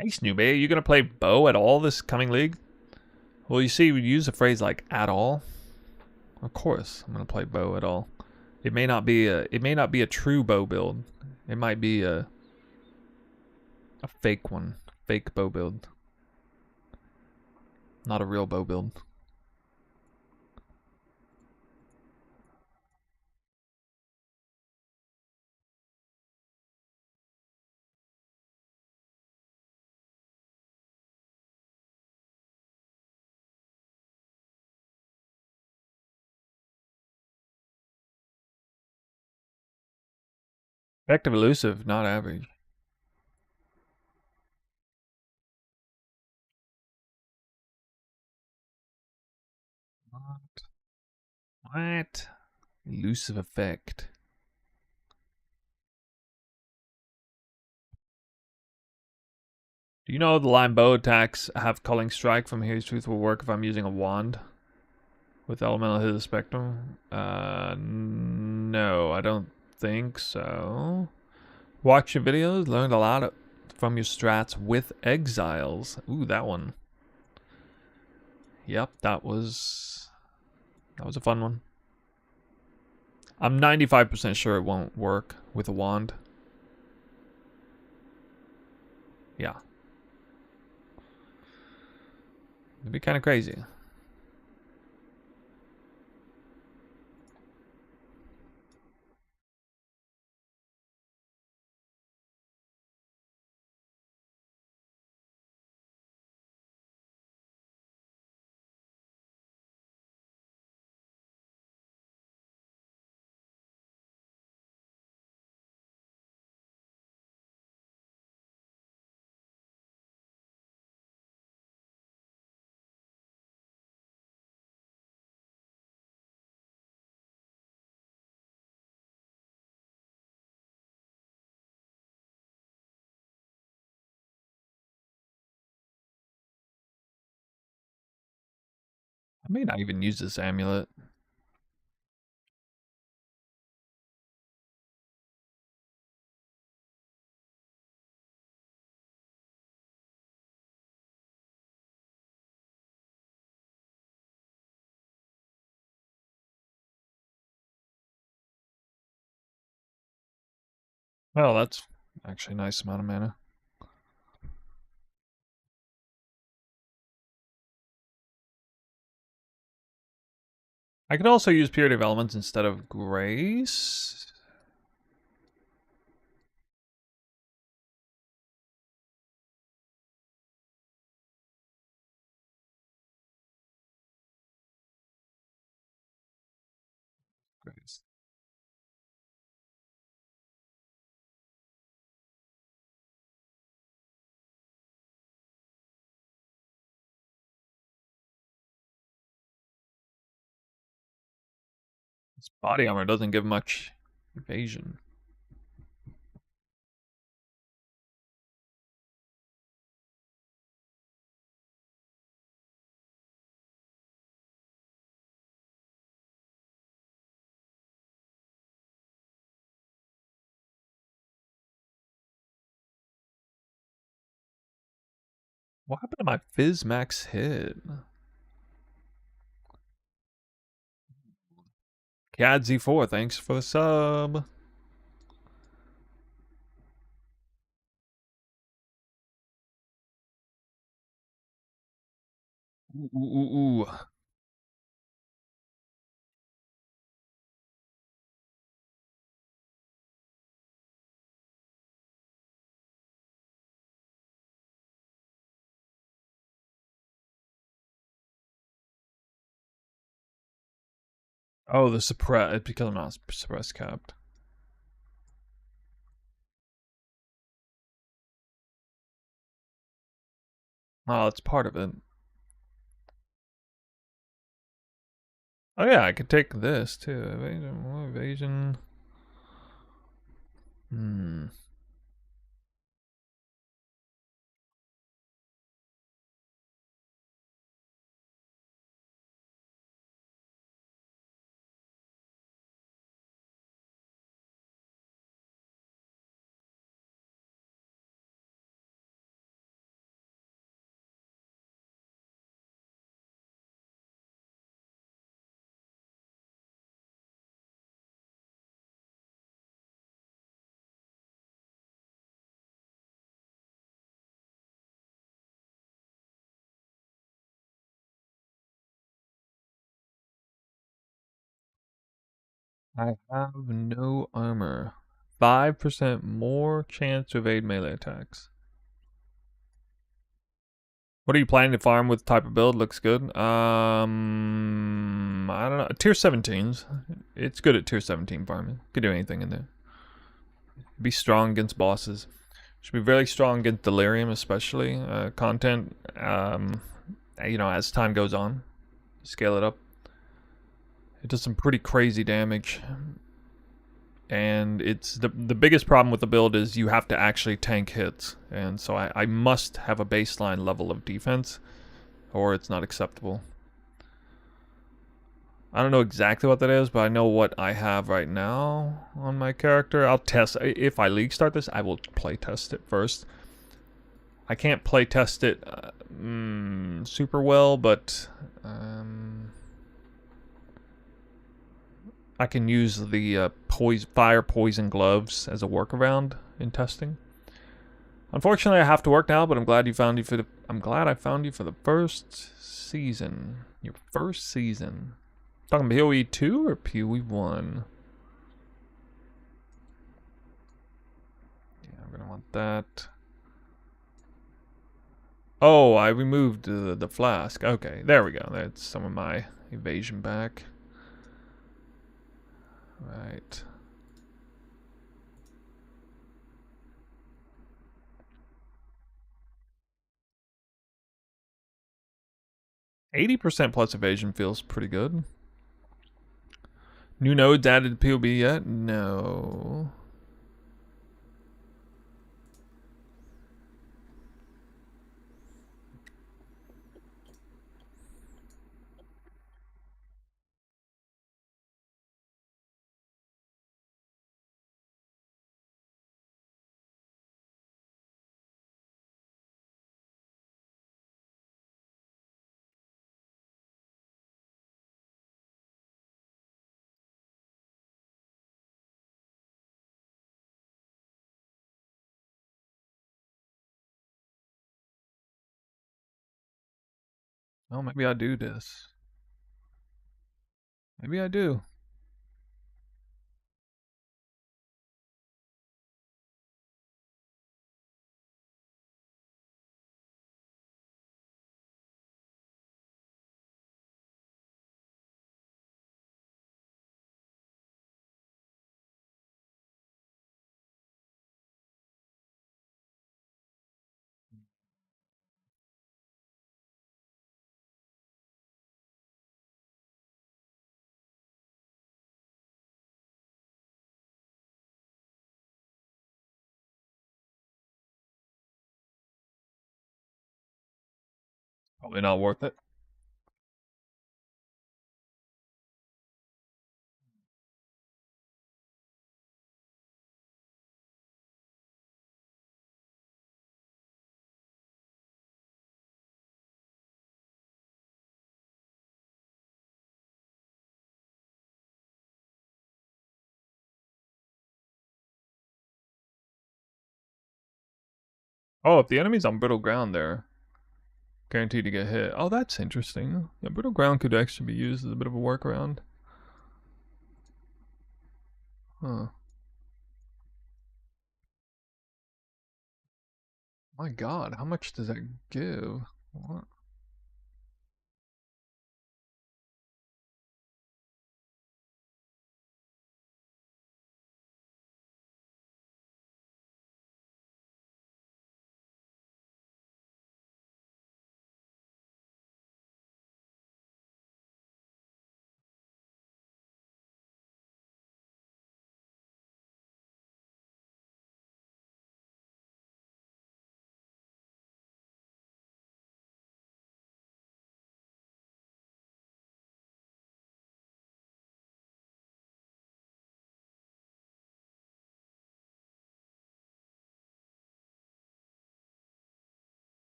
Hey Snoopy, are you gonna play Bow at all this coming league? Well, you see, we use a phrase like "at all." Of course, I'm gonna play bow at all. It may not be a true bow build. It might be a fake one, fake bow build, not a real bow build. Effective elusive, not average. What? What? Elusive effect. Do you know the line bow attacks have culling strike from Here's Truth will work if I'm using a wand with elemental hit of the spectrum? No, I don't think so. Watch your videos, learned a lot from your strats with exiles. Ooh, that one. Yep, that was a fun one. I'm 95% sure it won't work with a wand. Yeah. It'd be kind of crazy. I may not even use this amulet. Well, that's actually a nice amount of mana. I could also use Purity of Elements instead of Grace. Grace. This body armor doesn't give much evasion. What happened to my Fizz max hit? CAD Z4, thanks for the sub. Ooh, ooh, ooh. Oh, the suppress, because I'm not suppress capped. Oh, that's part of it. Oh yeah, I could take this too. Evasion, more evasion. Hmm. I have no armor. 5% more chance to evade melee attacks. What are you planning to farm with type of build? Looks good. I don't know. Tier 17s. It's good at tier 17 farming. Could do anything in there. Be strong against bosses. Should be very strong against Delirium, especially. Content, as time goes on. Scale it up. It does some pretty crazy damage. And it's the biggest problem with the build is you have to actually tank hits. And so I must have a baseline level of defense, or it's not acceptable. I don't know exactly what that is, but I know what I have right now on my character. I'll test. If I league start this, I will play test it first. I can't play test it super well, but I can use the fire poison gloves as a workaround in testing. Unfortunately, I have to work now, but I'm glad I found you for the first season. Your first season. Talking PoE 2 or PoE 1? Yeah, I'm gonna want that. Oh, I removed the flask. Okay, there we go. That's some of my evasion back. Right. %80 plus evasion feels pretty good. New nodes added to PoB yet? No. Well, maybe I do this. Maybe I do. Probably not worth it. Oh, if the enemy's on brittle ground, they're guaranteed to get hit. Oh, that's interesting. Yeah, brittle ground could actually be used as a bit of a workaround. Huh. My god, how much does that give? What?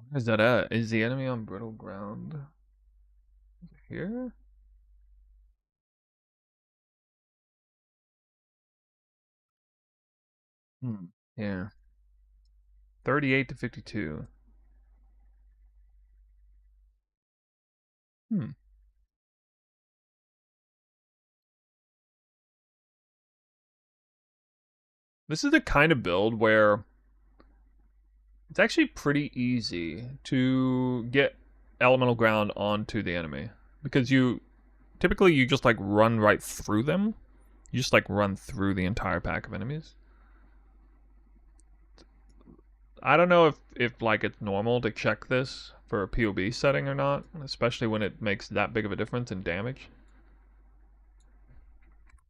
Where is that at? Is the enemy on brittle ground? Here? Hmm. Yeah. 38 to 52. Hmm. This is the kind of build where it's actually pretty easy to get elemental ground onto the enemy, because you typically you just like run right through them. You just like run through the entire pack of enemies. I don't know if like it's normal to check this for a POB setting or not, especially when it makes that big of a difference in damage.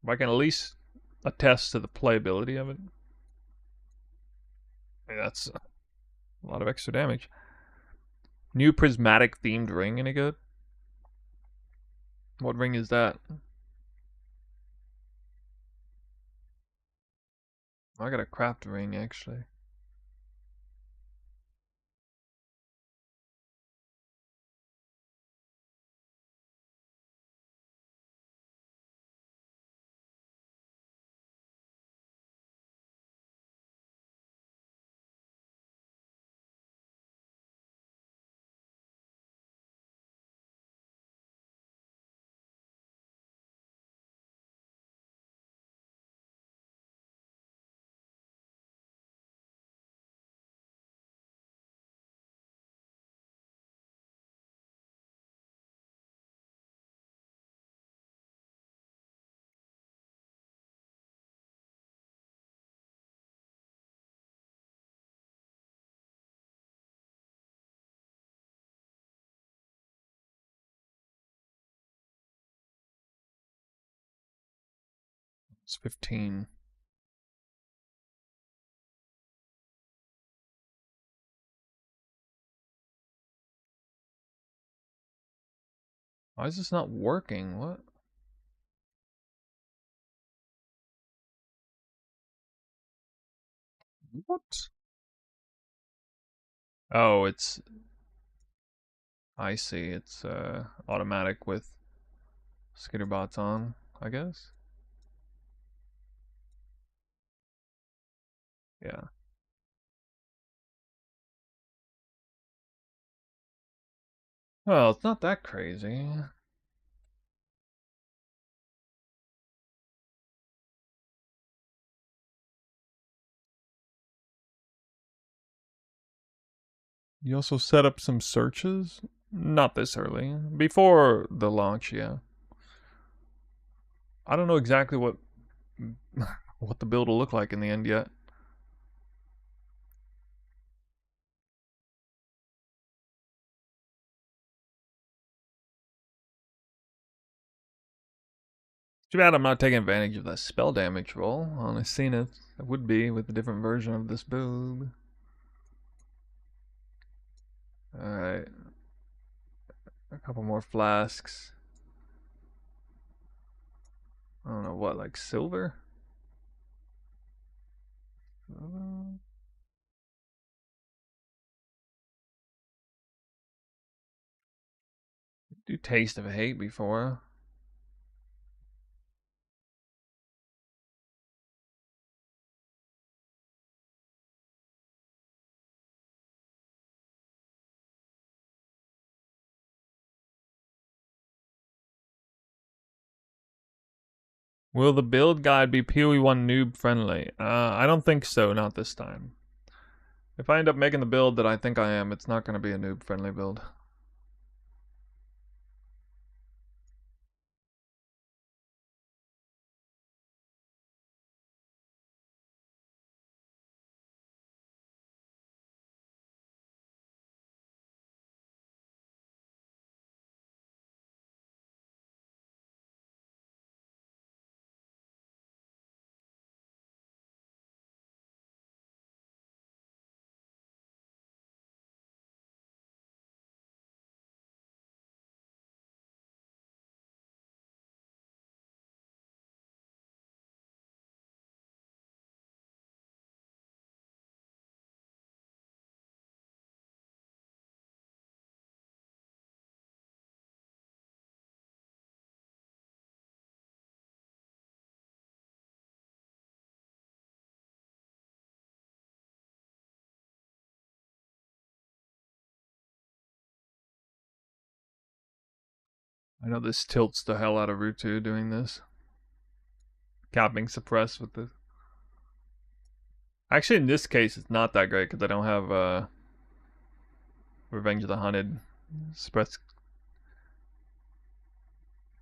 But I can at least attest to the playability of it. I mean, that's a lot of extra damage. New prismatic themed ring, any good? What ring is that? I got a craft ring actually. It's 15. Why is this not working? What? What? Oh, it's... I see. It's automatic with skitterbots on, I guess. Yeah. Well, it's not that crazy. You also set up some searches? Not this early. Before the launch, yeah. I don't know exactly what what the build will look like in the end yet. Too bad I'm not taking advantage of that spell damage roll on a Zenith. It would be with a different version of this build. Alright. A couple more flasks. I don't know what, like silver? Do Taste of Hate before. Will the build guide be PoE1 noob friendly? I don't think so, not this time. If I end up making the build that I think I am, it's not going to be a noob friendly build. I know this tilts the hell out of Route 2 doing this. Capping suppress with the Actually, in this case, it's not that great because I don't have Revenge of the Hunted. Suppress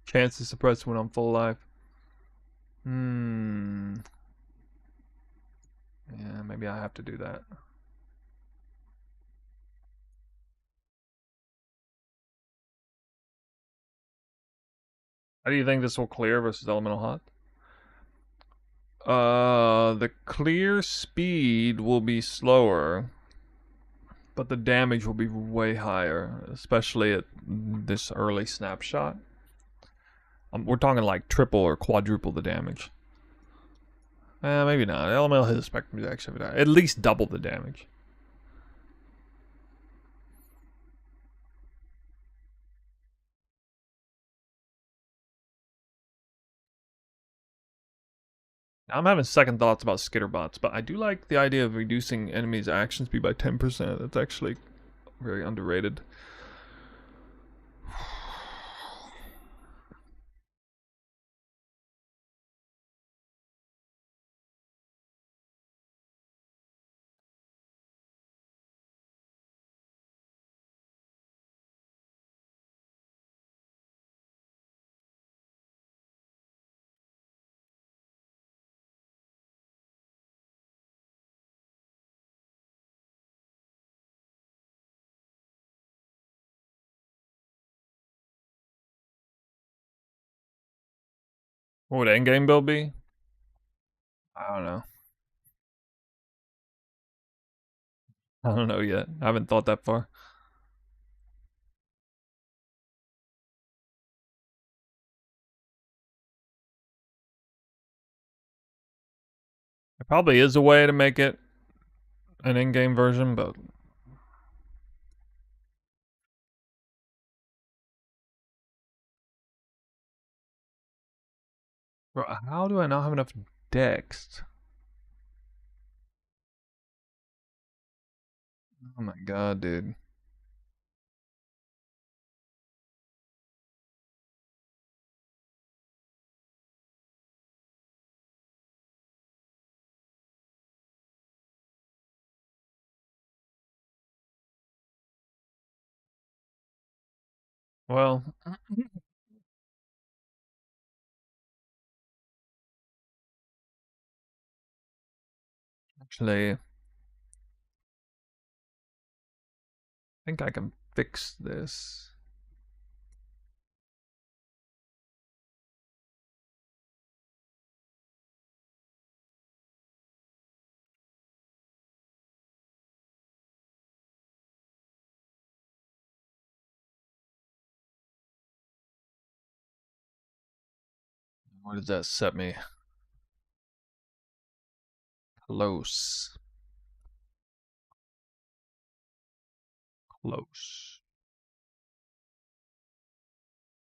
chance to suppress when I'm full life. Hmm. Yeah, maybe I have to do that. How do you think this will clear versus Elemental Hot? The clear speed will be slower, but the damage will be way higher, especially at this early snapshot. We're talking like triple or quadruple the damage. Maybe not. Elemental hit spectrum is actually at least double the damage. I'm having second thoughts about skitterbots, but I do like the idea of reducing enemies' action speed by 10%. That's actually very underrated. What would endgame build be? I don't know. I don't know yet. I haven't thought that far. There probably is a way to make it an in-game version, but bro, how do I not have enough dex? Oh my god, dude. Well, actually, I think I can fix this. Where does that set me? Close. Close.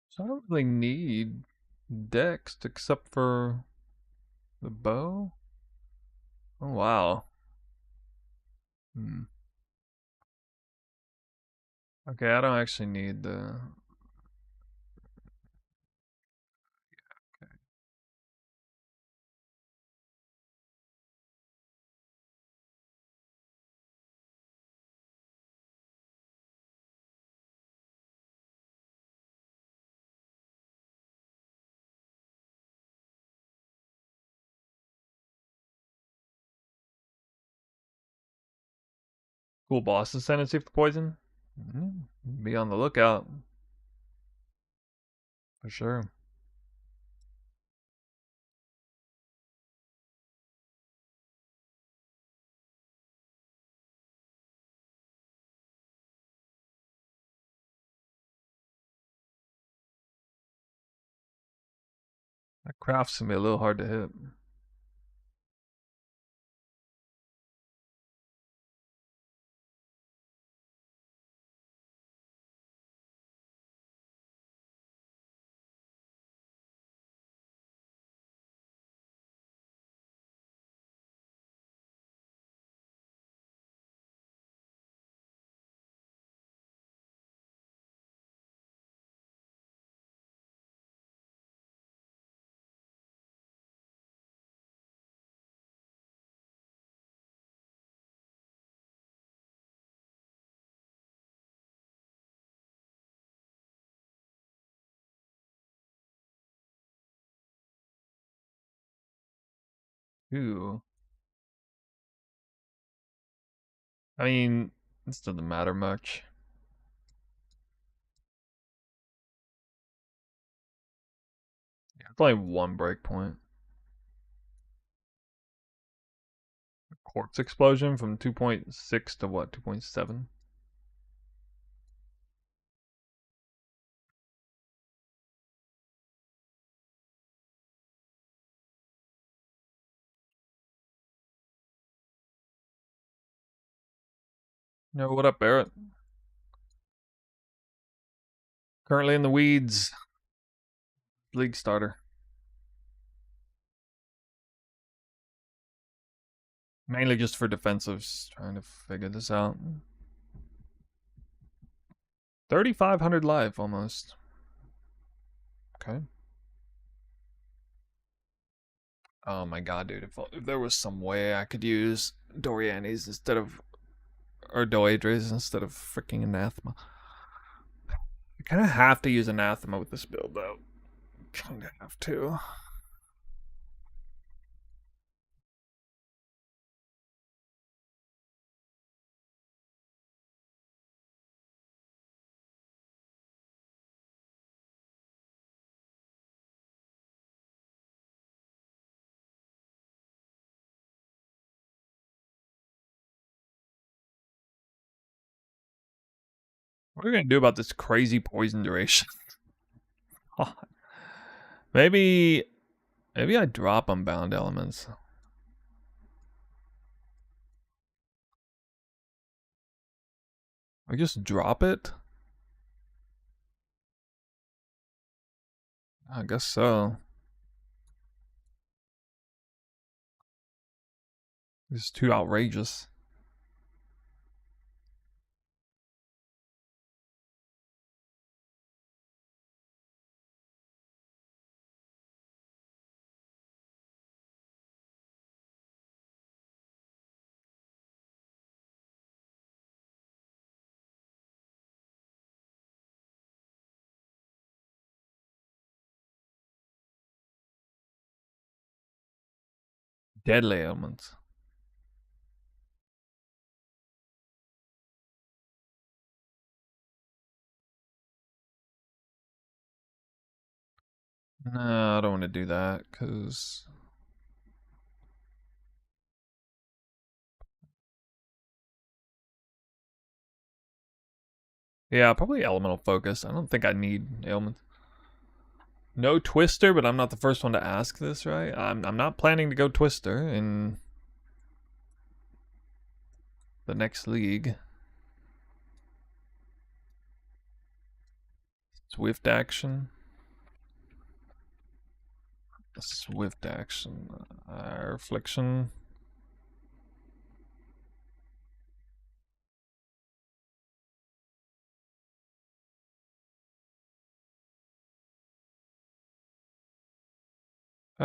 So I don't really need dex except for the bow. Oh wow. Hmm. Okay, I don't actually need the. Cool boss ascendancy for poison. Be on the lookout for sure. That craft's gonna be a little hard to hit. Ooh. I mean, this doesn't matter much. Yeah, it's only one breakpoint. Quartz explosion from 2.6 to what? 2.7? No, what up, Barrett? Currently in the weeds. League starter. Mainly just for defensives, trying to figure this out. 3,500 life almost. Okay. Oh my god, dude. If there was some way I could use Dorianes instead of. Or Doedres instead of freaking Anathema. I kind of have to use Anathema with this build, though. Kind of have to. What are we gonna do about this crazy poison duration? maybe, maybe I drop Unbound Elements. I just drop it. I guess so. This is too outrageous. Deadly Elements. No, I don't want to do that because. Yeah, probably Elemental Focus. I don't think I need ailments. No Twister, but I'm not the first one to ask this, right? I'm not planning to go Twister in the next league. Swift action. Swift action. Reflection. Uh.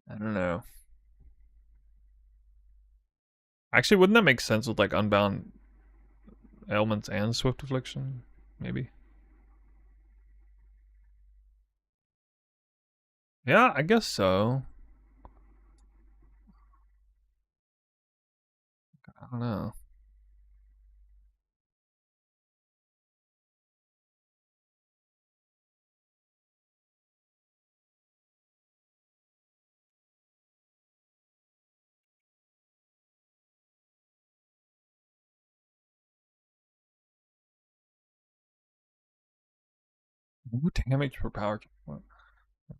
I don't know. Actually, wouldn't that make sense with like Unbound Ailments and Swift Affliction? Maybe. Yeah, I guess so. I don't know. Ooh, damage per power.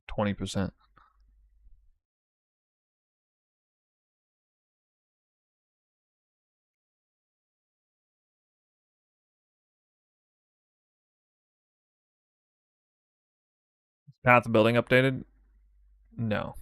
20%. Path of building updated? No.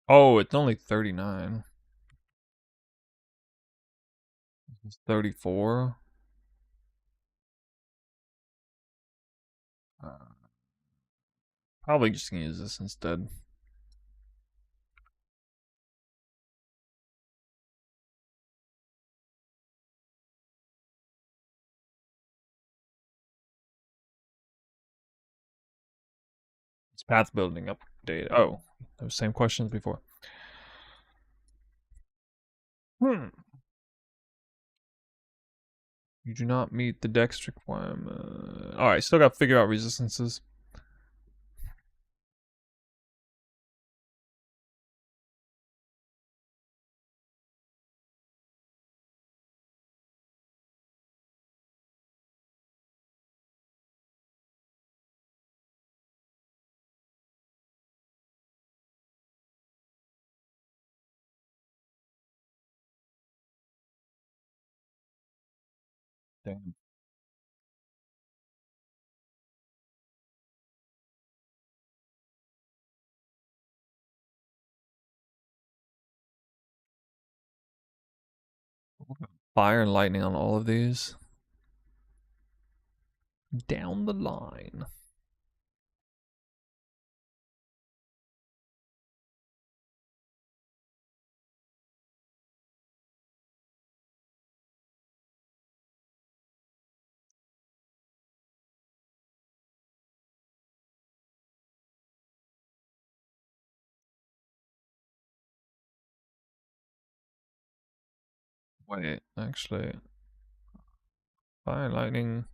Oh, it's only 39. It's 34. Uh, Probably just gonna use this instead. It's path building update. Oh, those same questions before. Hmm. You do not meet the dex requirement. Alright, still gotta figure out resistances. Damn. Fire and lightning on all of these. Down the line. Wait, actually, fire and lightning.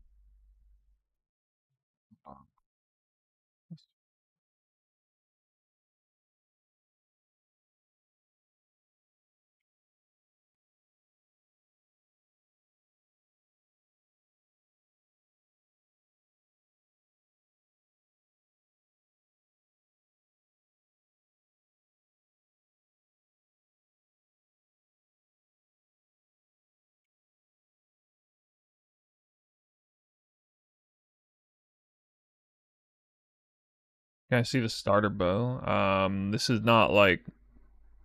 Can I see the starter bow? This is not like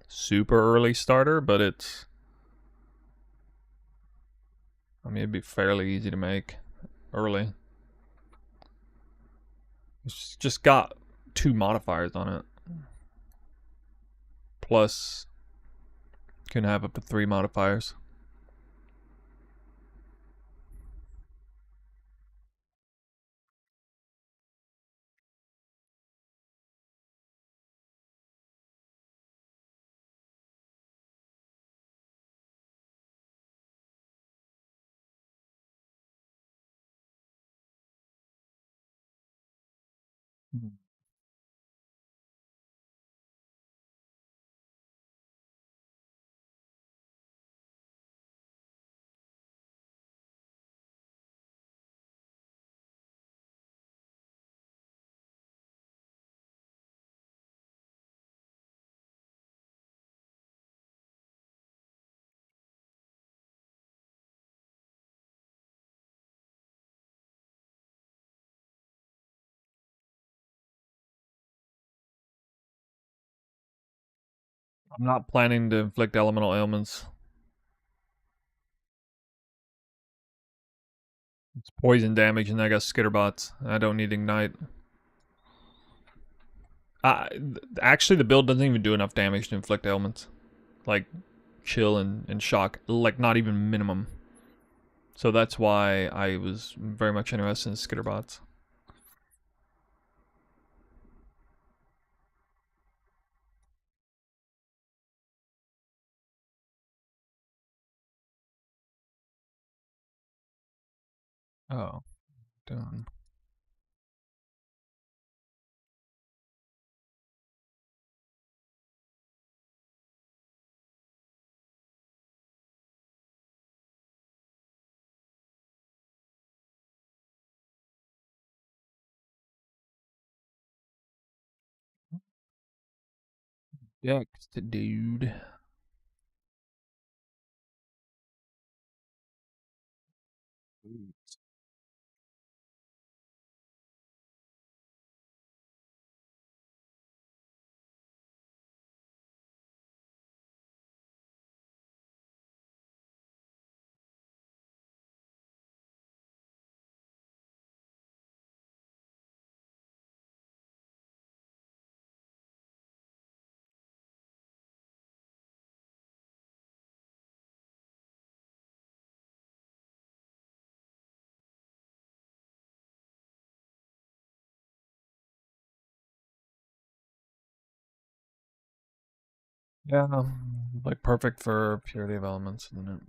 super early starter, but it's. I mean, it'd be fairly easy to make early. It's just got 2 modifiers on it. Plus, can have up to 3 modifiers. Hmm. I'm not planning to inflict elemental ailments. It's poison damage, and I got skitterbots. I don't need ignite. Actually, the build doesn't even do enough damage to inflict ailments. Like, chill and shock. Like, not even minimum. So that's why I was very much interested in skitterbots. Oh, done. Next, dude. Yeah, like perfect for purity of elements, isn't it?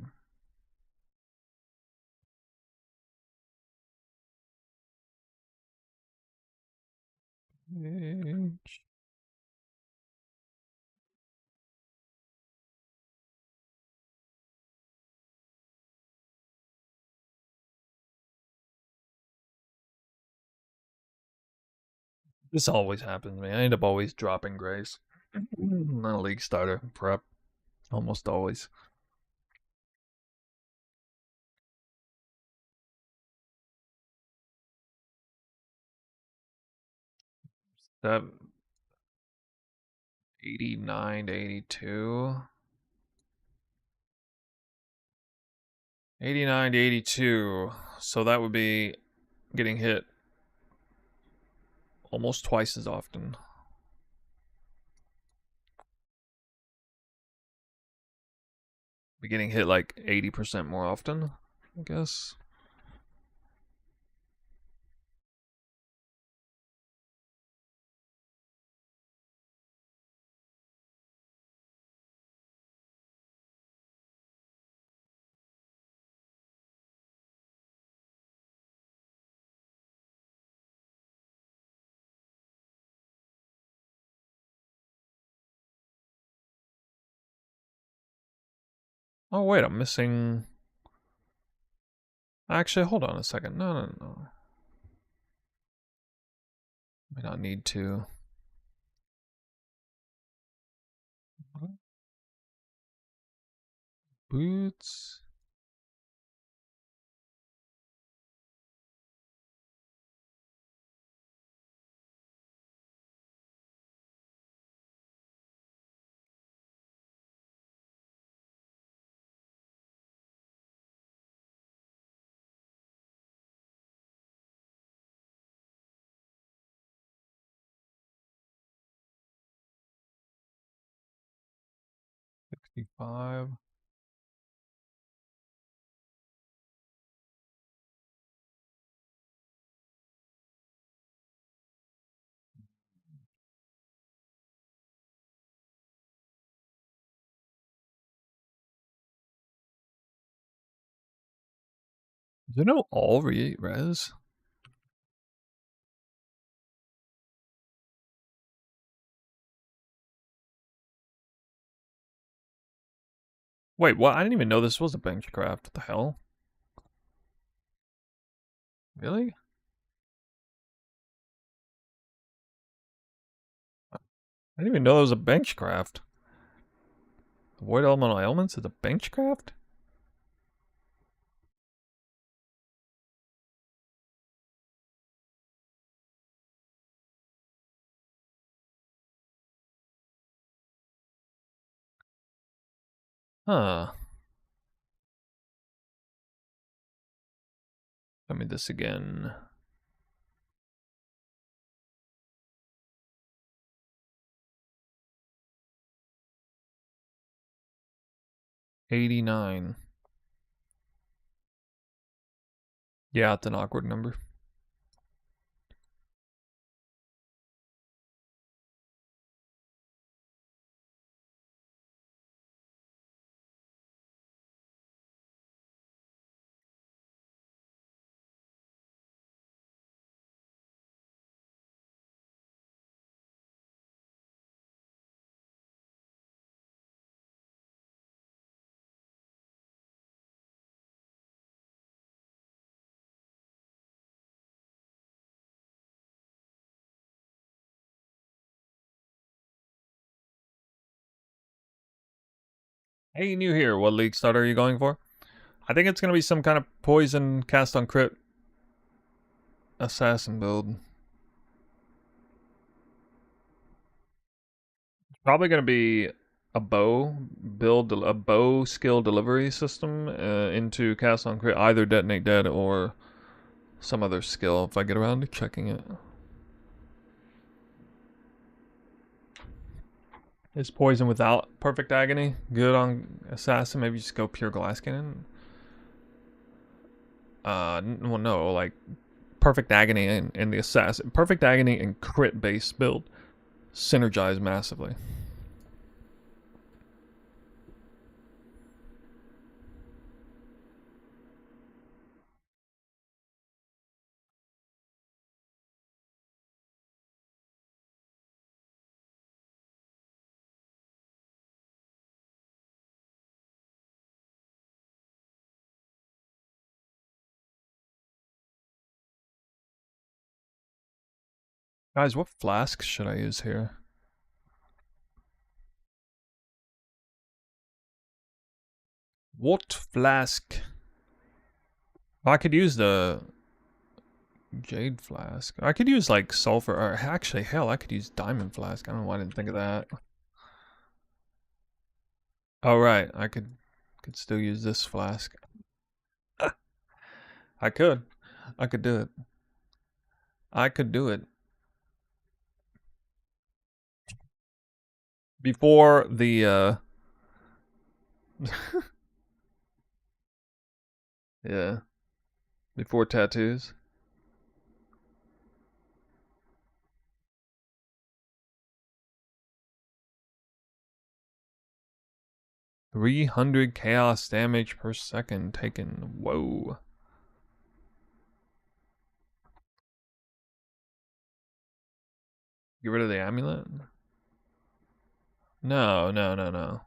This always happens to me. I end up always dropping grace. Not a league starter prep. Almost always. That 89 to 82. 89 to 82. So that would be getting hit almost twice as often. Be getting hit like 80% more often, I guess. Oh wait, I'm missing. Actually, hold on a second. No. May not need to. Boots. Five. Is there no all res? Wait, what? I didn't even know this was a benchcraft. What the hell? Really? I didn't even know it was a benchcraft. Avoid elemental ailments is a benchcraft? Huh. Tell me this again. $89. Yeah, it's an awkward number. Hey, new here. What league starter are you going for? I think it's going to be some kind of poison cast on crit assassin build. Probably going to be a bow build, a bow skill delivery system into cast on crit, either detonate dead or some other skill if I get around to checking it. Is poison without perfect agony good on assassin? Maybe just go pure glass cannon. Well, no, like perfect agony and the assassin, perfect agony and crit based build synergize massively. Guys, what flask should I use here? What flask? I could use the jade flask. I could use like sulfur, or actually, hell, I could use diamond flask. I don't know why I didn't think of that. Oh right, I could still use this flask. I could. I could do it. I could do it. Before the yeah, before tattoos. 300 chaos damage per second taken. Whoa. Get rid of the amulet? No, no, no, no.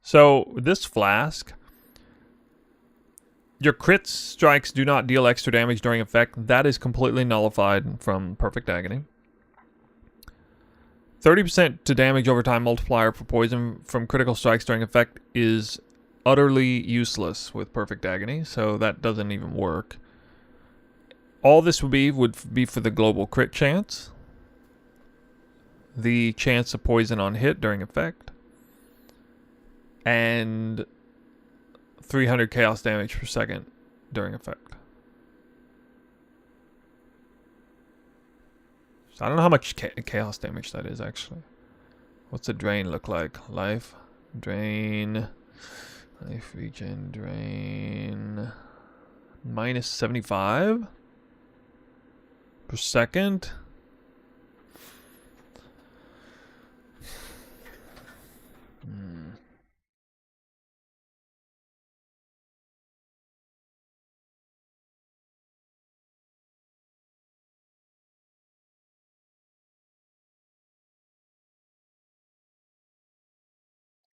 So this flask, your crit strikes do not deal extra damage during effect. That is completely nullified from Perfect Agony. 30% to damage over time multiplier for poison from critical strikes during effect is utterly useless with Perfect Agony, so that doesn't even work. All this would be for the global crit chance, the chance of poison on hit during effect, and 300 chaos damage per second during effect. So I don't know how much chaos damage that is actually. What's a drain look like? Life, drain, life regen, drain. Minus 75 per second.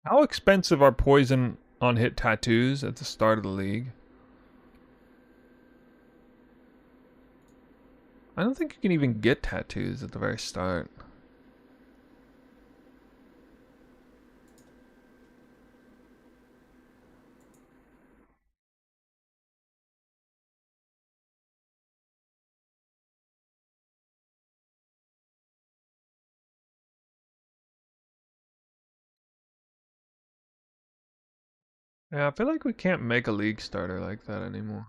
How expensive are poison on hit tattoos at the start of the league? I don't think you can even get tattoos at the very start. Yeah, I feel like we can't make a league starter like that anymore.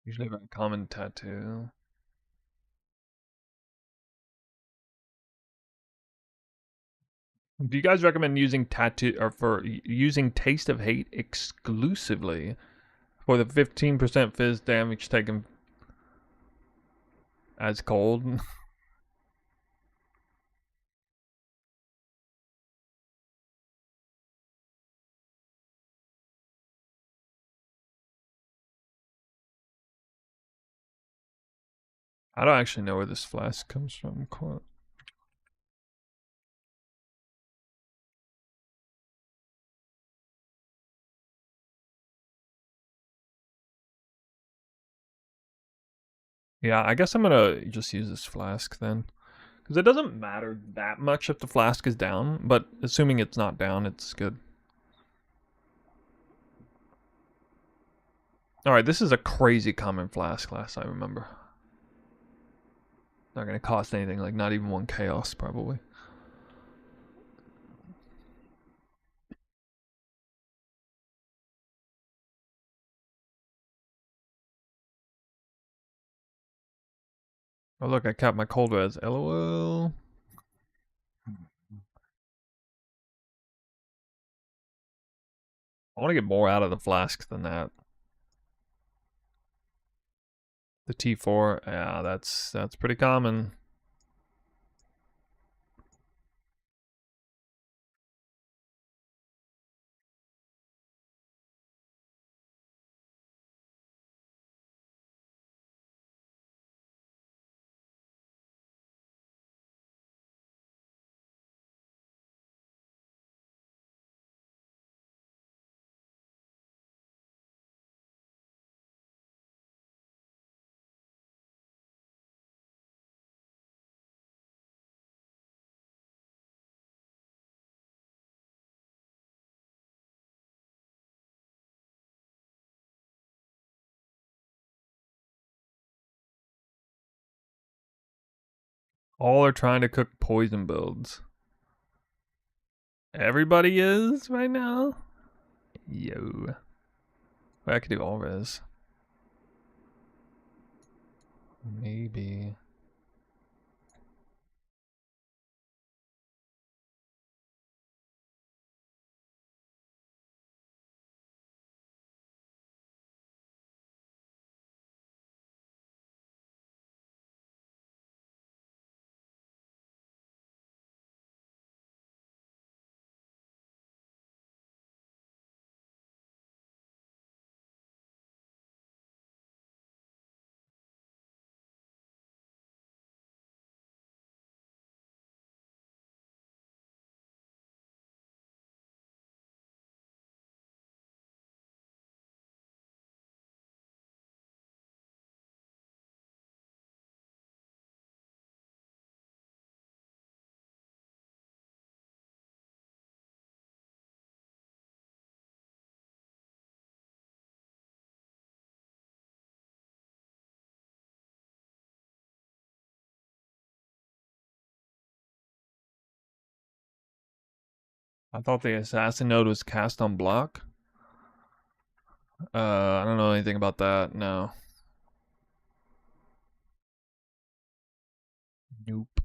Usually very common tattoo. Do you guys recommend using tattoo or for using Taste of Hate exclusively for the 15% fizz damage taken as cold? I don't actually know where this flask comes from. Yeah, I guess I'm gonna just use this flask then. Because it doesn't matter that much if the flask is down, but assuming it's not down, it's good. Alright, this is a crazy common flask last I remember. Not gonna cost anything, like not even 1 chaos probably. Oh look, I capped my cold res. LOL. I want to get more out of the flask than that. The T4, yeah, that's pretty common. All are trying to cook poison builds. Everybody is right now? Yo. I could do all res. Maybe. I thought the assassin node was cast on block. I don't know anything about that. No. Nope.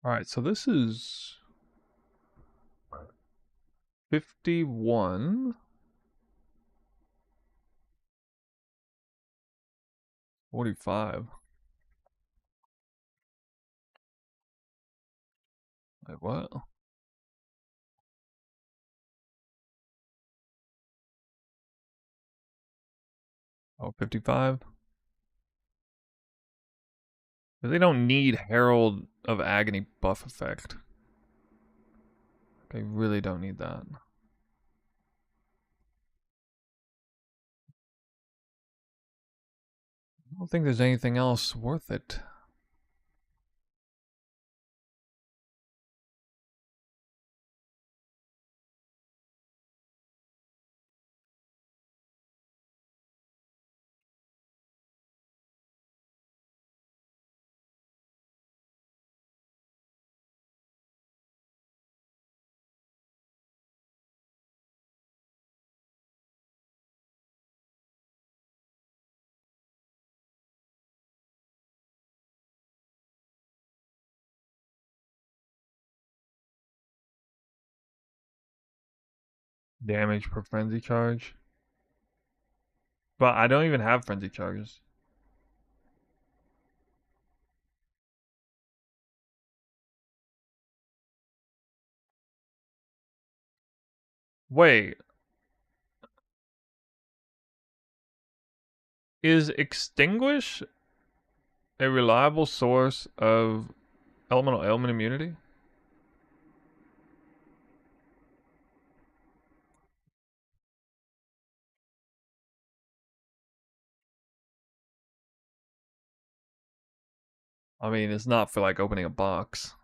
All right, so this is 51. 45. Like what? Oh, 55. They don't need Herald of Agony buff effect. They really don't need that. I don't think there's anything else worth it. Damage per frenzy charge. But I don't even have frenzy charges. Wait. Is Extinguish a reliable source of elemental ailment immunity? I mean, it's not for like opening a box.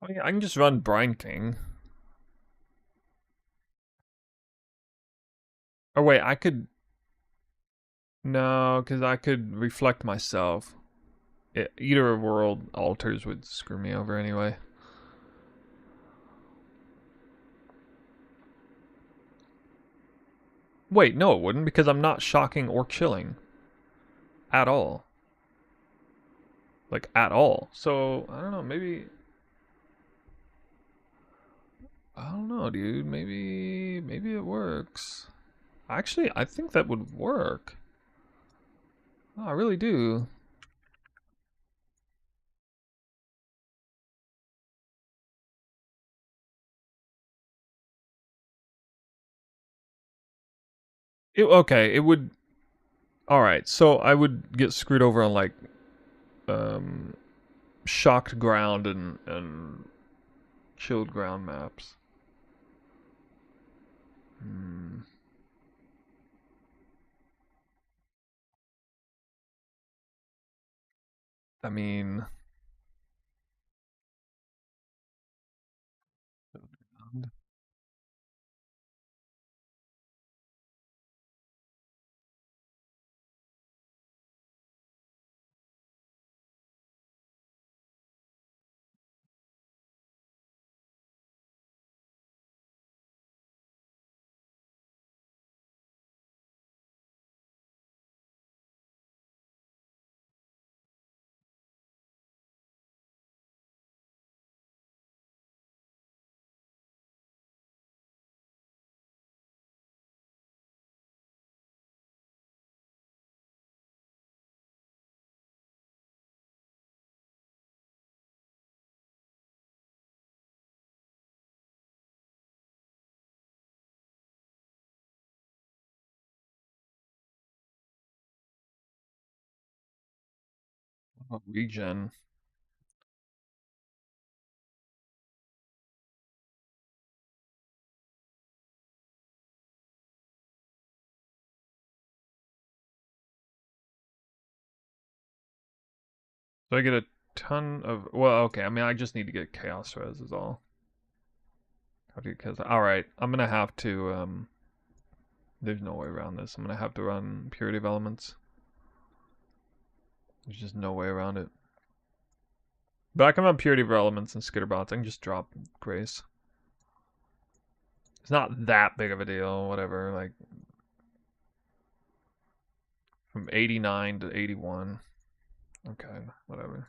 I mean, I can just run Brine King. Or wait, I could... No, because I could reflect myself. Either world alters would screw me over anyway. Wait, no it wouldn't, because I'm not shocking or chilling. At all. Like, at all. So, I don't know, maybe... I don't know, dude. Maybe it works. Actually, I think that would work. Oh, I really do. Okay, it would... Alright, so I would get screwed over on, like, um, shocked ground and chilled ground maps. Hmm. I mean... Regen. So I get a ton of... Well, okay, I mean, I just need to get Chaos Res is all. Alright, I'm gonna have to, there's no way around this. I'm gonna have to run Purity of Elements. There's just no way around it. But I can run Purity of Elements and Skitterbots. I can just drop Grace. It's not that big of a deal, whatever, like... From 89 to 81. Okay, whatever.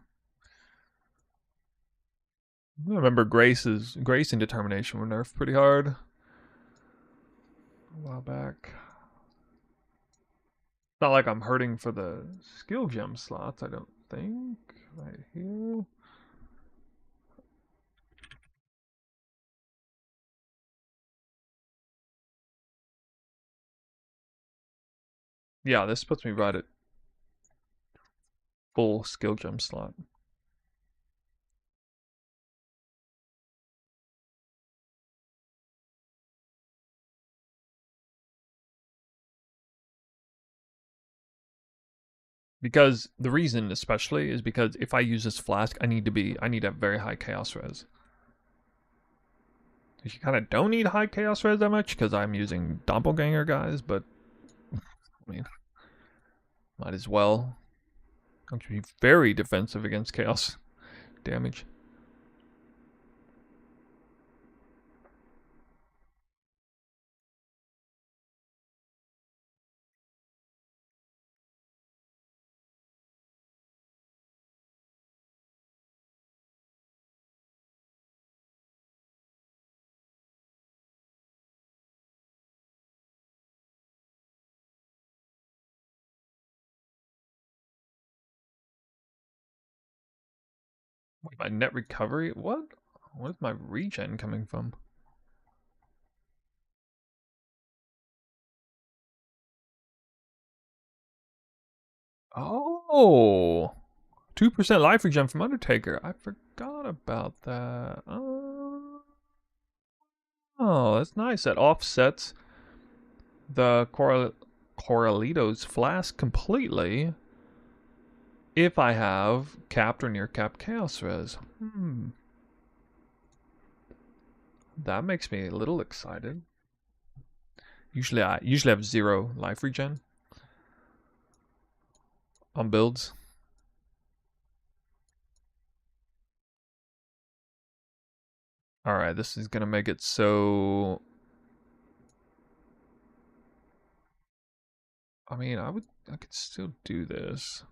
I remember Grace and Determination were nerfed pretty hard a while back. It's not like I'm hurting for the skill gem slots, I don't think. Right here. Yeah, this puts me right at full skill gem slot. Because the reason especially is because if I use this flask, I need to have very high chaos res. You kind of don't need high chaos res that much because I'm using doppelganger guys, but I mean, might as well. I'm going to be very defensive against chaos damage. Wait, my net recovery? What? Where's my regen coming from? Oh, 2% life regen from Undertaker. I forgot about that. Oh, that's nice. That offsets the Corralito's flask completely if I have capped or near capped chaos res. That makes me a little excited. Usually I have 0 life regen on builds. All right, this is gonna make it so. I mean, I could still do this.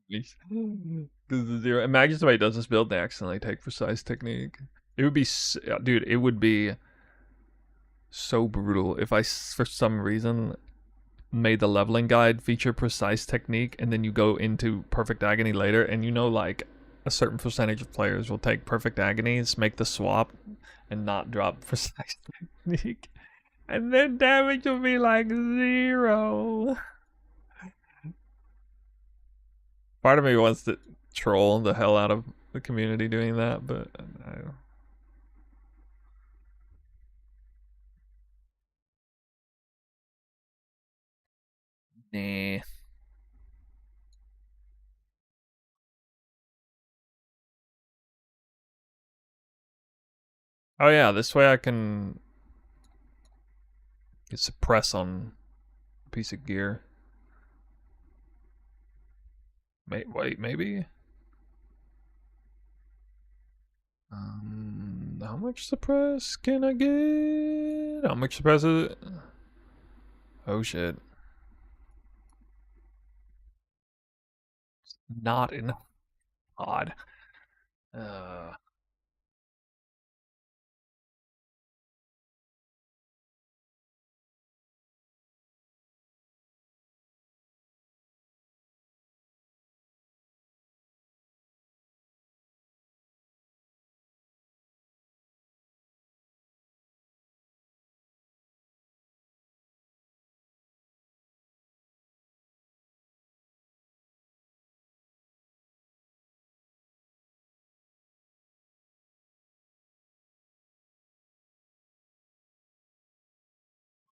Because the 0. Imagine somebody does this build, they accidentally take precise technique. It would be, dude. It would be so brutal if I, for some reason, made the leveling guide feature precise technique, and then you go into perfect agony later, and you know, like a certain percentage of players will take perfect agonies, make the swap, and not drop precise technique, and then damage will be like 0. Part of me wants to troll the hell out of the community doing that, but nah. Oh yeah, this way I can get suppress on a piece of gear. Wait, maybe. How much suppress can I get? How much suppress is it? Oh shit. Not enough. Odd. Uh,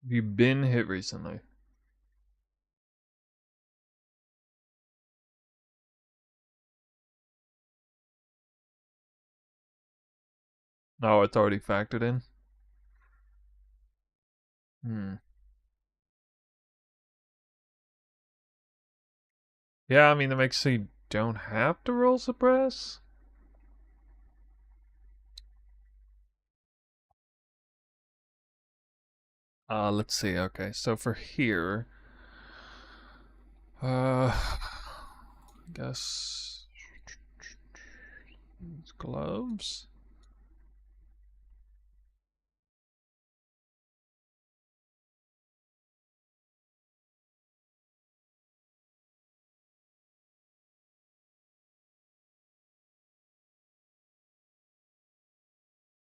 have you been hit recently? Oh, it's already factored in. Hmm. Yeah, I mean that makes so you don't have to roll suppress. Let's see. Okay, so for here, I guess gloves.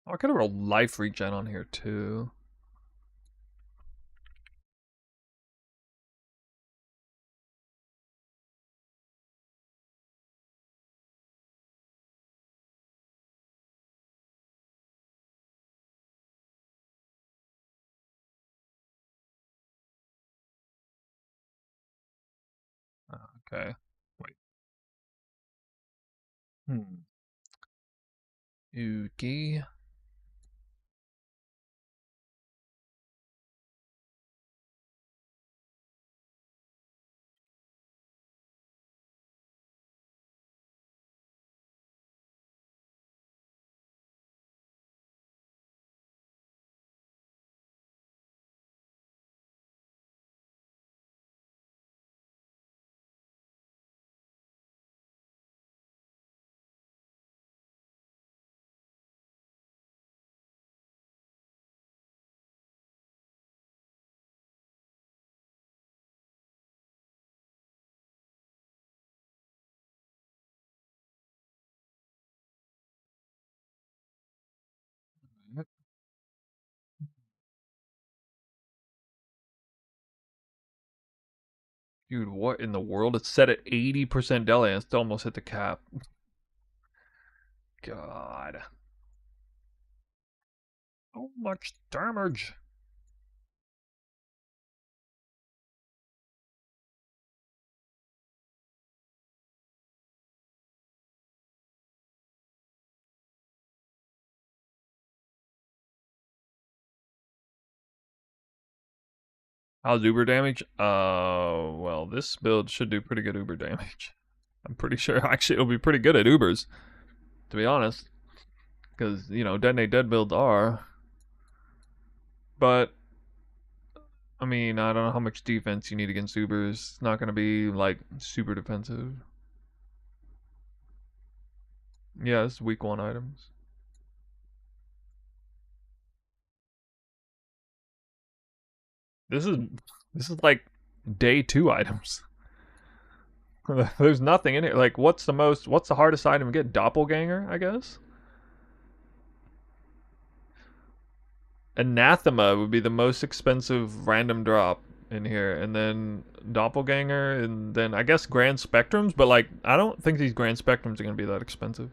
Oh, I could have rolled life regen on here too. Okay. Wait. Hmm. Yuki. Dude, what in the world? It's set at 80% deli and it's almost hit the cap. God. So much damage. How's Uber damage? Well, this build should do pretty good Uber damage. I'm pretty sure actually it'll be pretty good at Ubers, to be honest. Because, you know, Detonate Dead builds are. But, I mean, I don't know how much defense you need against Ubers. It's not going to be, like, super defensive. Yeah, it's week 1 items. This is like day 2 items. There's nothing in it. Like, what's the hardest item to get? Doppelganger, I guess? Anathema would be the most expensive random drop in here, and then Doppelganger, and then I guess Grand Spectrums, but like, I don't think these Grand Spectrums are gonna be that expensive.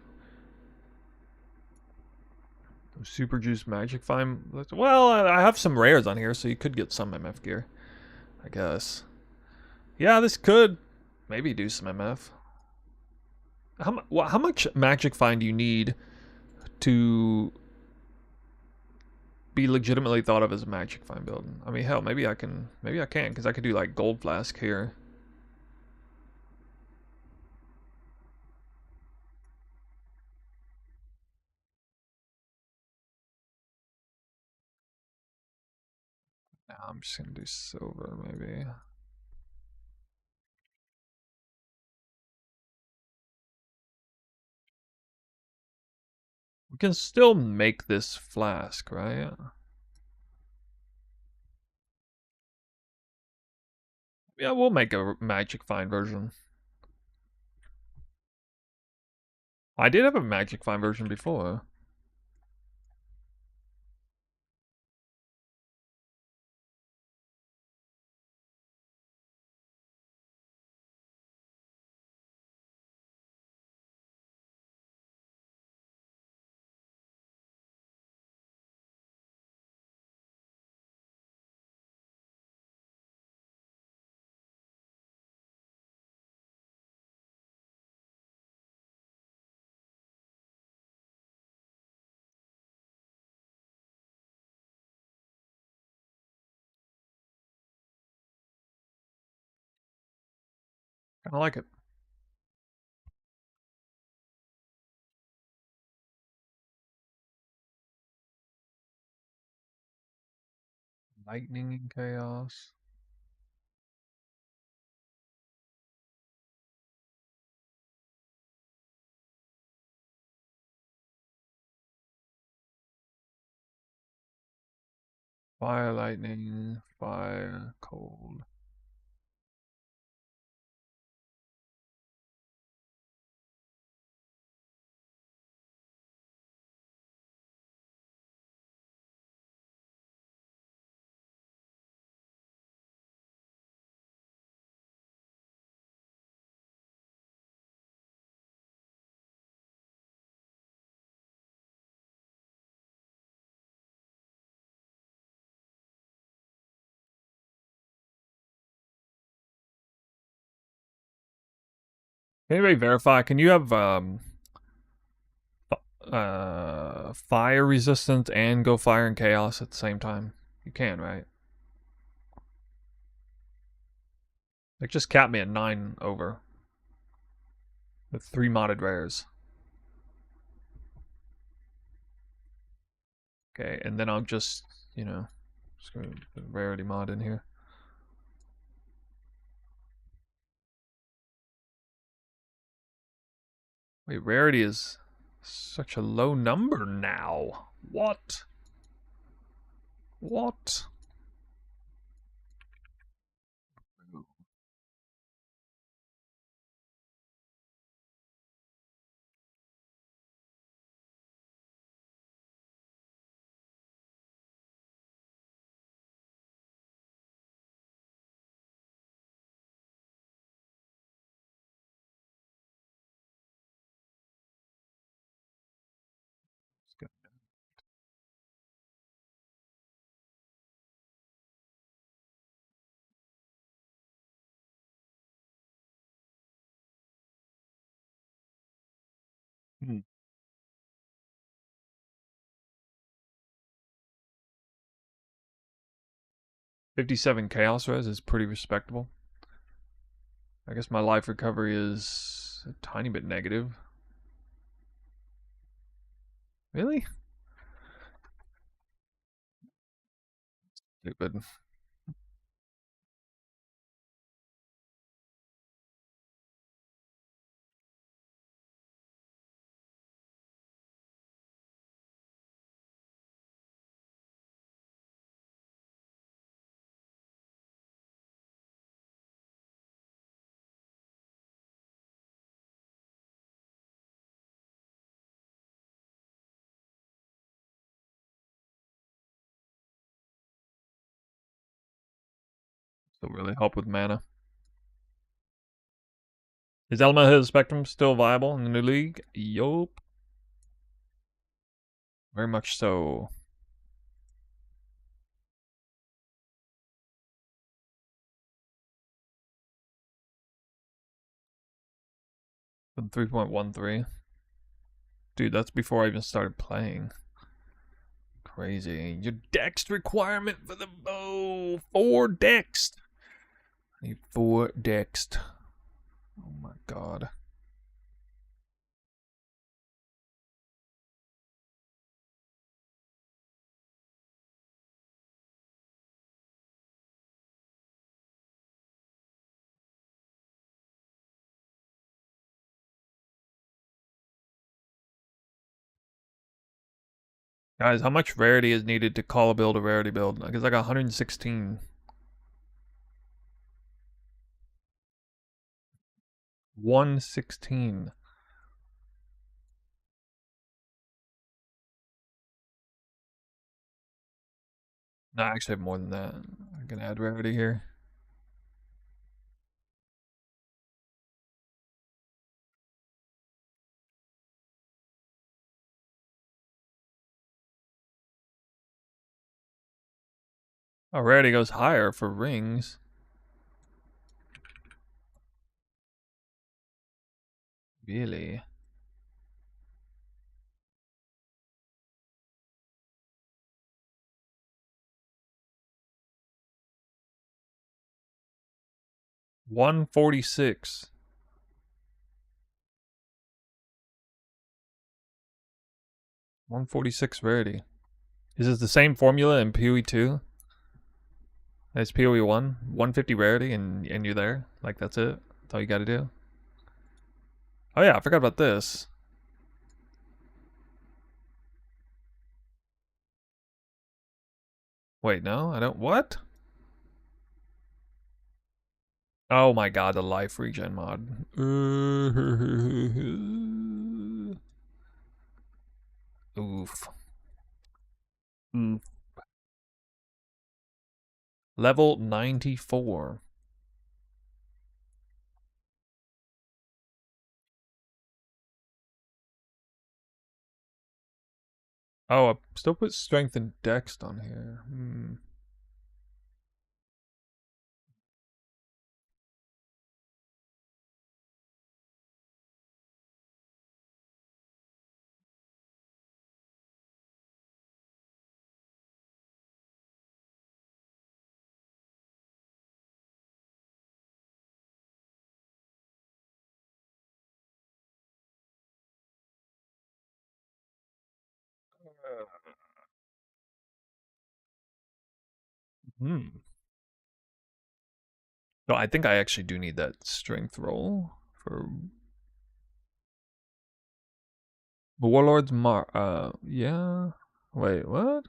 Super Juice Magic Find. Well, I have some rares on here, so you could get some MF gear, I guess. Yeah, this could maybe do some MF. How much Magic Find do you need to be legitimately thought of as a Magic Find build? I mean, hell, maybe I can, because I could do like Gold Flask here. Now I'm just gonna do silver, maybe. We can still make this flask, right? Yeah, we'll make a Magic Find version. I did have a Magic Find version before. Kind of like it. Lightning and Chaos. Fire, lightning, fire, cold. Can anybody verify? Can you have fire resistance and go fire and chaos at the same time? You can, right? Like, just cap me at 9 over with 3 modded rares. Okay, and then I'll just, you know, just gonna put rarity mod in here. Wait, rarity is such a low number now. What? What? Hmm. 57 chaos res is pretty respectable. I guess my life recovery is a tiny bit negative. Really? Stupid. Still really help with mana. Is Element of the Spectrum still viable in the new league? Yup. Very much so. From 3.13. Dude, that's before I even started playing. Crazy. Your dex requirement for the bow. 4 dex. I need 4 dex. Oh my god. Guys, how much rarity is needed to call a build a rarity build? Because I got 116. 116. No, I actually have more than that. I can add rarity here. Oh, rarity goes higher for rings. Really? $146. 146 rarity. Is this the same formula in PoE 2 as PoE 1? 150 rarity and you're there? Like that's it? That's all you gotta do? Oh yeah, I forgot about this. Wait, no, I don't. What? Oh my god, the life regen mod. Oof. Oof. Level 94. Oh, I still put strength and dex on here. Hmm. No, I think I actually do need that strength roll for Warlord's yeah. Wait, what?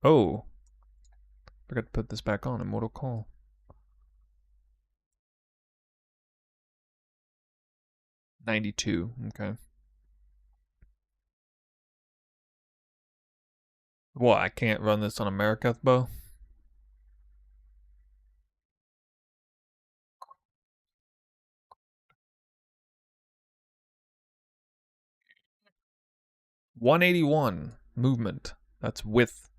Oh, forgot to put this back on Immortal Call. 92. Okay. What? I can't run this on a Marikath bow? $181 movement. That's with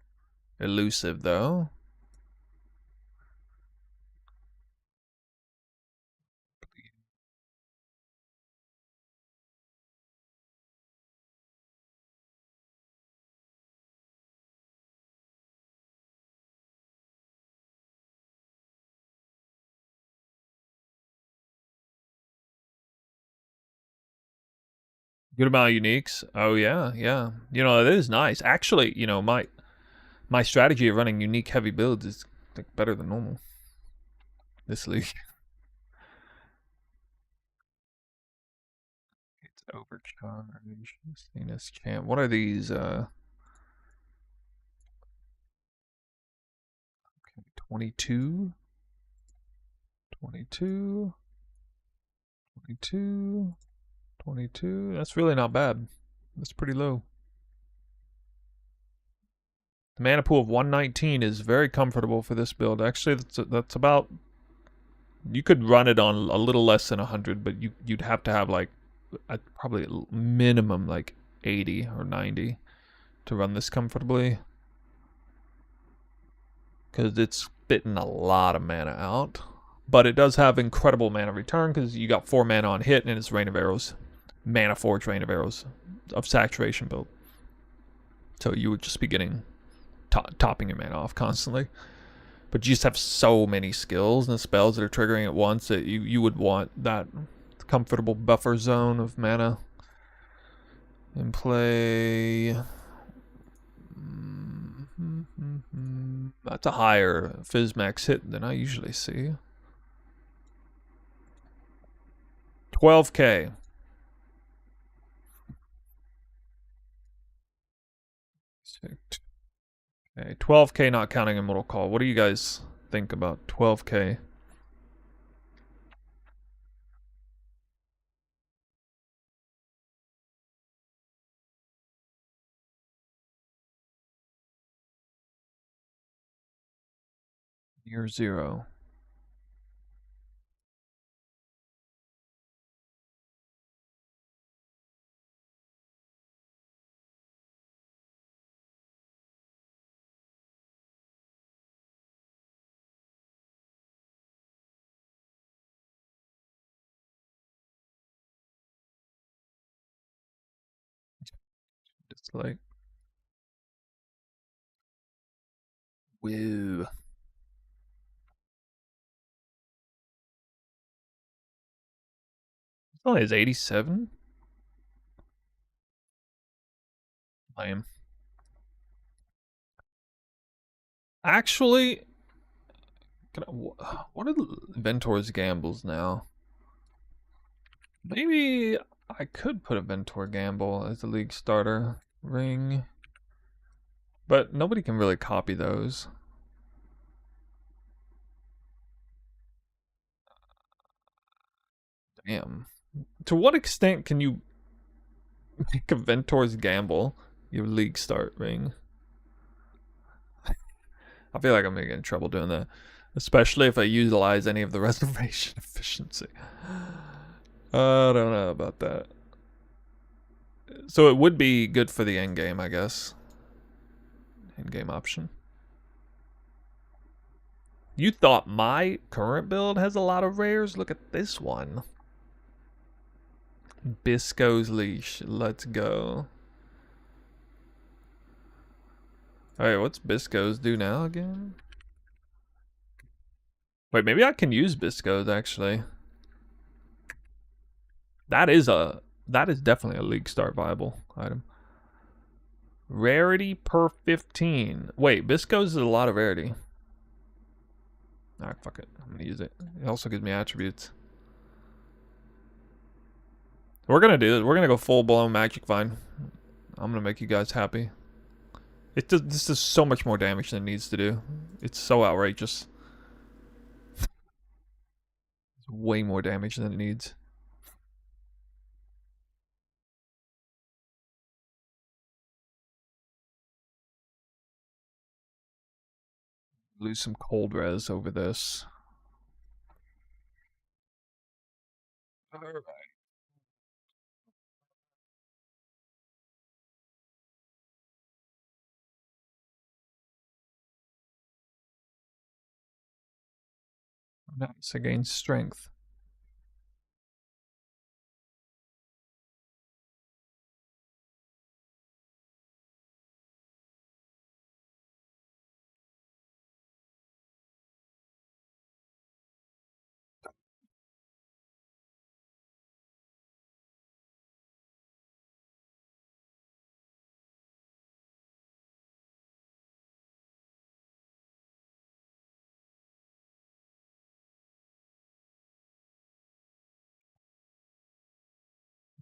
elusive though. Good amount of uniques. Oh yeah, yeah. You know, it is nice. Actually, you know, my strategy of running unique heavy builds is like better than normal this league. It's overcharged. Venus champ. What are these? 22, 22, 22, 22. That's really not bad. That's pretty low. The mana pool of 119 is very comfortable for this build. Actually, that's about. You could run it on a little less than 100, but you'd have to have like probably minimum like 80 or 90 to run this comfortably, because it's spitting a lot of mana out. But it does have incredible mana return because you got 4 mana on hit and it's Rain of Arrows, Mana Forge Rain of Arrows of Saturation build. So you would just be getting topping your mana off constantly. But you just have so many skills and spells that are triggering at once that you would want that comfortable buffer zone of mana in play. That's a higher Fizzmax hit than I usually see. 12k. Okay, 12k not counting Immortal Call. What do you guys think about 12k? Year zero. It's like, woo. It's only is 87. Lame. Actually, what are the Ventor's gambles now? Maybe I could put a Ventor gamble as a league starter ring, but nobody can really copy those. Damn. To what extent can you make a Ventor's gamble your league start ring? I feel like I'm gonna get in trouble doing that, especially if I utilize any of the reservation efficiency. I don't know about that. So it would be good for the end game, I guess. End game option. You thought my current build has a lot of rares? Look at this one. Bisco's Leash. Let's go. Alright, what's Bisco's do now again? Wait, maybe I can use Bisco's actually. That is definitely a league start viable item. Rarity per 15. Wait, Bisco's is a lot of rarity. Alright, fuck it. I'm gonna use it. It also gives me attributes. We're gonna do it. We're gonna go full blown Magic Vine. I'm gonna make you guys happy. This does so much more damage than it needs to do. It's so outrageous. It's way more damage than it needs. Lose some cold res over this. Alright. Nice against strength.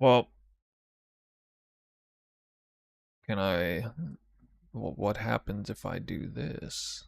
Well, can I... Well, what happens if I do this?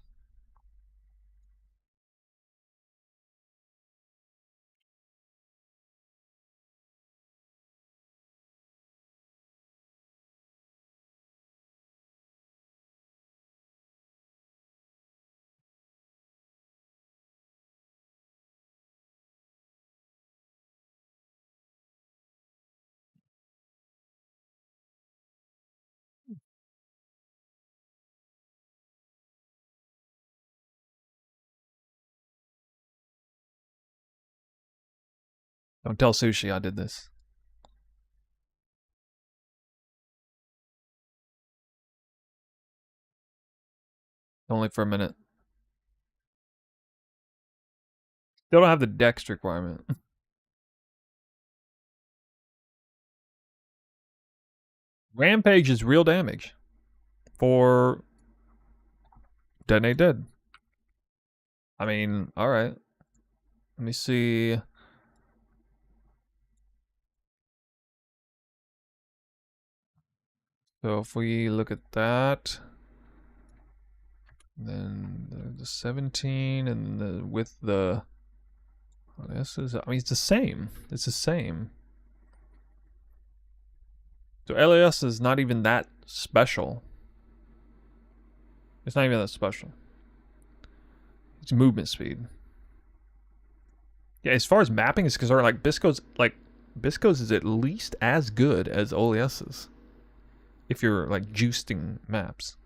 Don't tell Sushi I did this. Only for a minute. Still don't have the dex requirement. Rampage is real damage for Detonate Dead. I mean, alright. Let me see. So if we look at that, then the 17 and the with the... This is, I mean, it's the same. It's the same. So LAS is not even that special. It's not even that special. It's movement speed. Yeah, as far as mapping is concerned, like Bisco's is at least as good as OLS's. If you're like juicing maps.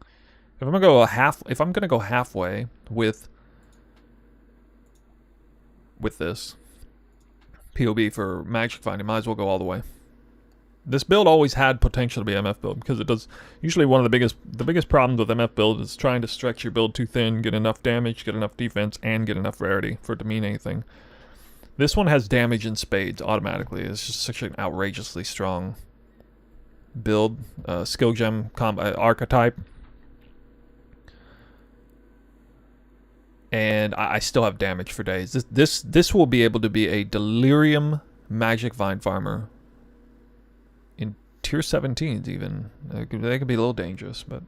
If I'm gonna go halfway with this POB for magic finding, might as well go all the way. This build always had potential to be MF build because it does. Usually one of the biggest problems with MF build is trying to stretch your build too thin, get enough damage, get enough defense, and get enough rarity for it to mean anything. This one has damage in spades automatically. It's just such an outrageously strong build. Skill gem archetype. And I still have damage for days. This will be able to be a delirium magic vine farmer in tier 17s even. They could be a little dangerous, but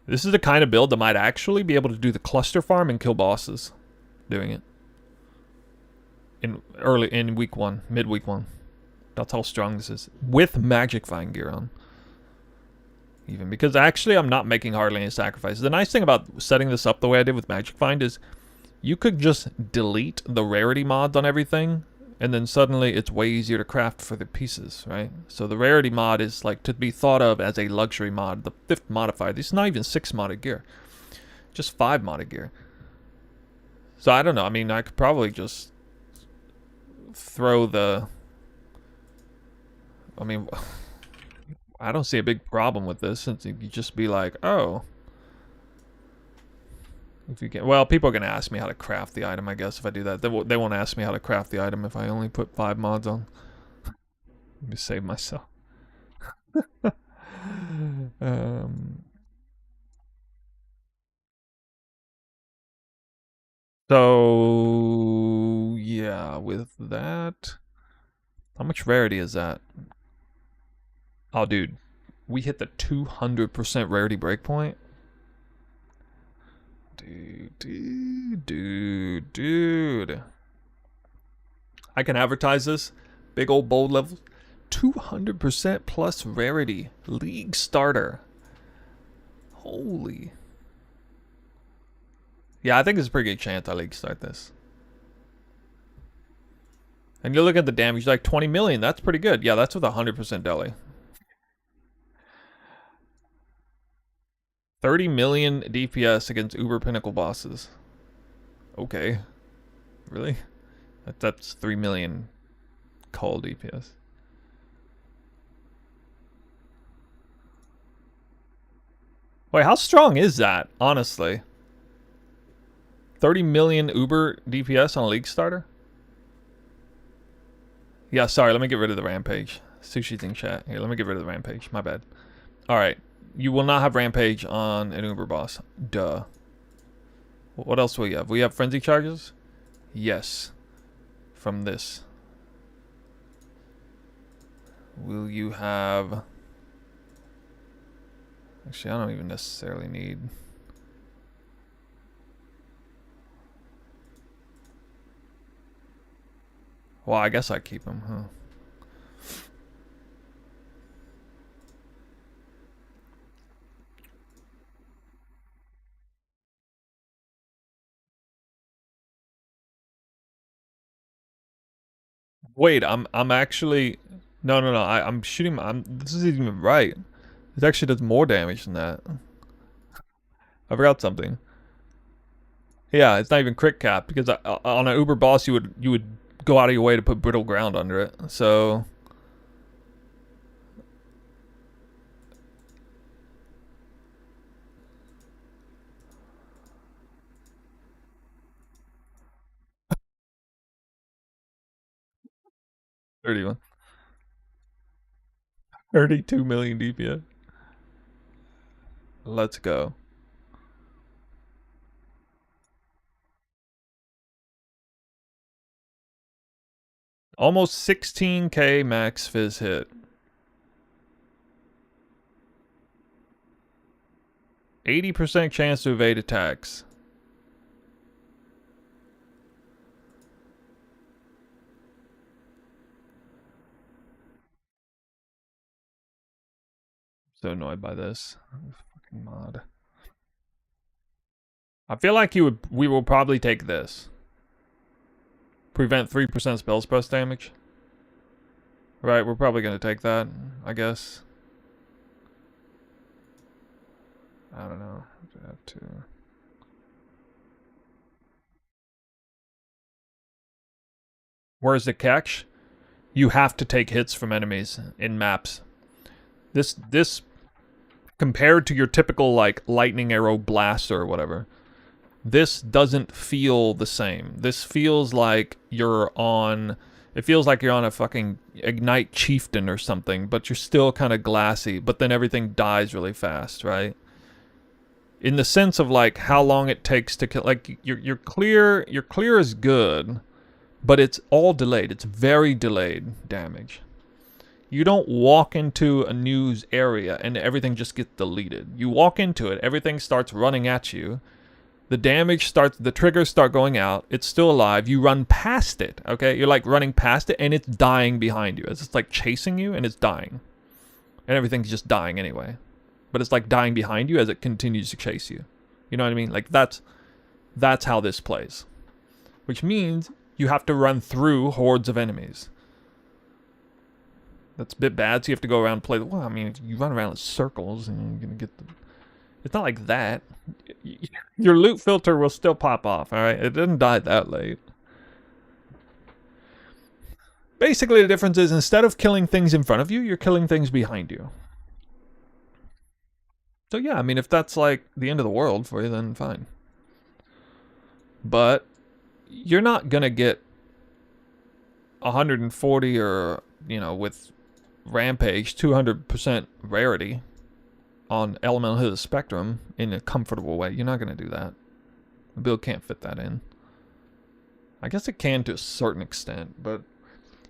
this is the kind of build that might actually be able to do the cluster farm and kill bosses doing it in week 1, mid-week 1. That's how strong this is with magic vine gear on. Even because actually I'm not making hardly any sacrifices. The nice thing about setting this up the way I did with Magic Find is you could just delete the rarity mods on everything and then suddenly it's way easier to craft for the pieces, right? So the rarity mod is like to be thought of as a luxury mod, the 5th modifier. This is not even 6 modded gear, just 5 modded gear. So I don't know, I mean I could probably just throw the, I mean, I don't see a big problem with this, since you just be like, oh, if you can. Well, people are gonna ask me how to craft the item. I guess if I do that, they won't ask me how to craft the item if I only put 5 mods on. Let me save myself. So yeah, with that, how much rarity is that? Oh, dude, we hit the 200% rarity breakpoint. Dude. I can advertise this. Big old bold level. 200% plus rarity. League starter. Holy. Yeah, I think it's a pretty good chance I league start this. And you look at the damage, like 20 million. That's pretty good. Yeah, that's with 100% deli. 30 million DPS against Uber Pinnacle bosses. Okay. Really? That's 3 million call DPS. Wait, how strong is that, honestly? 30 million Uber DPS on a League starter? Yeah, sorry, let me get rid of the Rampage. Sushi's in chat. Here, let me get rid of the Rampage. My bad. Alright. You will not have Rampage on an Uber boss. Duh. What else do we have? We have Frenzy Charges? Yes. from this? Will you have... Actually, I don't even necessarily need... Well, I guess I keep them, huh? Wait, I'm actually... No, I'm shooting... this isn't even right. It actually does more damage than that. I forgot something. Yeah, it's not even crit cap, because on an Uber boss you would go out of your way to put brittle ground under it. So... $31. 32 million DPS. Let's go. Almost 16k max fizz hit. 80% chance to evade attacks. So annoyed by this. Fucking mod. I feel like we will probably take this. Prevent 3% spell burst damage. Right, we're probably gonna take that, I guess. I don't know. I have to... Where's the catch? You have to take hits from enemies in maps. This compared to your typical like lightning arrow blast or whatever, this doesn't feel the same. This feels like you're on... It feels like you're on a fucking Ignite Chieftain or something, but you're still kind of glassy, but then everything dies really fast, right? In the sense of like how long it takes to kill... Like, you're clear is good, but it's all delayed. It's very delayed damage. You don't walk into a news area and everything just gets deleted. You walk into it, everything starts running at you. The damage starts, the triggers start going out. It's still alive. You run past it, okay? You're like running past it and it's dying behind you. It's just like chasing you and it's dying. And everything's just dying anyway. But it's like dying behind you as it continues to chase you. You know what I mean? Like that's how this plays. Which means you have to run through hordes of enemies. That's a bit bad, so you have to go around and play... Well, I mean, if you run around in circles and you're gonna get the... It's not like that. Your loot filter will still pop off, alright? It didn't die that late. Basically, the difference is instead of killing things in front of you, you're killing things behind you. So yeah, I mean, if that's like the end of the world for you, then fine. But you're not gonna get 140 or, you know, with Rampage, 200% rarity on Elemental Hit of the Spectrum in a comfortable way. You're not going to do that. The build can't fit that in. I guess it can to a certain extent, but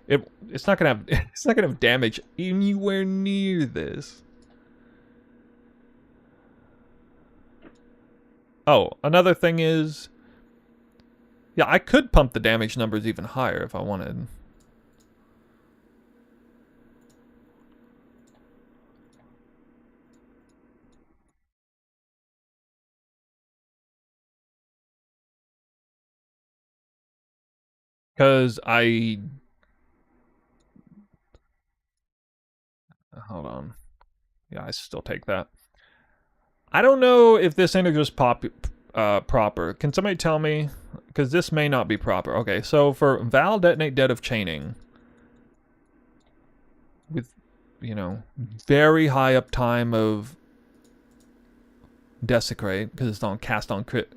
it's not going to have it's not going to have damage anywhere near this. Oh, another thing is, yeah, I could pump the damage numbers even higher if I wanted. Because hold on. Yeah, I still take that. I don't know if this integer is proper. Can somebody tell me? Because this may not be proper. Okay, so for Val Detonate Dead of Chaining, with, you know, very high uptime of Desecrate, because it's on cast on crit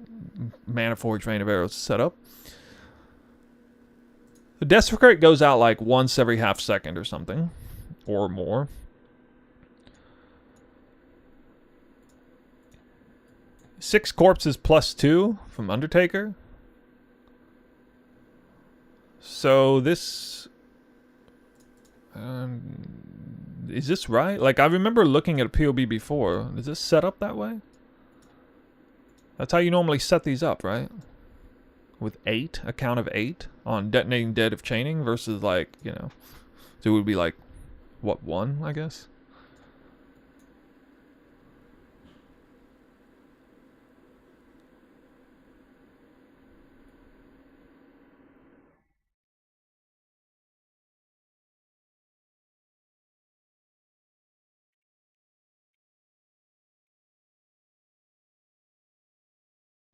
Mana Forge Rain of Arrows setup. The Desecrate goes out like once every half second or something, or more. Six corpses +2 from Undertaker. So this... is this right? Like, I remember looking at a POB before. Is this set up that way? That's how you normally set these up, right? With 8, a count of 8 on detonating dead of chaining versus, like, you know... So it would be like, what, 1, I guess?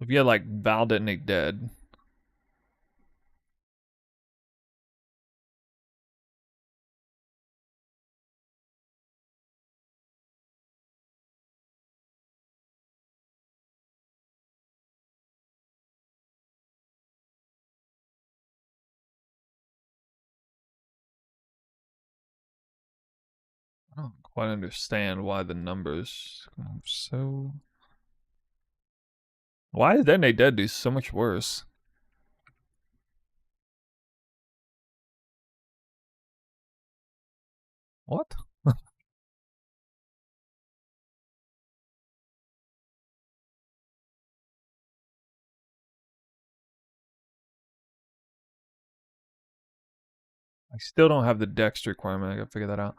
If you had, like, Val detonate dead... I don't quite understand why the numbers are so... Why did Detonate Dead do so much worse? What? I still don't have the dex requirement. I gotta figure that out.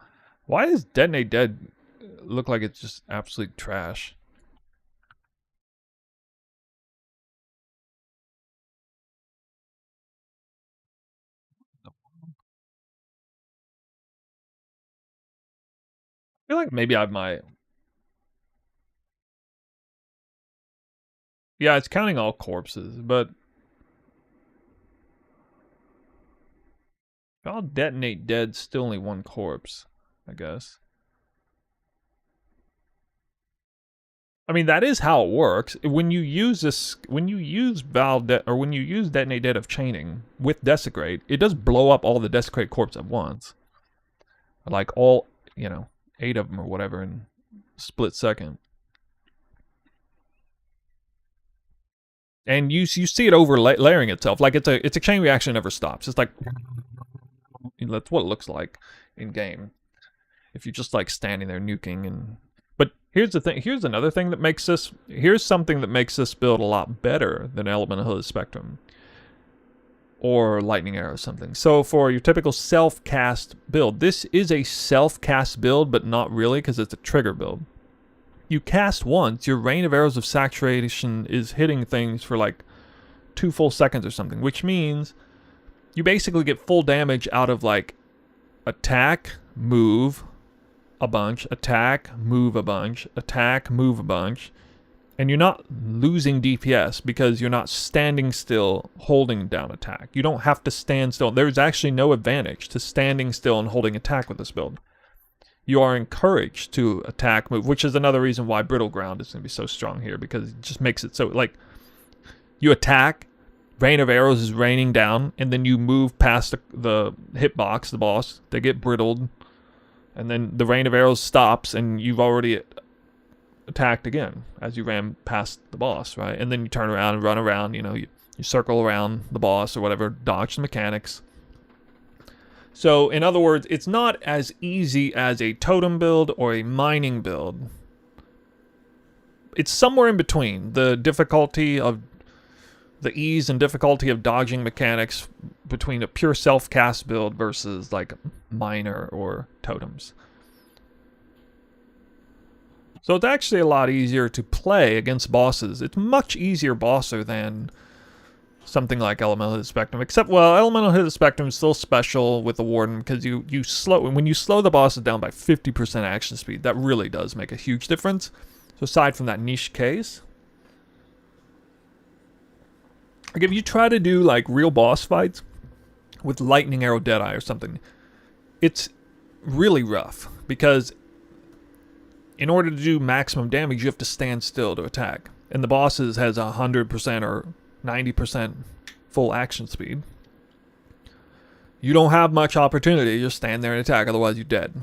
Why does Detonate Dead look like it's just absolute trash? I feel like maybe I might... Yeah, it's counting all corpses, but... If I'll Detonate Dead, still only 1 corpse, I guess. I mean, that is how it works. When you use this, when you use when you use Detonate Dead of chaining with Desecrate, it does blow up all the Desecrate corpse at once. Like all, you know, 8 of them or whatever in a split second. And you see it layering itself. Like it's a chain reaction that never stops. It's like, that's what it looks like in game. If you're just like standing there nuking and... But here's the thing. Here's another thing that makes this... Here's something that makes this build a lot better than Elemental Hood Spectrum. Or Lightning Arrow or something. So for your typical self-cast build, this is a self-cast build, but not really, because it's a trigger build. You cast once, your rain of arrows of saturation is hitting things for like 2 full seconds or something, which means you basically get full damage out of like attack, move a bunch, attack, move a bunch, attack, move a bunch, and you're not losing DPS because you're not standing still holding down attack. You don't have to stand still. There's actually no advantage to standing still and holding attack with this build. You are encouraged to attack, move, which is another reason why Brittle Ground is going to be so strong here, because it just makes it so, like, you attack, rain of arrows is raining down, and then you move past the hitbox, the boss, they get brittled, and then the rain of arrows stops, and you've already attacked again as you ran past the boss, right? And then you turn around and run around, you know, you circle around the boss or whatever, dodge the mechanics. So, in other words, it's not as easy as a totem build or a mining build. It's somewhere in between. The difficulty of... the ease and difficulty of dodging mechanics between a pure self-cast build versus, like, miner or totems. So it's actually a lot easier to play against bosses. It's much easier bosser than something like Elemental Hit Spectrum, except, well, Elemental Hit Spectrum is still special with the Warden because you slow... when you slow the bosses down by 50% action speed, that really does make a huge difference. So aside from that niche case, like if you try to do like real boss fights with Lightning Arrow Deadeye or something, it's really rough because in order to do maximum damage, you have to stand still to attack. And the bosses has 100% or 90% full action speed. You don't have much opportunity. Just stand there and attack, otherwise you're dead.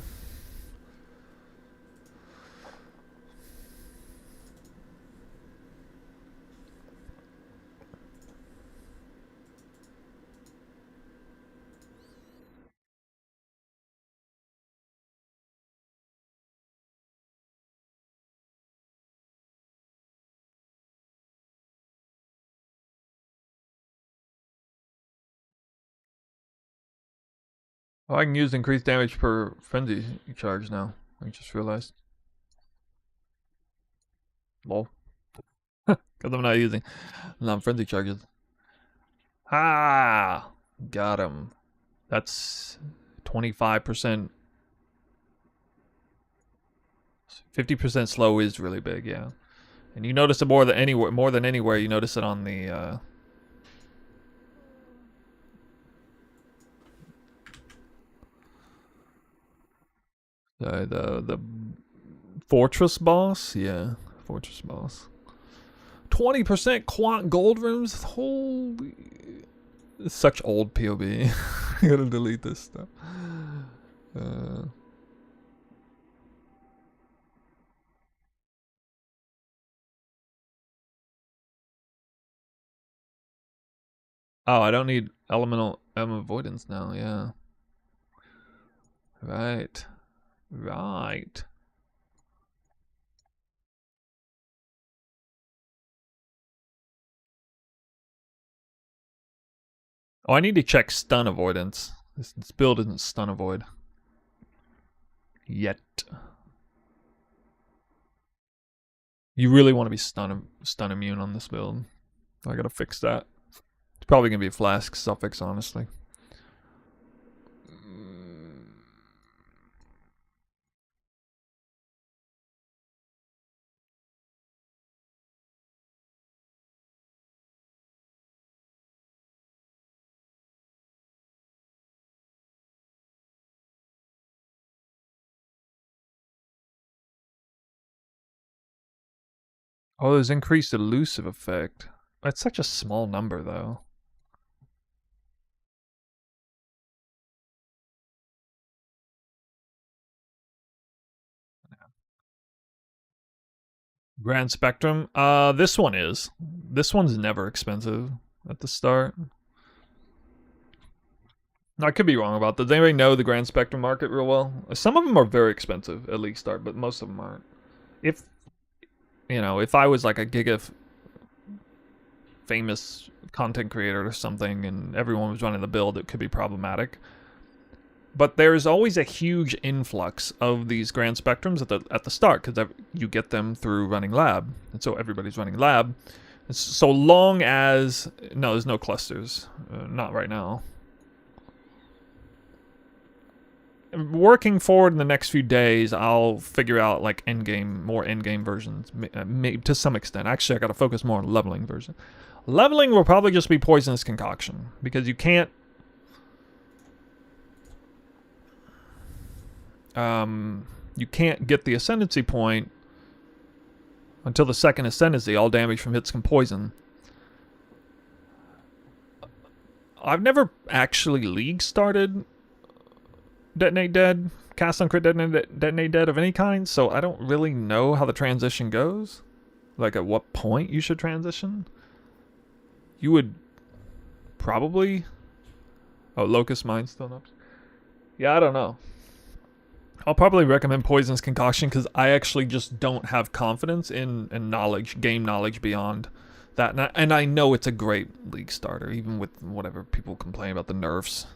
Oh, I can use increased damage per frenzy charge now. I just realized. Lol. Because I'm not using non-frenzy charges. Ah! Got him. That's 25%. 50% slow is really big, yeah. And you notice it more than anywhere. You notice it on the fortress boss. Yeah, fortress boss. 20% quant gold rooms. Holy, such old POB. I gotta delete this stuff. Uh, oh, I don't need elemental avoidance now. Yeah. Right. Right. Oh, I need to check stun avoidance. This build isn't stun avoid yet. You really want to be stun immune on this build. I gotta fix that. It's probably gonna be a flask suffix, honestly. Oh, there's increased elusive effect. That's such a small number, though. Grand Spectrum. This one is. This one's never expensive at the start. I could be wrong about this. Does anybody know the Grand Spectrum market real well? Some of them are very expensive at least start, but most of them aren't. If if I was like a giga famous content creator or something, and everyone was running the build, it could be problematic. But there's always a huge influx of these grand spectrums at the start because you get them through running lab, and so everybody's running lab. So long as there's no clusters, not right now. Working forward in the next few days, I'll figure out like more endgame versions, to some extent. Actually, I got to focus more on leveling version. Leveling will probably just be poisonous concoction because you can't get the ascendancy point until the second ascendancy. All damage from hits can poison. I've never actually league started Detonate Dead, cast on crit Detonate Dead of any kind, so I don't really know how the transition goes. Like at what point you should transition. You would probably... Oh, Locust Mine still up. Yeah, I don't know. I'll probably recommend Poison's Concoction because I actually just don't have confidence in knowledge, game knowledge beyond that. And I know it's a great league starter, even with whatever people complain about the nerfs.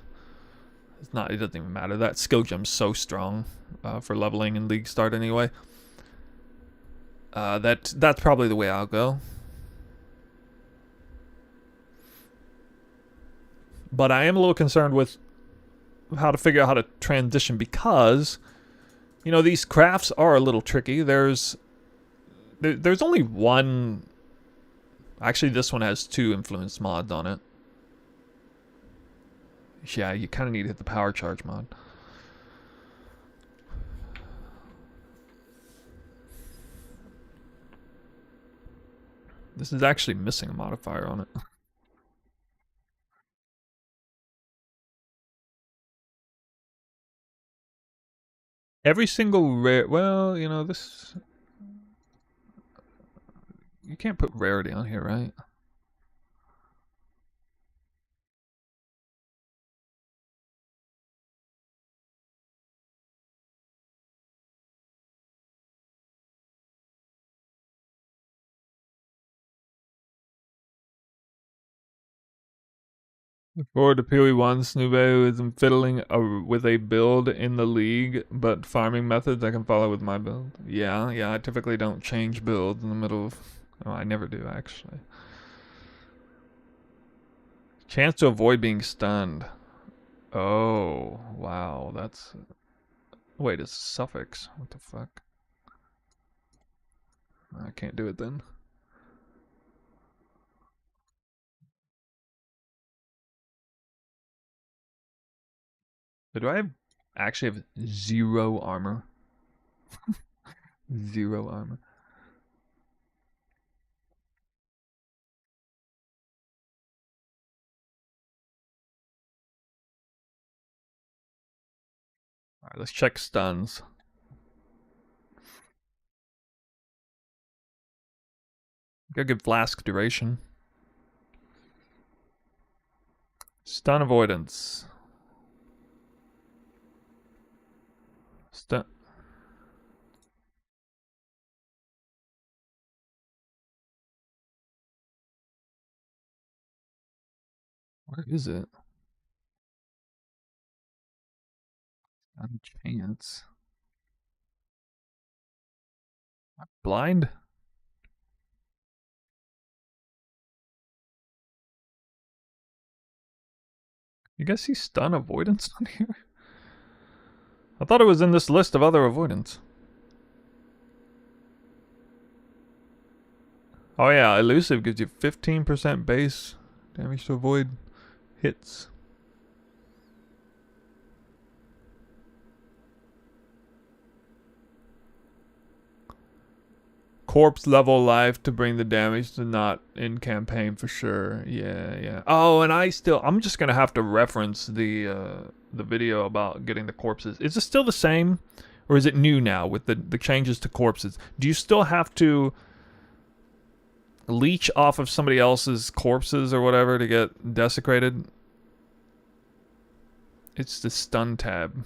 It doesn't even matter. That skill gem's so strong for leveling in league start anyway. That's probably the way I'll go. But I am a little concerned with how to figure out how to transition because, these crafts are a little tricky. There's only one. Actually, this one has 2 influence mods on it. Yeah, you kind of need to hit the power charge mod. This is actually missing a modifier on it. Every single rare... Well, this... You can't put rarity on here, right? Look forward to PoE1 Snube isn't fiddling with a build in the league, but farming methods I can follow with my build. Yeah, I typically don't change builds in the middle of... Oh, I never do, actually. Chance to avoid being stunned. Oh, wow, that's... Wait, it's a suffix. What the fuck? I can't do it then. Do I actually have 0 armor? 0 armor. Alright, let's check stuns. Gotta give flask duration. Stun avoidance. Stun. Where is it? Stun chance. Blind? You guys see stun avoidance on here? I thought it was in this list of other avoidance. Oh yeah, elusive gives you 15% base damage to avoid hits. Corpse level life to bring the damage to not in campaign for sure. Yeah. Oh, and I'm just gonna have to reference the video about getting the corpses. Is it still the same, or is it new now with the changes to corpses? Do you still have to leech off of somebody else's corpses or whatever to get desecrated? It's the stun tab.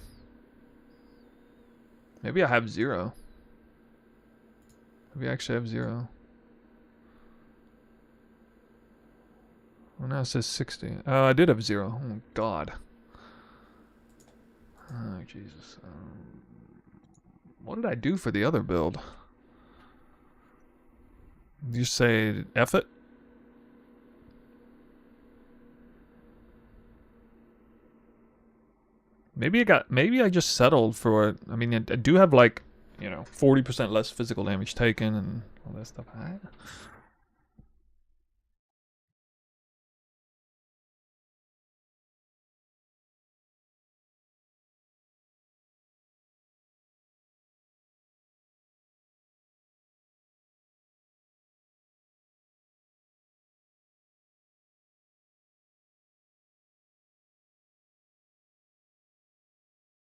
Maybe I have 0. Maybe I actually have 0. Well, now it says 60. Oh, I did have 0. Oh, God. Oh, Jesus. What did I do for the other build? Did you say F it? Maybe I just settled for it. I mean, I do have like, 40% less physical damage taken and all that stuff.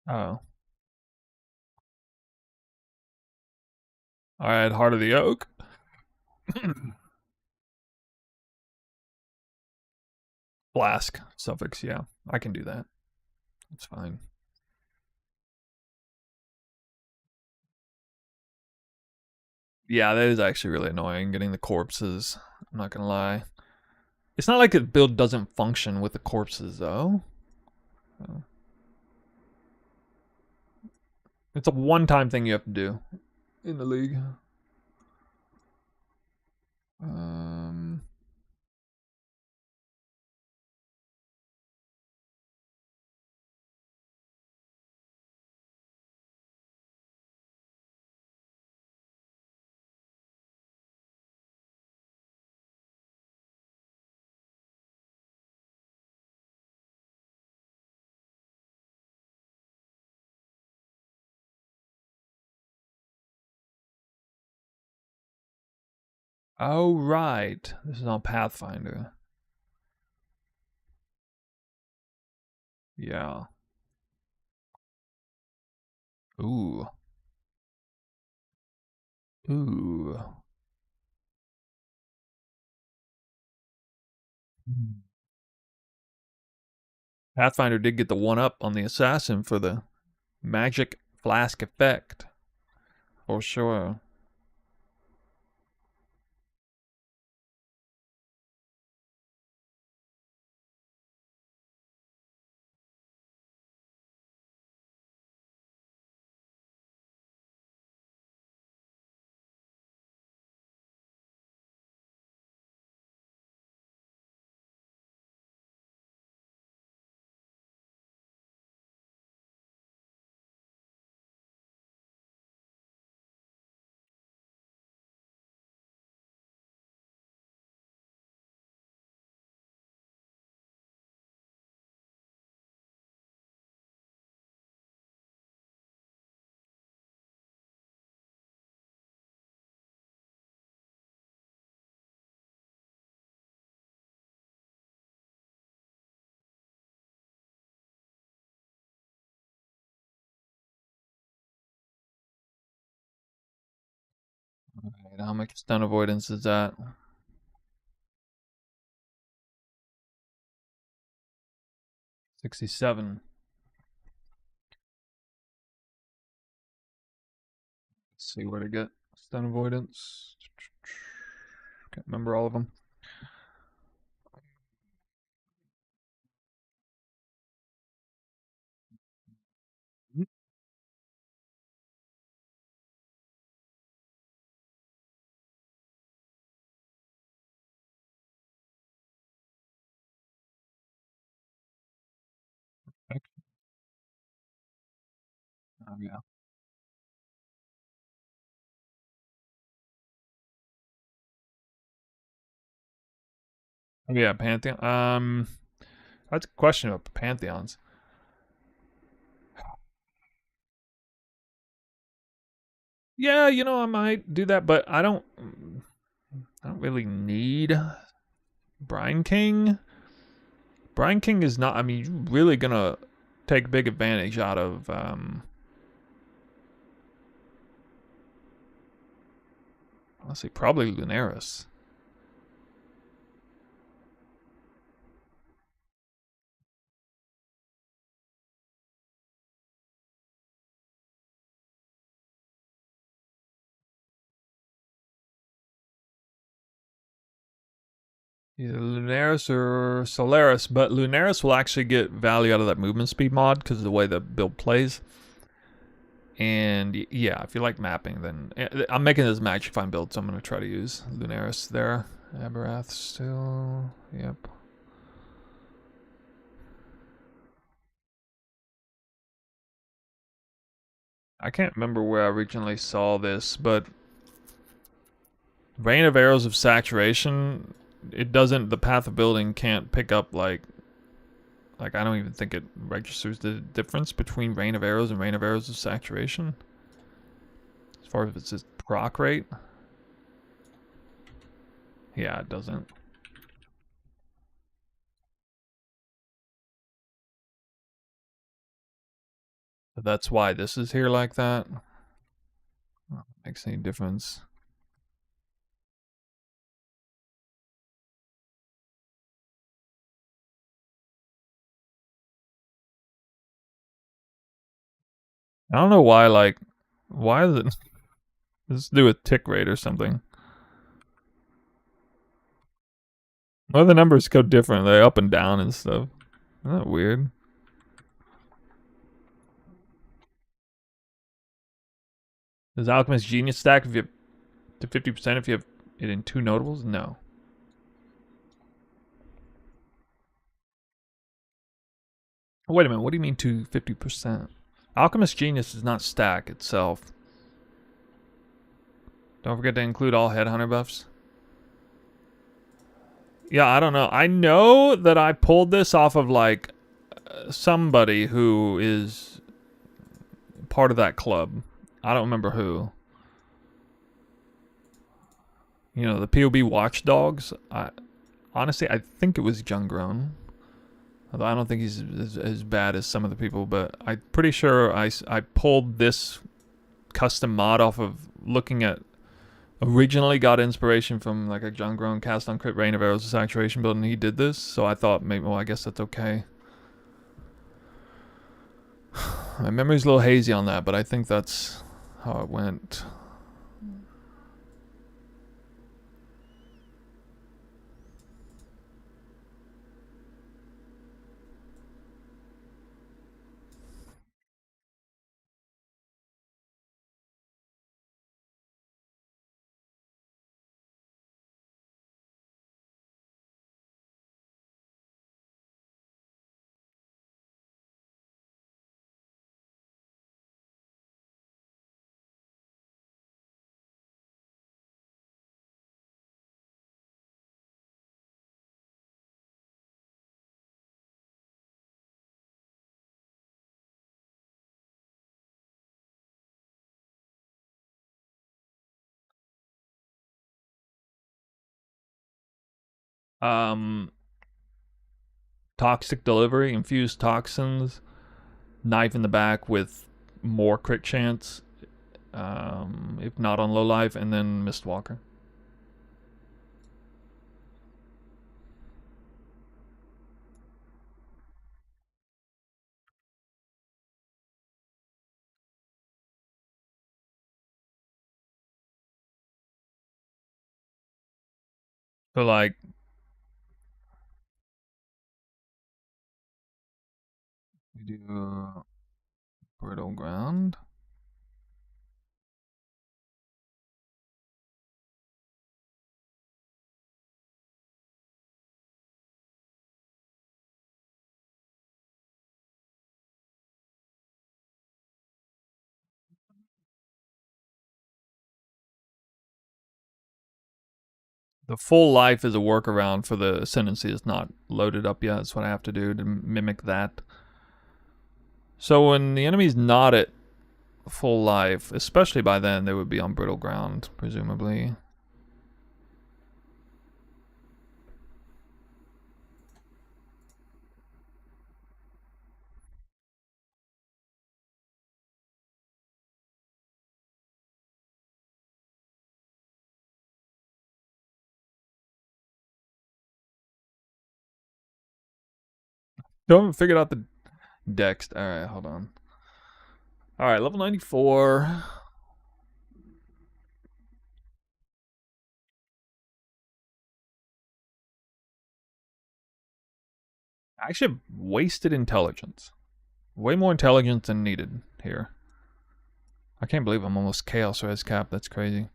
Oh. Alright, Heart of the Oak. Flask. Suffix, yeah. I can do that. It's fine. Yeah, that is actually really annoying, getting the corpses. I'm not gonna lie. It's not like the build doesn't function with the corpses, though. Oh. It's a one-time thing you have to do in the league. Um... Oh, right. This is on Pathfinder. Yeah. Ooh. Ooh. Pathfinder did get the 1-up on the assassin for the magic flask effect. For sure. Alright, how much stun avoidance is that? 67. Let's see where to get stun avoidance. Can't remember all of them. Oh yeah. Oh yeah, Pantheon. That's a question about pantheons. Yeah, I might do that, but I don't. I don't really need Brine King. Brine King is not. I mean, you're really gonna take big advantage out of. Let's see, probably Lunaris. Either Lunaris or Solaris, but Lunaris will actually get value out of that movement speed mod because of the way the build plays. And yeah, if you like mapping, then I'm making this Magic Find build, so I'm going to try to use Lunaris there. Aberath still, yep. I can't remember where I originally saw this, but Rain of Arrows of Saturation, it doesn't, the path of building can't pick up like I don't even think it registers the difference between Rain of Arrows and Rain of Arrows of Saturation. As far as it's just proc rate. Yeah, it doesn't. But that's why this is here like that. Makes any difference. I don't know why, like, why is it? Let's do a tick rate or something. Why the numbers go different? They're up and down and stuff. Isn't that weird? Does Alchemist Genius stack if you have to 50% if you have it in two notables? No. Wait a minute, what do you mean to 50%? Alchemist Genius does not stack itself. Don't forget to include all headhunter buffs. Yeah, I don't know. I know that I pulled this off of like somebody who is part of that club. I don't remember who. The POB watchdogs. Honestly, I think it was Jungrown. Although I don't think he's as bad as some of the people, but I'm pretty sure I pulled this custom mod off of looking at. Originally got inspiration from like a Jungrown cast on crit Rain of Arrows of Saturation build, and he did this, so I thought maybe, well, I guess that's okay. My memory's a little hazy on that, but I think that's how it went. Um, Toxic delivery, infused toxins, knife in the back with more crit chance. If not on low life, and then Mistwalker. So like, we do brittle ground. The full life is a workaround for the ascendancy is not loaded up yet. That's what I have to do to mimic that. So when the enemy's not at full life, especially by then, they would be on brittle ground, presumably. Still haven't figured out the dex. Alright, hold on. Alright, level 94. I actually have wasted intelligence. Way more intelligence than needed here. I can't believe I'm almost chaos res cap. That's crazy.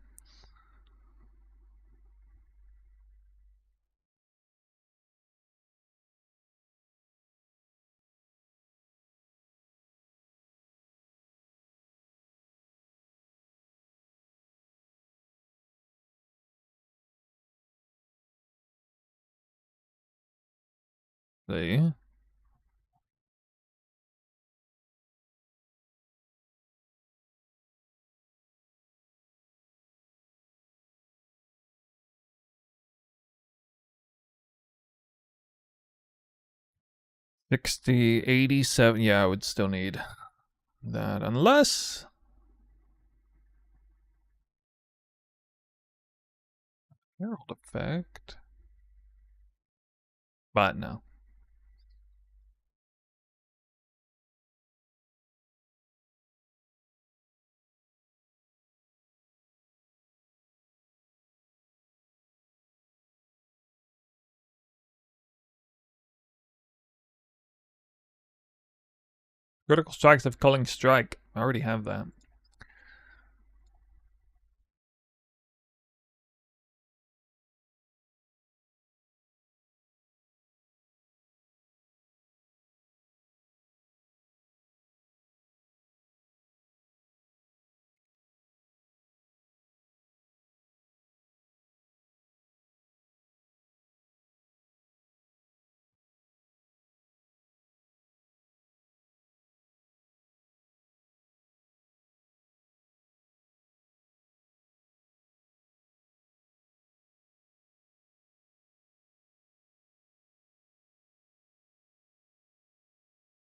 See? 60, 87. Yeah, I would still need that. Unless... Herald effect. But no. Critical strikes of Culling Strike. I already have that.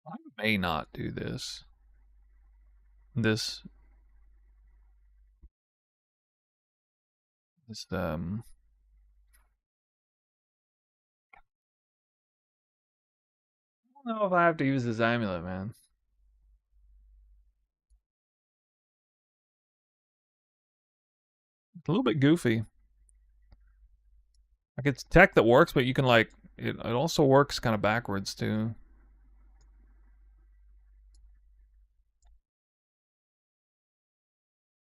I may not do this. This, I don't know if I have to use this amulet, man. It's a little bit goofy. Like, it's tech that works, but you can, like, it also works kind of backwards, too.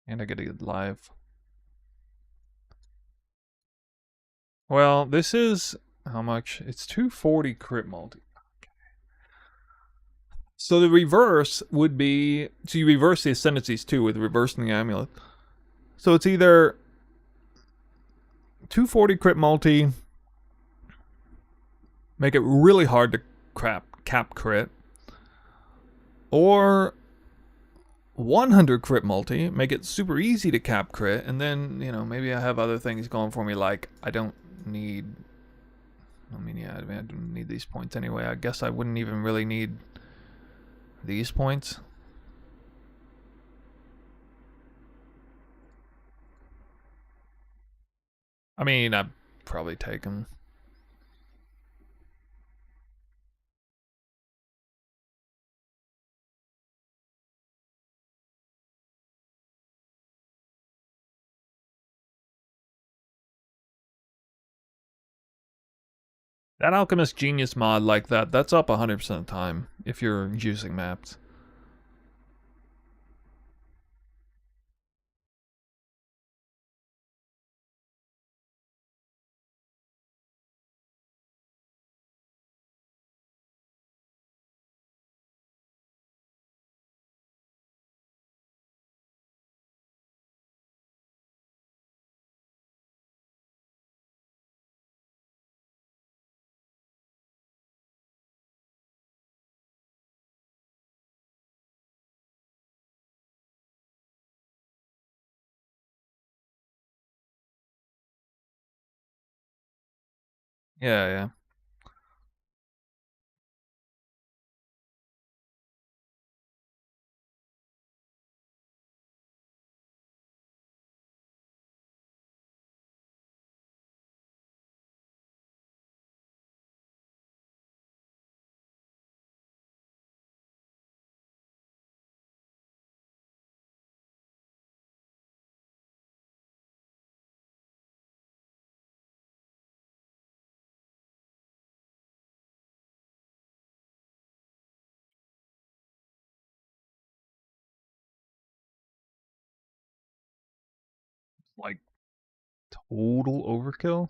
And I get it live. Well, this is how much? It's 240 crit multi. So the reverse would be, so you reverse the ascendancies too with reversing the amulet. So it's either 240 crit multi, make it really hard to cap crit, or 100 crit multi, make it super easy to cap crit, and then, you know, maybe I have other things going for me, like I don't need, I don't need these points anyway. I guess I wouldn't even really need these points. I mean, I'd probably take him. That Alchemist Genius mod like that, that's up 100% of the time if you're juicing maps. Yeah, yeah. Like total overkill.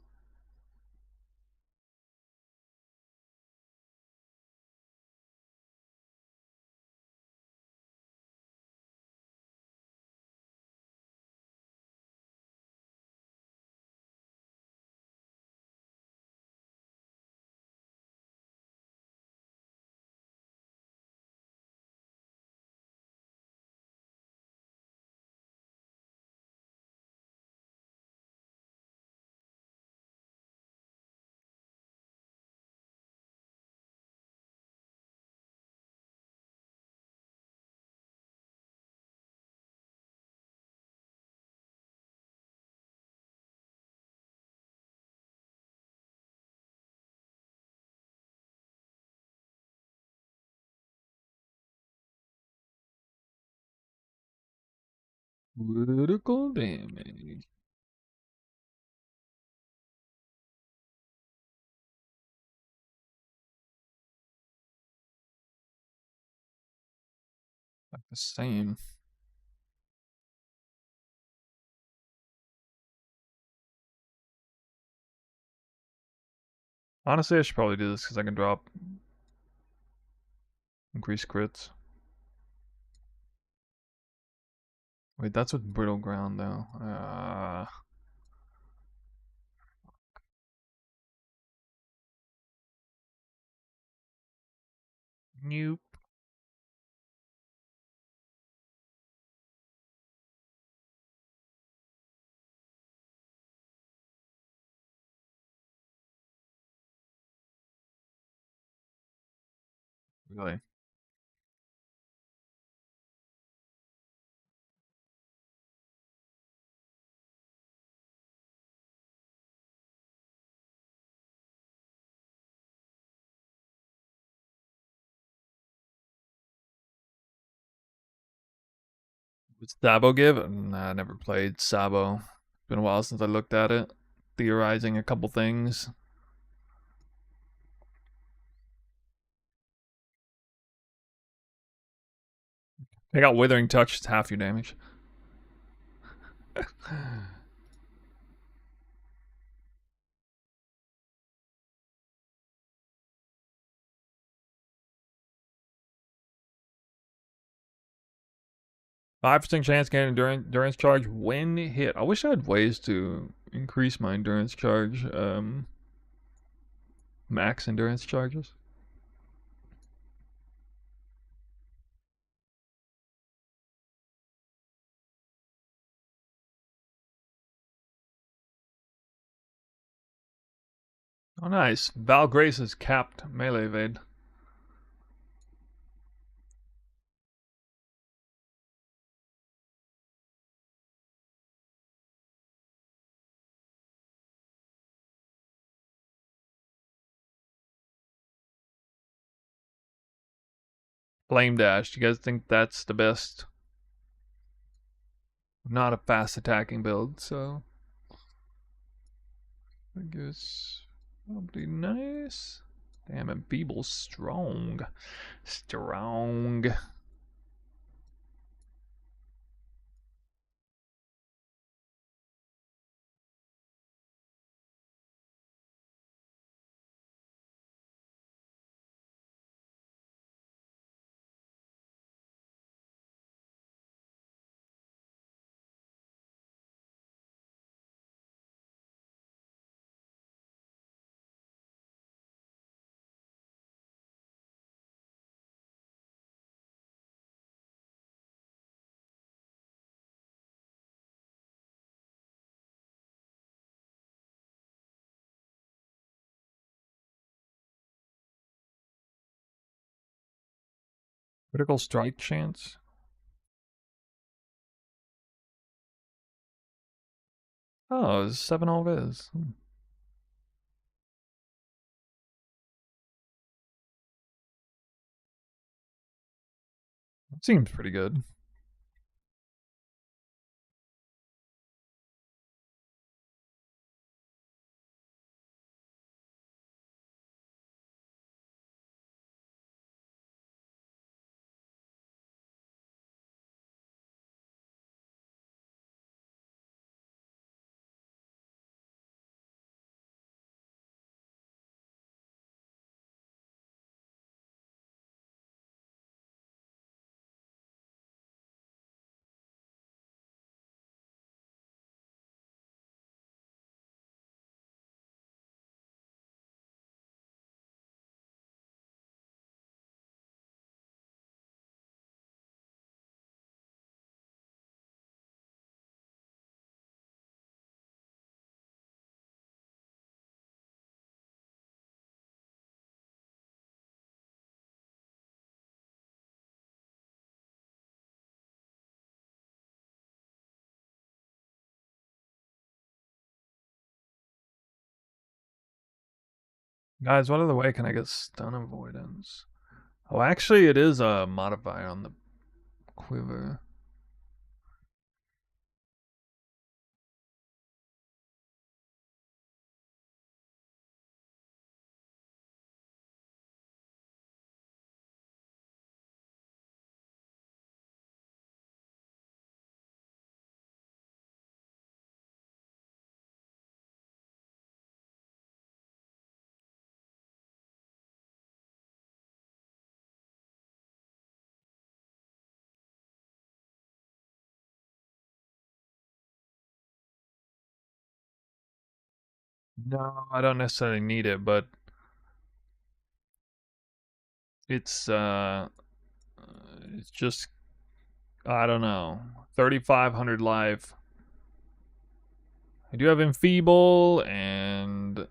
Critical damage. Like the same. Honestly, I should probably do this because I can drop increased crits. Wait, that's with brittle ground though. Nope. Really? What's Sabo give? Nah, I never played Sabo. Been a while since I looked at it. Theorizing a couple things. I got Withering Touch, it's half your damage. 5% chance getting endurance charge when hit. I wish I had ways to increase my endurance charge. Max endurance charges. Oh, nice. Val Grace's capped melee evade. Flame Dash. Do you guys think that's the best? Not a fast attacking build, so I guess probably nice. Damn, Enfeeble's strong. Strong. Critical strike chance. Oh, it's 7 all is. Seems pretty good. Guys, what other way can I get stun avoidance? Oh, actually, it is a modifier on the quiver. No, I don't necessarily need it, but it's it's just I don't know. 3,500 life. I do have Enfeeble and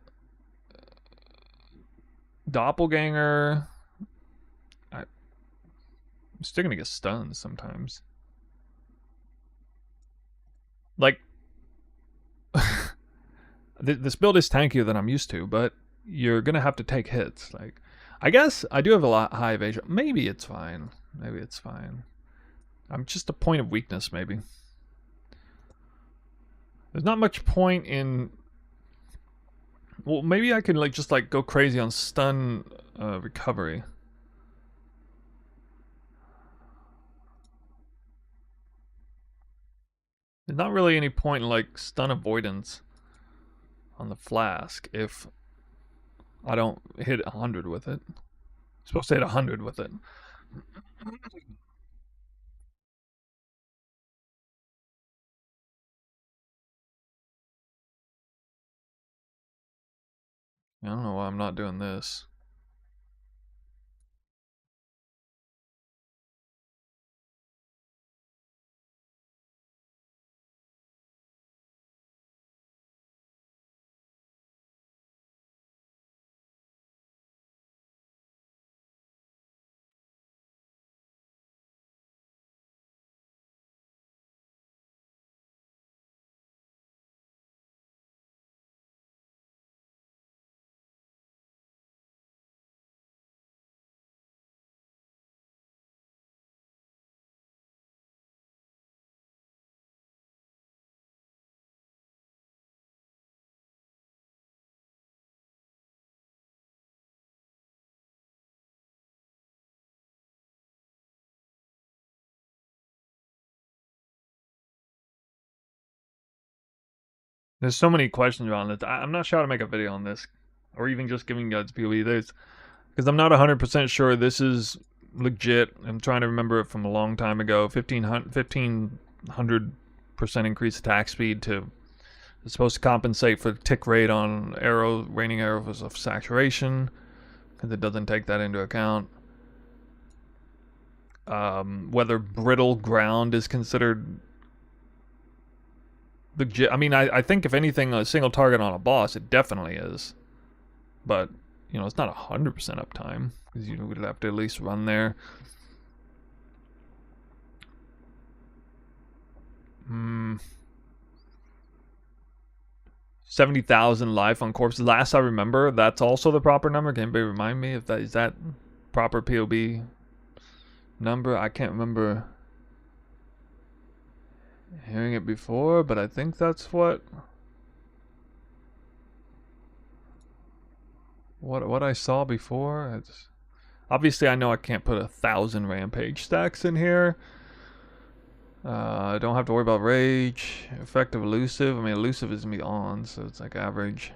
Doppelganger. I'm still gonna get stunned sometimes. Like, this build is tankier than I'm used to, but you're gonna have to take hits. Like, I guess I do have a lot high evasion. Maybe it's fine. Maybe it's fine. I'm just a point of weakness, maybe. There's not much point in. Well, maybe I can just go crazy on stun recovery. There's not really any point in stun avoidance on the flask if I don't hit 100 with it. I'm supposed to hit 100 with it. I don't know why I'm not doing this. There's so many questions around this. I'm not sure how to make a video on this, or even just giving you guys POV. There's because I'm not 100% sure this is legit. I'm trying to remember it from a long time ago. 1500% increased attack speed to it's supposed to compensate for the tick rate on raining arrows of saturation because it doesn't take that into account. Whether brittle ground is considered legit. I mean, I think if anything, a single target on a boss, it definitely is. But, you know, it's not 100% uptime because you would have to at least run there. 70,000 life on corpses. Last I remember, that's also the proper number. Can anybody remind me if that is that proper POB number? I can't remember hearing it before, but I think that's what I saw before. It's, obviously, I know I can't put 1,000 rampage stacks in here. I don't have to worry about rage. Effective elusive. I mean, elusive is gonna be on, so it's like average.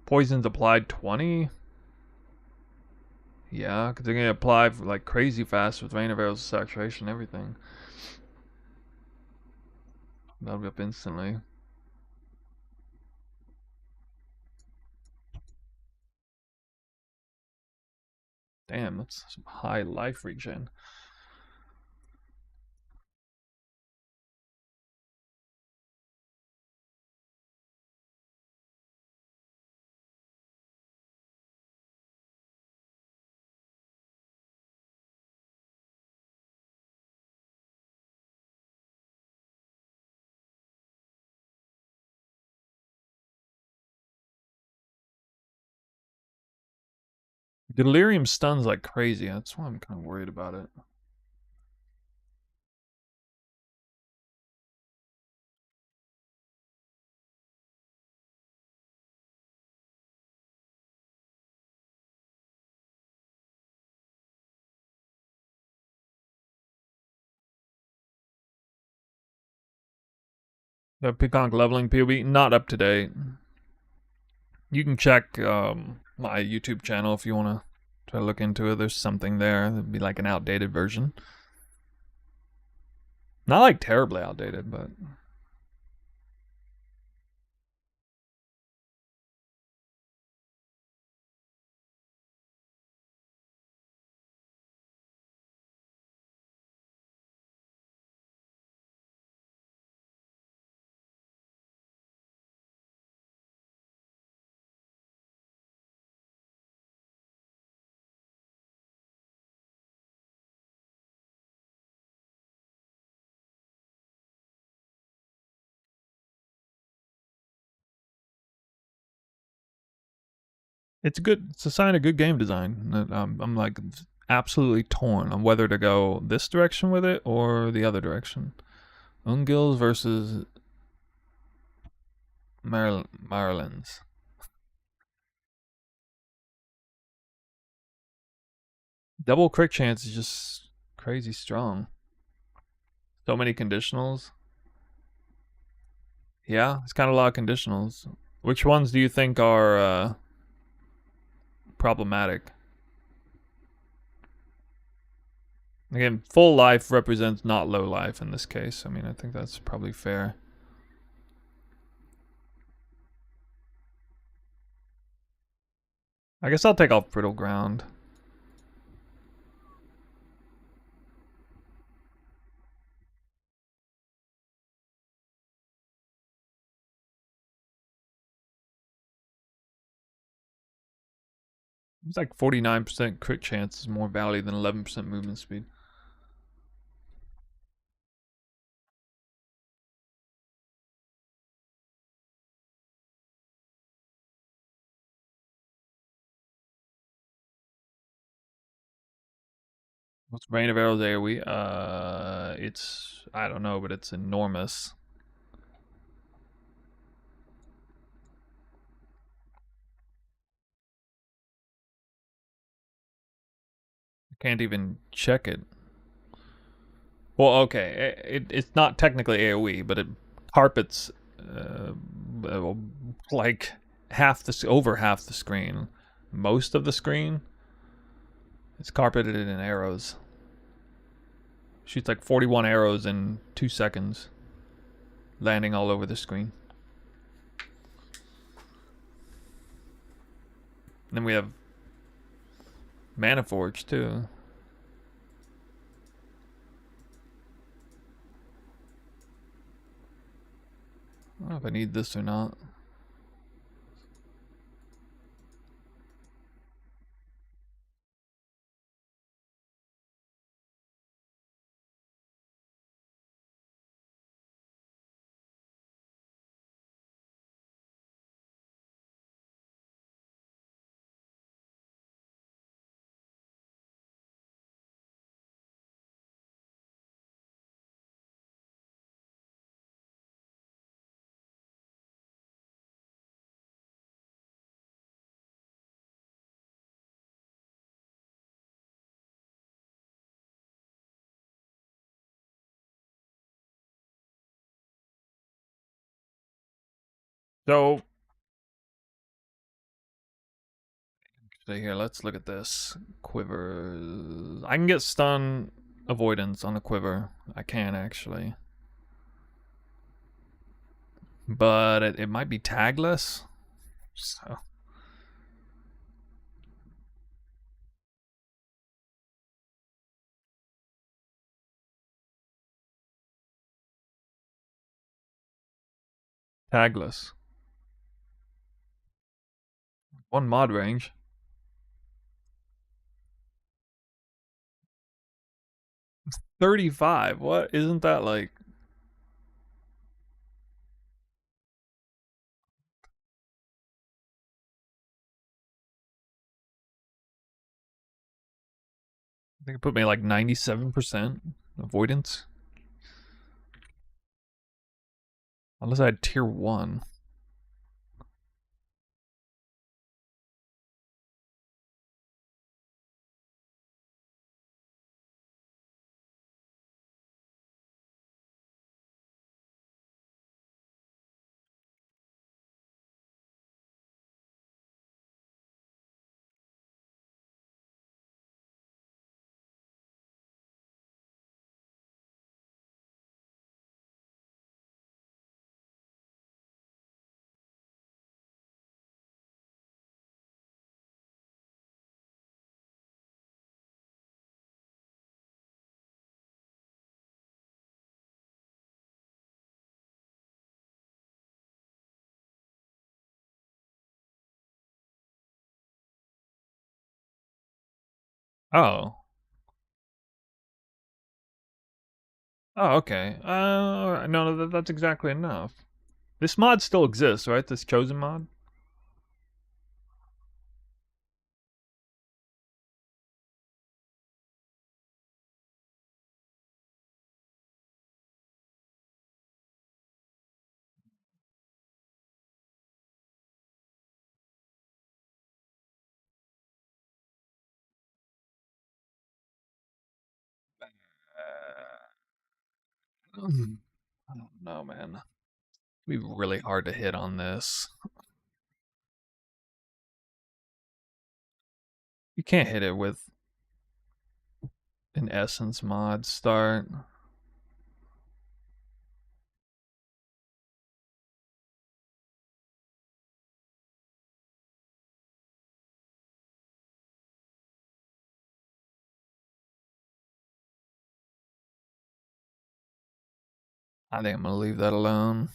Poisons applied 20. Yeah, because they're gonna apply like crazy fast with rain of arrows, saturation, everything. That'll be up instantly. Damn, that's some high life regen. Delirium stuns like crazy. That's why I'm kind of worried about it. The Peacock leveling POB, not up to date. You can check my YouTube channel if you want to try to look into it. There's something there. It'd be like an outdated version. Not like terribly outdated, but it's good. It's a sign of good game design. I'm like absolutely torn on whether to go this direction with it or the other direction. Ungils versus Marylands. Double crit chance is just crazy strong. So many conditionals. Yeah, it's kind of a lot of conditionals. Which ones do you think are problematic? Again, full life represents not low life in this case. I mean, I think that's probably fair. I guess I'll take off brittle ground. It's like 49% crit chance is more value than 11% movement speed. What's Rain of Arrows AoE? It's I don't know, but it's enormous. I can't even check it. Well, okay, it's not technically AOE, but it carpets like over half the screen. Most of the screen is carpeted in arrows. Shoots like 41 arrows in 2 seconds, landing all over the screen. And then we have Mana Forge too. I don't know if I need this or not. So here, let's look at this. Quiver. I can get stun avoidance on the quiver. I can actually. But it might be tagless. So tagless. One mod range. 35. What? Isn't that like... I think it put me like 97% avoidance. Unless I had tier 1. Oh. Oh, okay. No, that's exactly enough. This mod still exists, right? This chosen mod? I don't know, man. It'd be really hard to hit on this. You can't hit it with an essence mod start. I think I'm gonna leave that alone.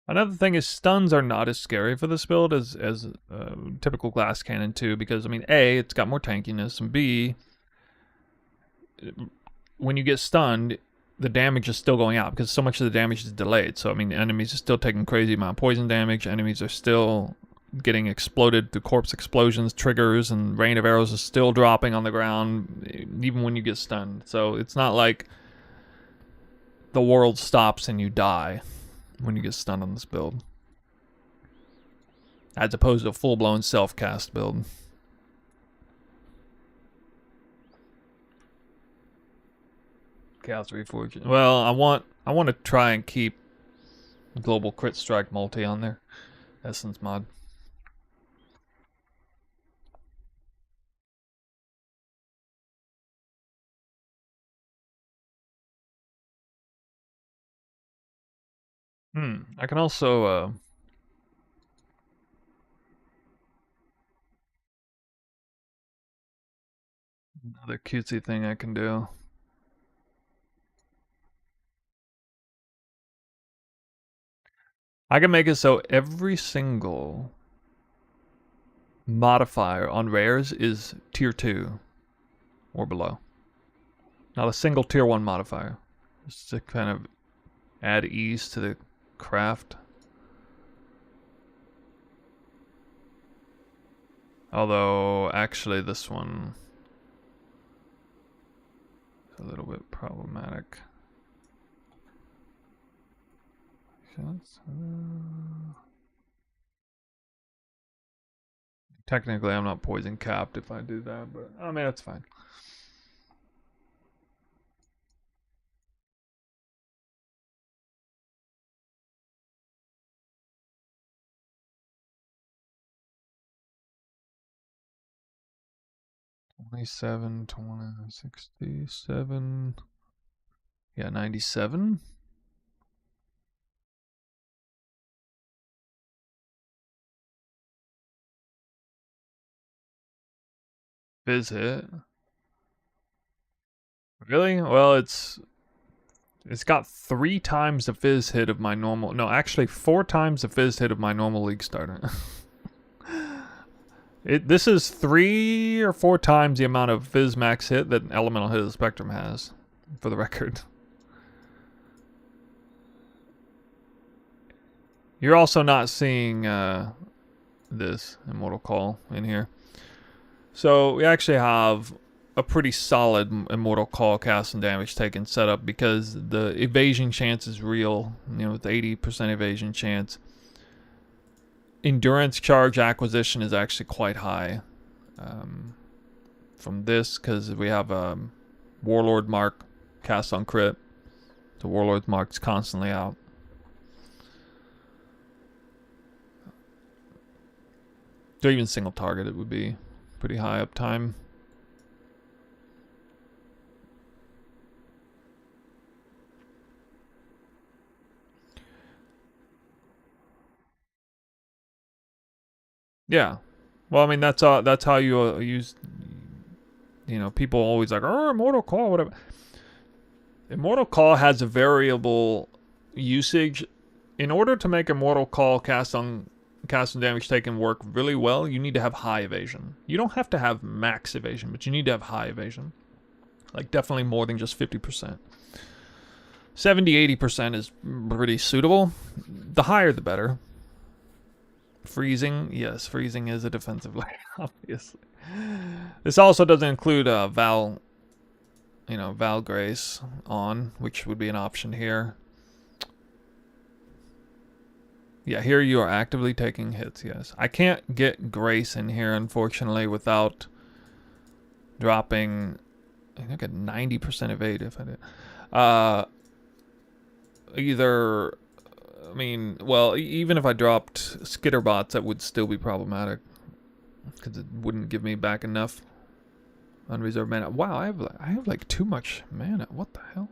Another thing is stuns are not as scary for this build as typical glass cannon 2 because I mean A, it's got more tankiness, and B, when you get stunned, the damage is still going out because so much of the damage is delayed. So I mean, enemies are still taking crazy amount of poison damage. Enemies are still getting exploded through corpse explosions, triggers, and rain of arrows is still dropping on the ground even when you get stunned. So it's not like the world stops and you die when you get stunned on this build, as opposed to a full-blown self-cast build. Chaos Reforged. Well, I want to try and keep Global Crit Strike multi on there. Essence mod. I can also another cutesy thing I can do. I can make it so every single modifier on rares is tier 2 or below. Not a single tier 1 modifier. Just to kind of add ease to the craft. Although, actually, this one is a little bit problematic. Technically, I'm not poison capped if I do that, but I mean, that's fine. $27, $20, $67. Yeah, 97. Fizz hit. Really? Well, it's got 3 times the fizz hit of my normal. No, actually 4 times the fizz hit of my normal league starter. This is 3 or 4 times the amount of fizz max hit that elemental hit of the spectrum has, for the record. You're also not seeing this Immortal Call in here. So we actually have a pretty solid Immortal Call cast and damage taken setup because the evasion chance is real, you know, with 80% evasion chance. Endurance charge acquisition is actually quite high from this because we have Warlord Mark cast on crit. The Warlord Mark's constantly out. So even single target, it would be pretty high uptime. Yeah. Well, I mean, that's how you use. You know, people always like, oh, Immortal Call, whatever. Immortal Call has a variable usage. In order to make Immortal Call cast and damage taken work really well, you need to have high evasion. You don't have to have max evasion, but you need to have high evasion. Like, definitely more than just 50%. 70-80% is pretty suitable. The higher, the better. Freezing, yes, freezing is a defensive layer, obviously. This also doesn't include Val Grace on, which would be an option here. Yeah, here you are actively taking hits, yes. I can't get Grace in here, unfortunately, without dropping, I think I got 90% evade if I did. Either, I mean, well, even if I dropped Skitterbots, that would still be problematic. Because it wouldn't give me back enough unreserved mana. Wow, I have like too much mana. What the hell?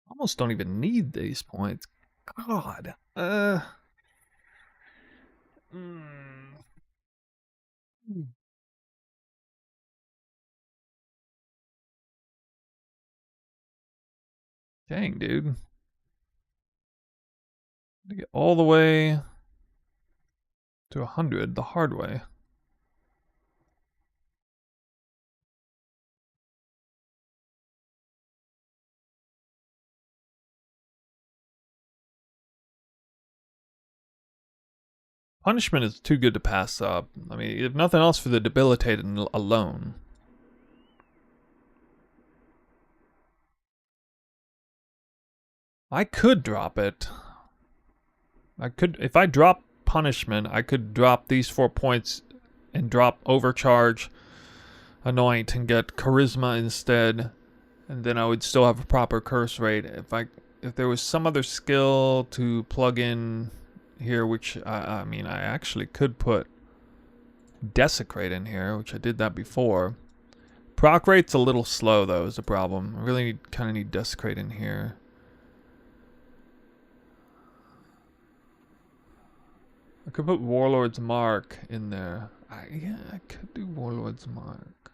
Almost don't even need these points. God. Dang, dude. To get all the way to 100 the hard way. Punishment is too good to pass up. I mean, if nothing else for the debilitated alone. I could drop it. I could, if I drop punishment, I could drop these 4 points and drop overcharge, anoint, and get charisma instead, and then I would still have a proper curse rate. If there was some other skill to plug in here, which I mean, I actually could put desecrate in here, which I did that before. Proc rate's a little slow though, is the problem. I really kind of need desecrate in here. I could put Warlord's Mark in there. Yeah, I could do Warlord's Mark.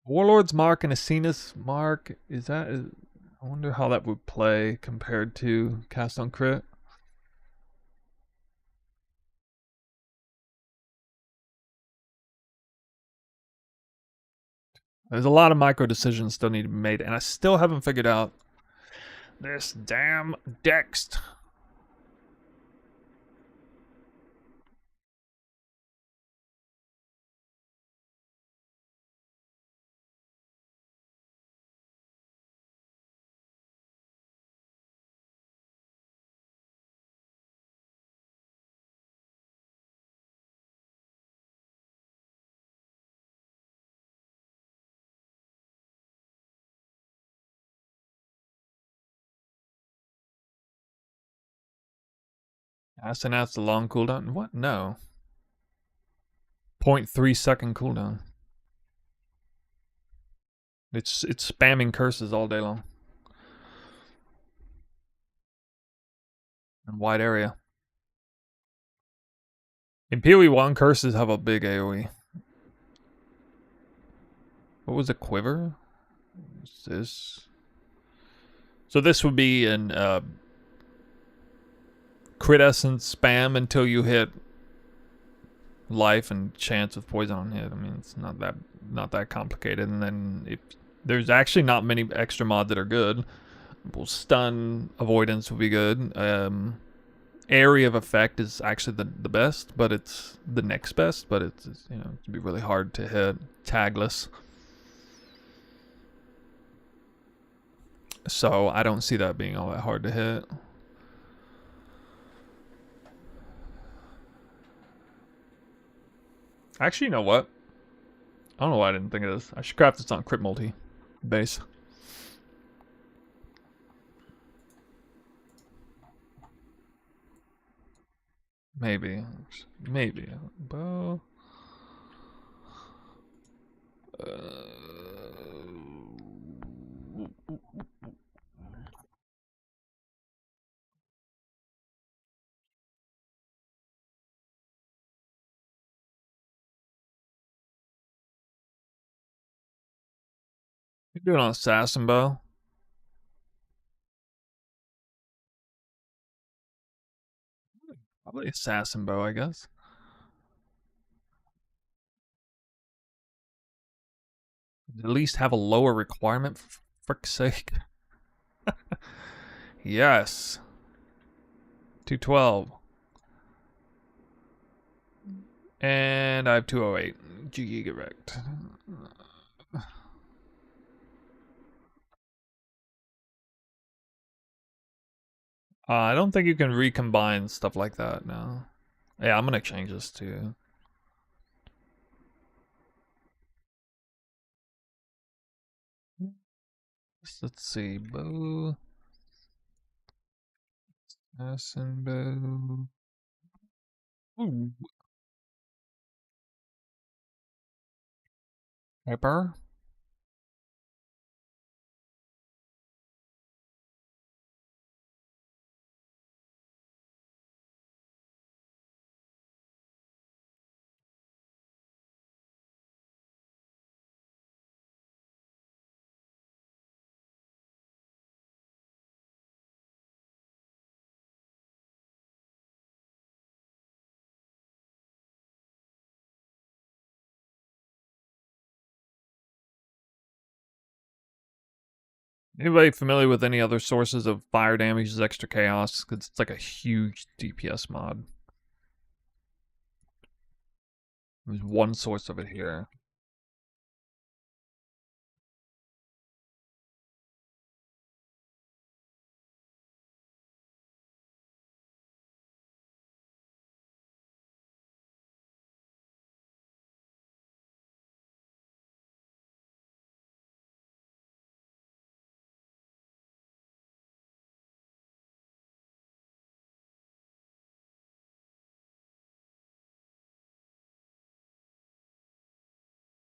Warlord's Mark and Asena's Mark, I wonder how that would play compared to Cast on Crit. There's a lot of micro decisions still need to be made, and I still haven't figured out this damn Dext. That's the long cooldown. What? No. 0.3 second cooldown. It's spamming curses all day long. In wide area. In PoE1, curses have a big AoE. What was a quiver? What's this? So this would be an crit essence spam until you hit life and chance with poison on hit. I mean, it's not that complicated. And then if there's actually not many extra mods that are good. Well, stun avoidance would be good. Area of effect is actually the best, but it's the next best. But it's it'd be really hard to hit. Tagless. So I don't see that being all that hard to hit. Actually, you know what? I don't know why I didn't think of this. I should craft this on crit multi base. Maybe. Bow. You do it on assassin bow. Probably assassin bow, I guess. At least have a lower requirement, for frick's sake. Yes. 212. And I have 208. GG wrecked. I don't think you can recombine stuff like that now. Yeah, I'm gonna change this too. Let's see, bow. Assassin bow. Ooh. Pepper. Anybody familiar with any other sources of fire damage as extra chaos? Because it's like a huge DPS mod. There's one source of it here.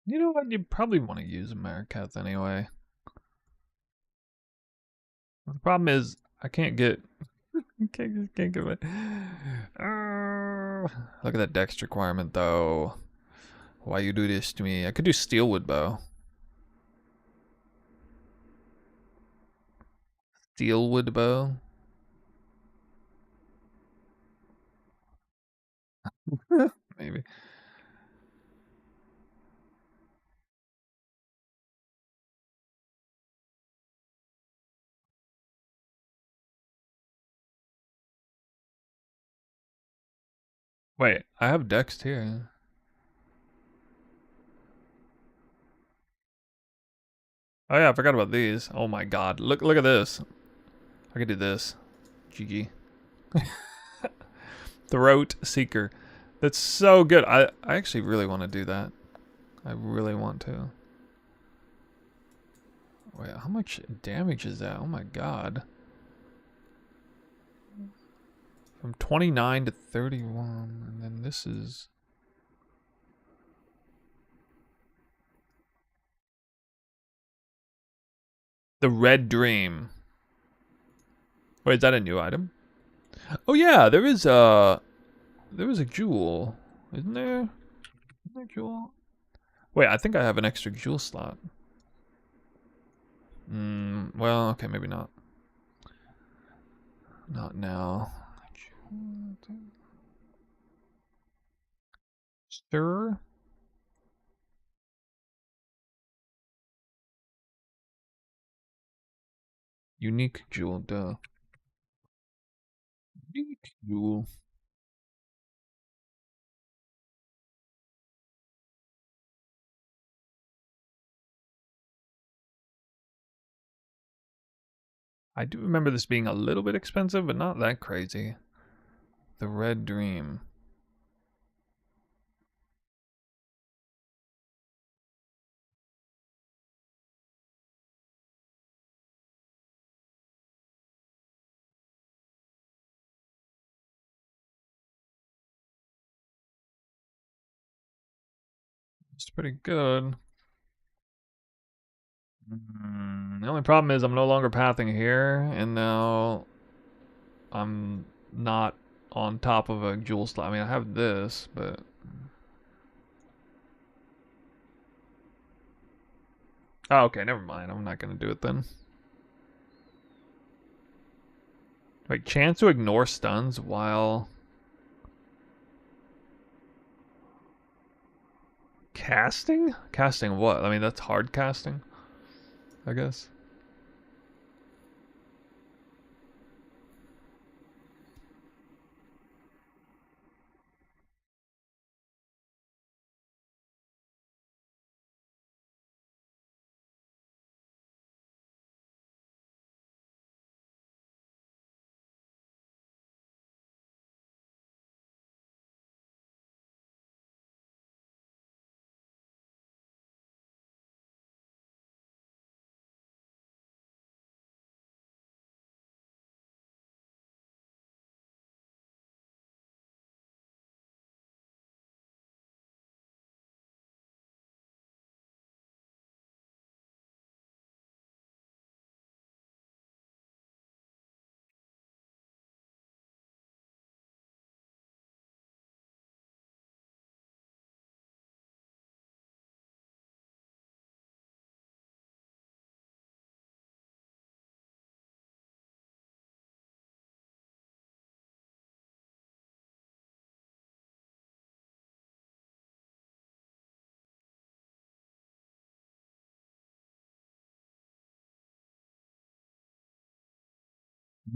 You know what? You probably want to use Americath anyway. The problem is I can't get. Can't get it. Look at that dex requirement though. Why you do this to me? I could do Steelwood Bow. Steelwood Bow. Maybe. Wait, I have Dex here. Oh yeah, I forgot about these. Oh my god. Look at this. I could do this. GG. Throat Seeker. That's so good. I actually really want to do that. I really want to. Wait, how much damage is that? Oh my god. From 29 to 31. And then this is... The Red Dream. Wait, is that a new item? Oh yeah, there is a jewel. Isn't there? Isn't there a jewel? Wait, I think I have an extra jewel slot. Well, okay, maybe not. Not now. Sure. Unique jewel, duh. Unique jewel. I do remember this being a little bit expensive, but not that crazy. The Red Dream. It's pretty good. The only problem is I'm no longer pathing here, and now I'm not on top of a jewel slot. I mean, I have this, but... Oh, okay, never mind. I'm not going to do it then. Wait, chance to ignore stuns while... Casting? Casting what? I mean, that's hard casting, I guess.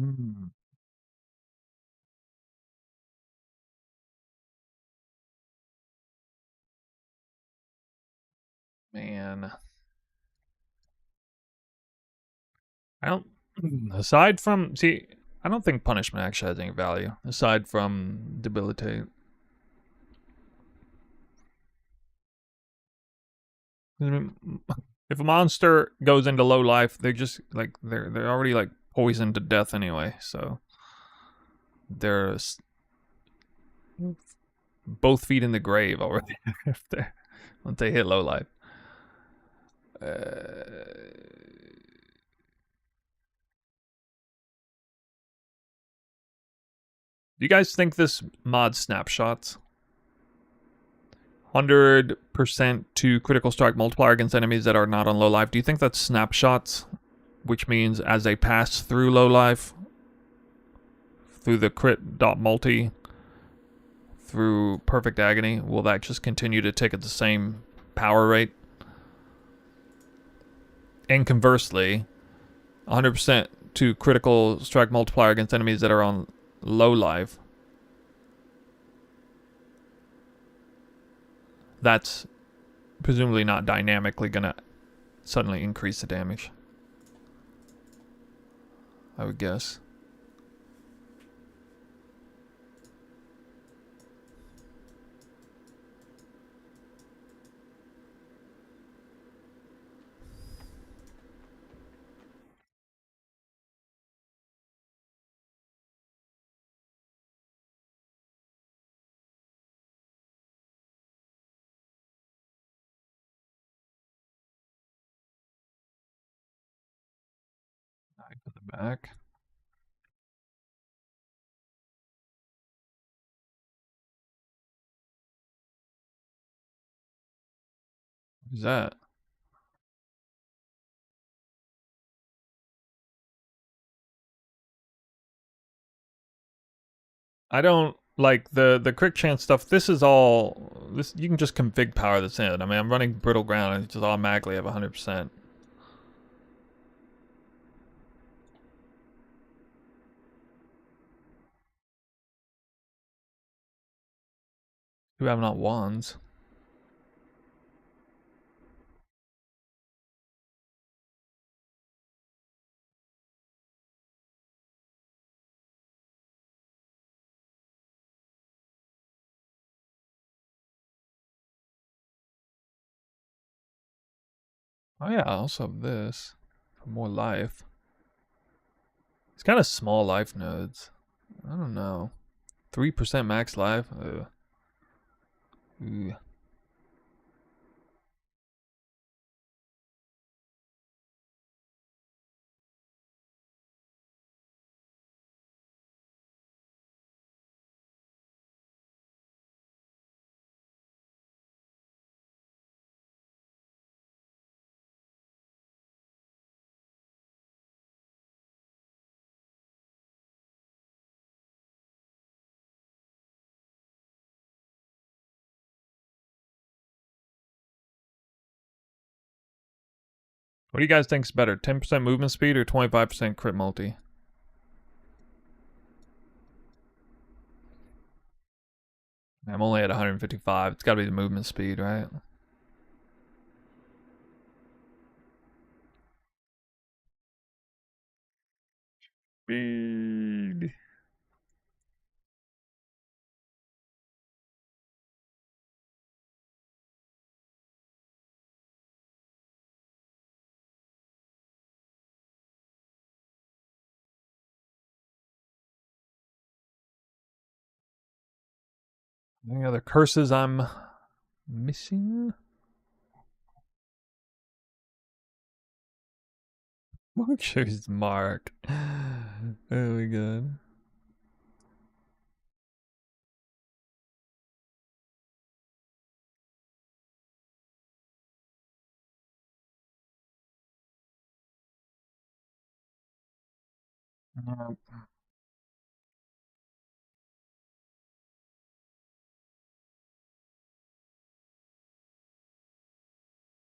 Mm, man, I don't. Aside from, see, I don't think punishment actually has any value aside from debilitate. I mean, if a monster goes into low life, they just like they're already like poisoned to death anyway. So they're both feet in the grave already if they once they hit low life. Do you guys think this mod snapshots 100% to critical strike multiplier against enemies that are not on low life? Do you think that's snapshots, which means as they pass through low life, through the crit dot multi, through perfect agony, will that just continue to tick at the same power rate? And conversely, 100% to critical strike multiplier against enemies that are on low life, that's presumably not dynamically gonna suddenly increase the damage, I would guess. I put the back. What is that? I don't like the crit chance stuff. This is all this you can just config power this in. I mean, I'm running brittle ground and it just automatically have 100%. Who have not wands? Oh yeah, I also have this for more life. It's kind of small life nodes. I don't know. 3% max life. Ooh. What do you guys think is better? 10% movement speed or 25% crit multi? I'm only at 155. It's got to be the movement speed, right? Speed. Any other curses I'm missing? Choose Mark. Oh my god. Nope.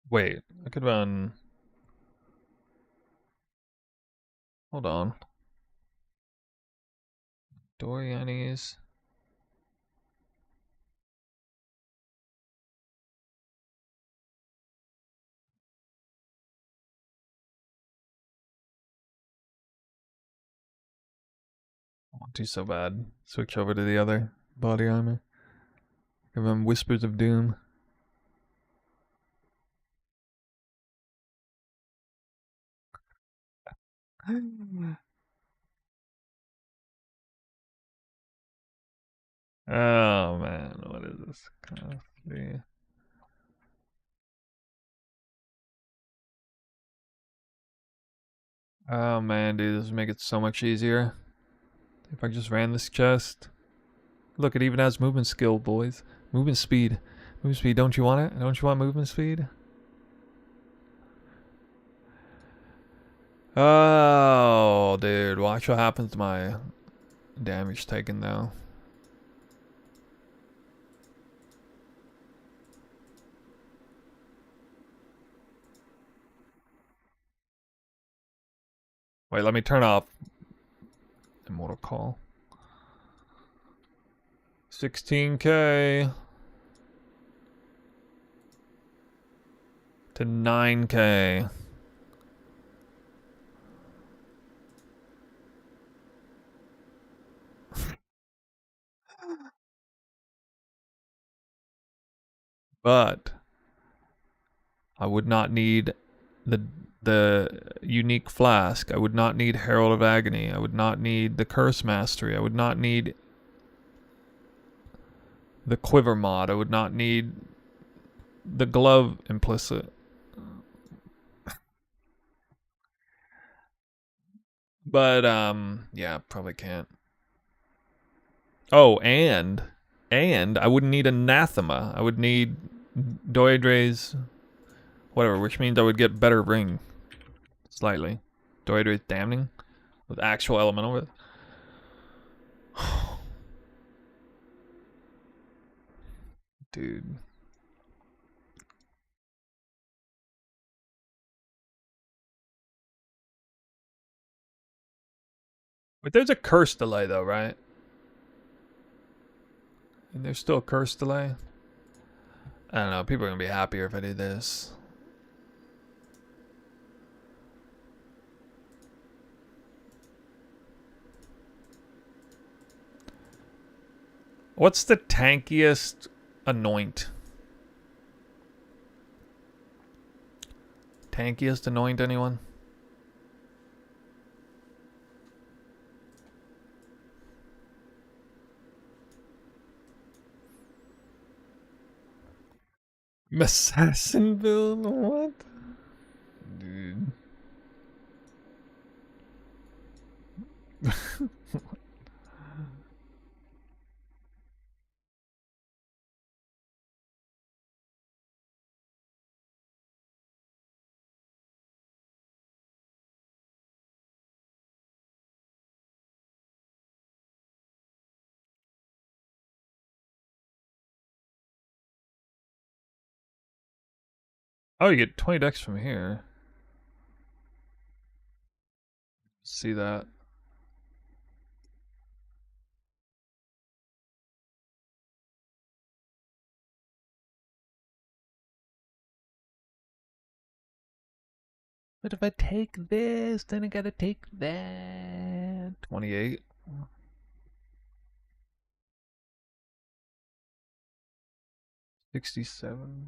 Wait, I could run. Hold on. Dorianis. Won't do so bad. Switch over to the other body armor. Give him Whispers of Doom. Oh man, what is this? Costly. Oh man, dude, this would make it so much easier if I just ran this chest. Look, it even has movement skill, boys. Movement speed. Movement speed, don't you want it? Don't you want movement speed? Oh, dude, watch what happens to my damage taken though. Wait, let me turn off Immortal Call. 16k to 9k. But I would not need the unique flask. I would not need Herald of Agony. I would not need the Curse Mastery. I would not need the Quiver mod. I would not need the Glove implicit. But yeah, probably can't. Oh, and I wouldn't need Anathema. I would need Doedre's whatever, which means I would get better ring. Slightly. Doedre's Damning with actual elemental with. Dude. But there's a curse delay though, right? And there's still a curse delay. I don't know, people are gonna be happier if I do this. What's the tankiest anoint? Tankiest anoint, anyone? Assassin build? What? Dude. Oh, you get 20 decks from here. See that. But if I take this, then I gotta take that. 28. $67.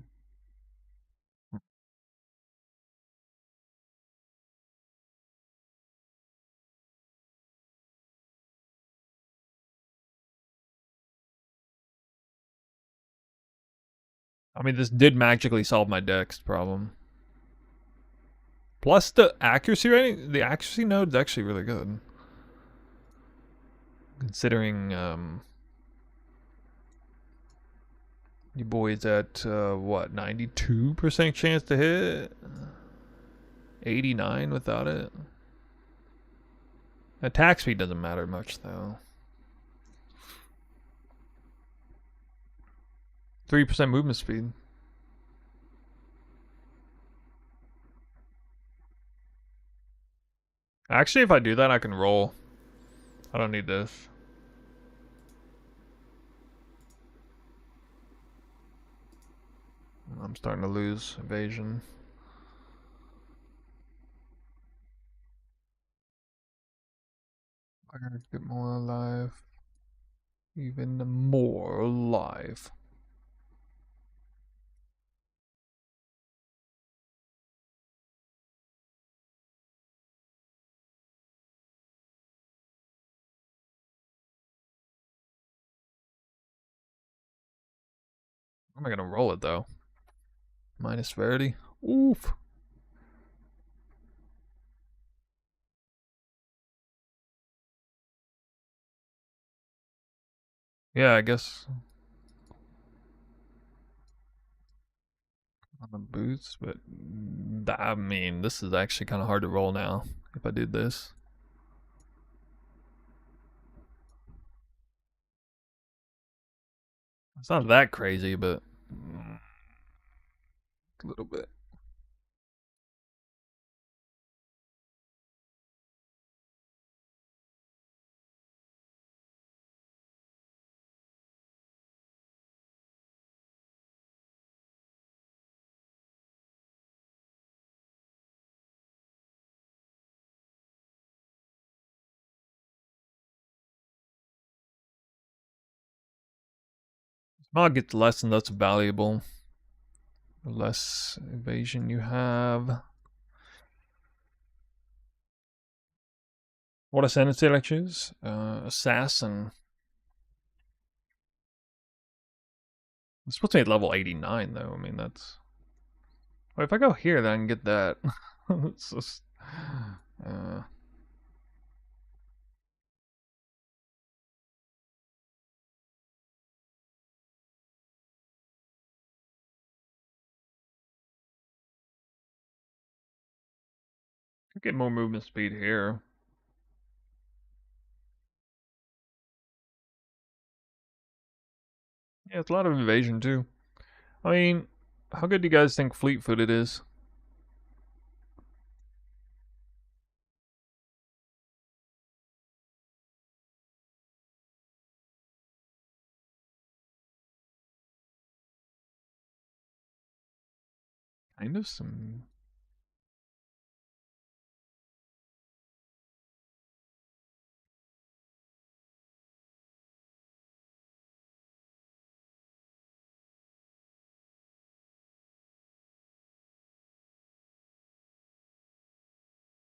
I mean, this did magically solve my dex problem. Plus the accuracy rating, the accuracy node is actually really good. Considering, you boys at, what, 92% chance to hit? 89 without it? Attack speed doesn't matter much, though. 3% movement speed. Actually, if I do that, I can roll. I don't need this. I'm starting to lose evasion. I gotta get more alive. Even more alive. How am I gonna roll it though? Minus Verity? Oof. Yeah, I guess on the boots, but I mean, this is actually kind of hard to roll now if I did this. It's not that crazy, but a little bit. Mod gets less and less valuable. The less evasion you have. What ascendancy did I choose? Assassin. It's supposed to be at level 89 though. I mean, that's. Well, if I go here, then I can get that. It's just. Uh, could get more movement speed here. Yeah, it's a lot of evasion too. I mean, how good do you guys think fleet-footed is? Kind of some.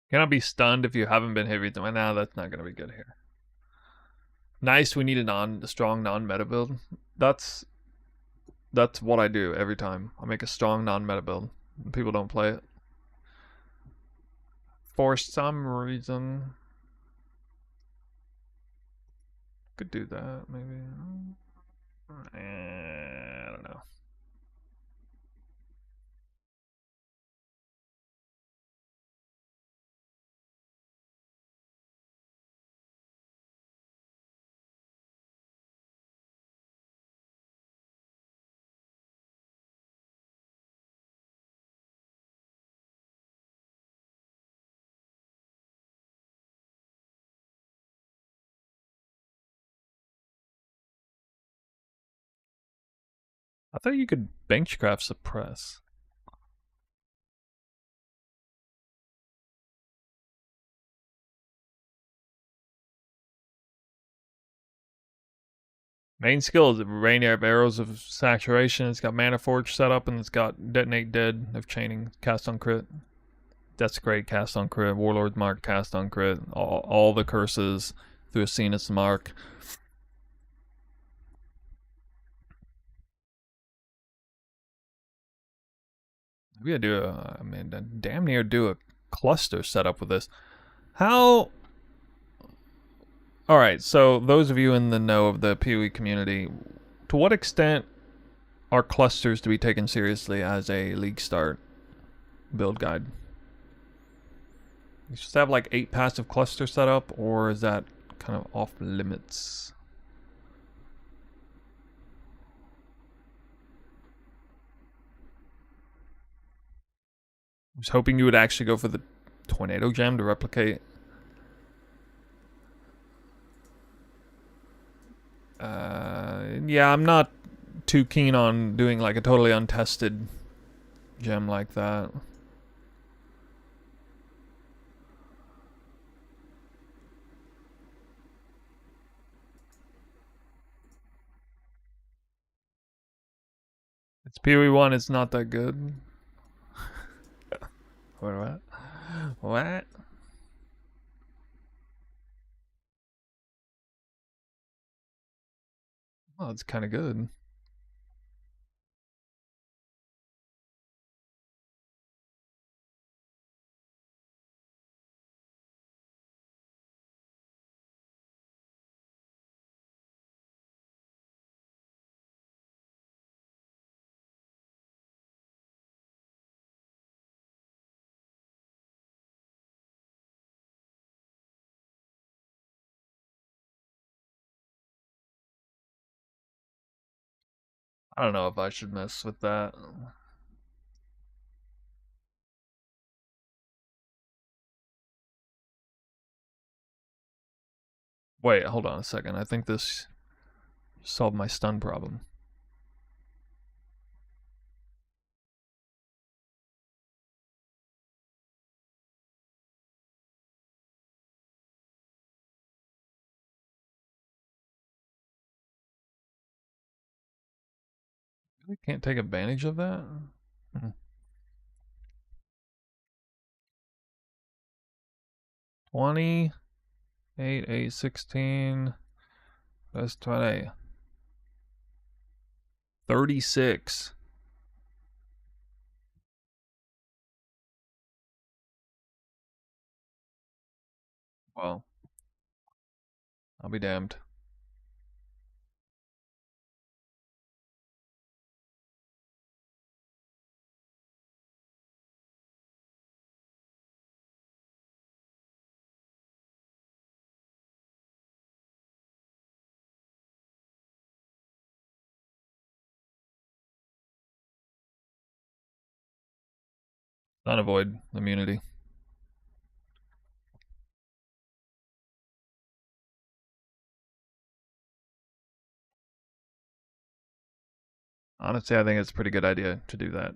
Cannot be stunned if you haven't been hit. Nah, that's not gonna be good here. Nice. We need a strong non-meta build. That's what I do every time. I make a strong non-meta build. People don't play it for some reason. Could do that maybe. I don't know. I thought you could benchcraft suppress. Main skill is Rainier of Arrows of Saturation. It's got Mana Forge set up, and it's got Detonate Dead of Chaining, cast on crit. That's great, cast on crit. Warlord's Mark, cast on crit. All the curses through Asena's Mark. We gotta do I mean, damn near do a cluster setup with this. How? All right, so those of you in the know of the PoE community, to what extent are clusters to be taken seriously as a league start build guide? You just have like 8 passive clusters set up, or is that kind of off limits? I was hoping you would actually go for the Tornado Gem to replicate. Yeah, I'm not too keen on doing like a totally untested gem like that. It's PoE1, it's not that good. What? What? Oh, it's kind of good. I don't know if I should mess with that. Wait, hold on a second. I think this solved my stun problem. I can't take advantage of that? 20, 8, 8, 16. That's 20. 36. Well, I'll be damned. Unavoid immunity. Honestly, I think it's a pretty good idea to do that.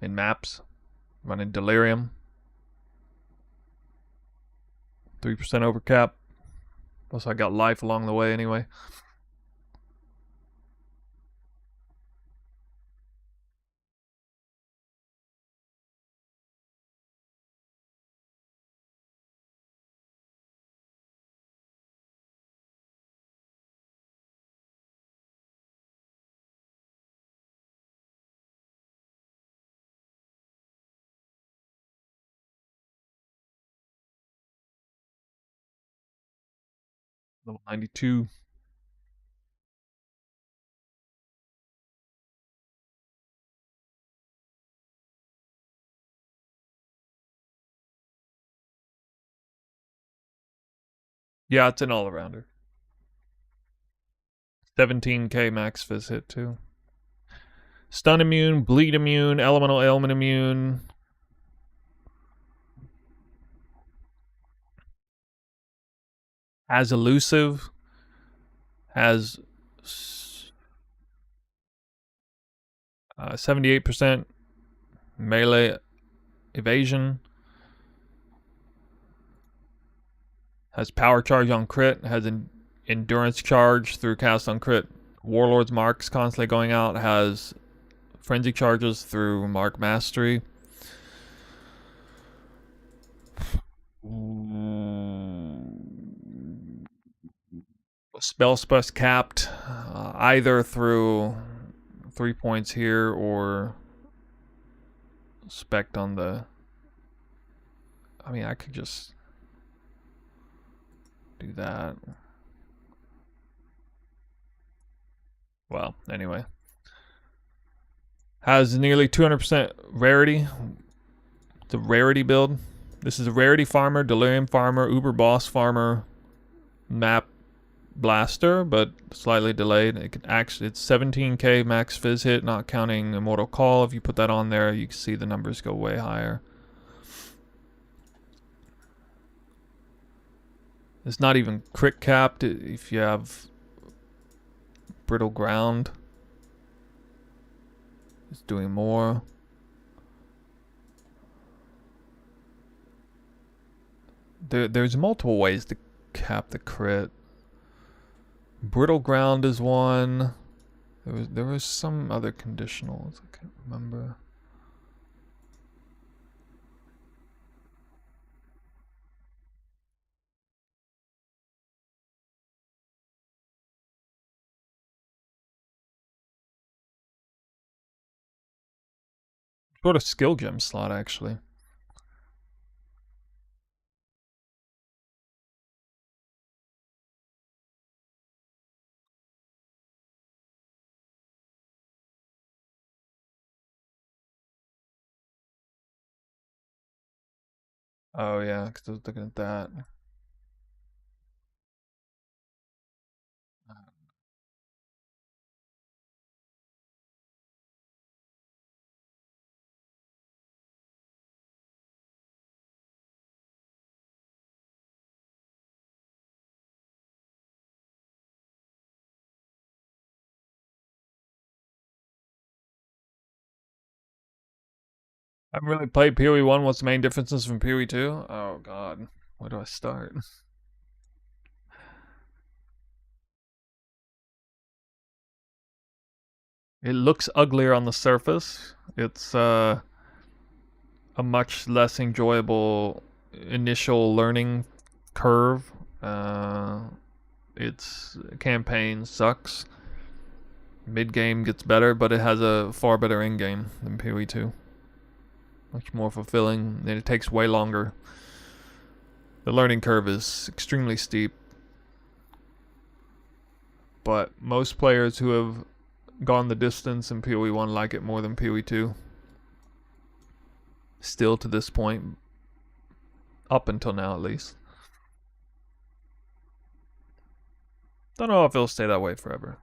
In maps, running Delirium. 3% overcap. Plus, I got life along the way anyway. Level 92. Yeah, it's an all-arounder. 17k max fizz hit too. Stun immune, bleed immune, elemental ailment immune. Has elusive. Has 78% melee evasion. Has power charge on crit. Has endurance charge through cast on crit. Warlord's marks constantly going out. Has frenzy charges through mark mastery. Spell spus capped either through 3 points here or spect on the. I mean, I could just do that. Well, anyway. Has nearly 200% rarity. It's a rarity build. This is a rarity farmer, delirium farmer, uber boss farmer, map blaster, but slightly delayed. It can actually, it's 17k max fizz hit, not counting immortal call. If you put that on there, you can see the numbers go way higher. It's not even crit capped if you have Brittle ground is doing more. There's multiple ways to cap the crit. Brittle ground is one. There was some other conditionals. I can't remember. Sort of skill gem slot actually. Oh yeah, because I was looking at that. I haven't really played PoE 1. What's the main differences from PoE 2? Oh god, where do I start? It looks uglier on the surface. It's a much less enjoyable initial learning curve. Its campaign sucks. Mid game gets better, but it has a far better end game than PoE 2. Much more fulfilling, and it takes way longer. The learning curve is extremely steep, but most players who have gone the distance in PoE 1 like it more than PoE 2. Still to this point, up until now at least. Don't know if it'll stay that way forever.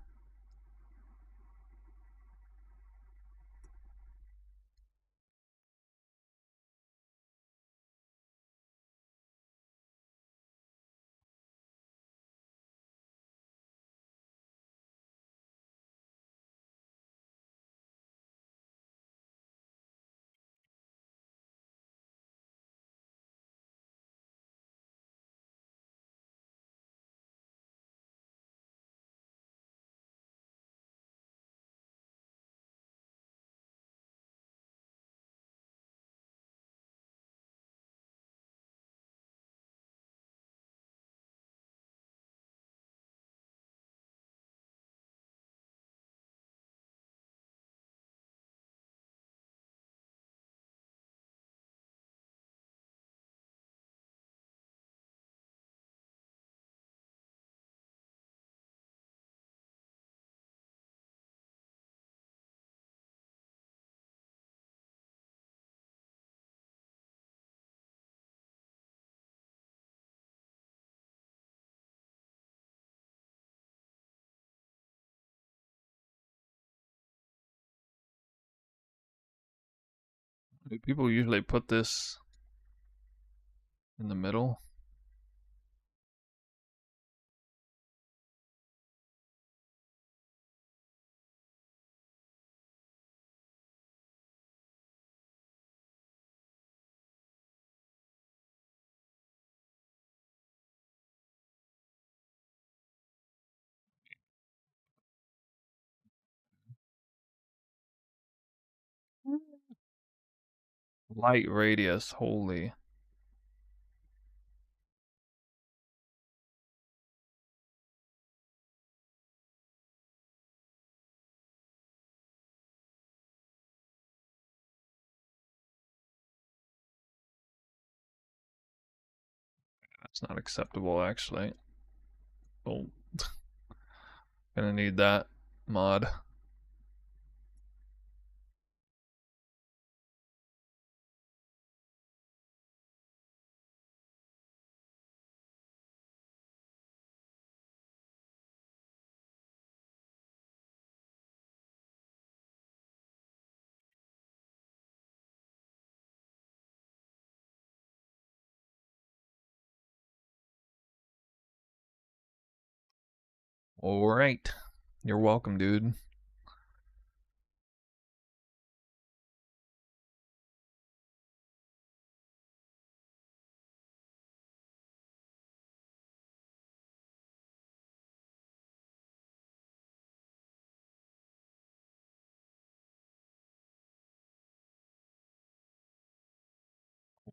People usually put this in the middle. Light radius, holy. That's not acceptable actually. Oh, gonna need that mod. Alright. You're welcome, dude.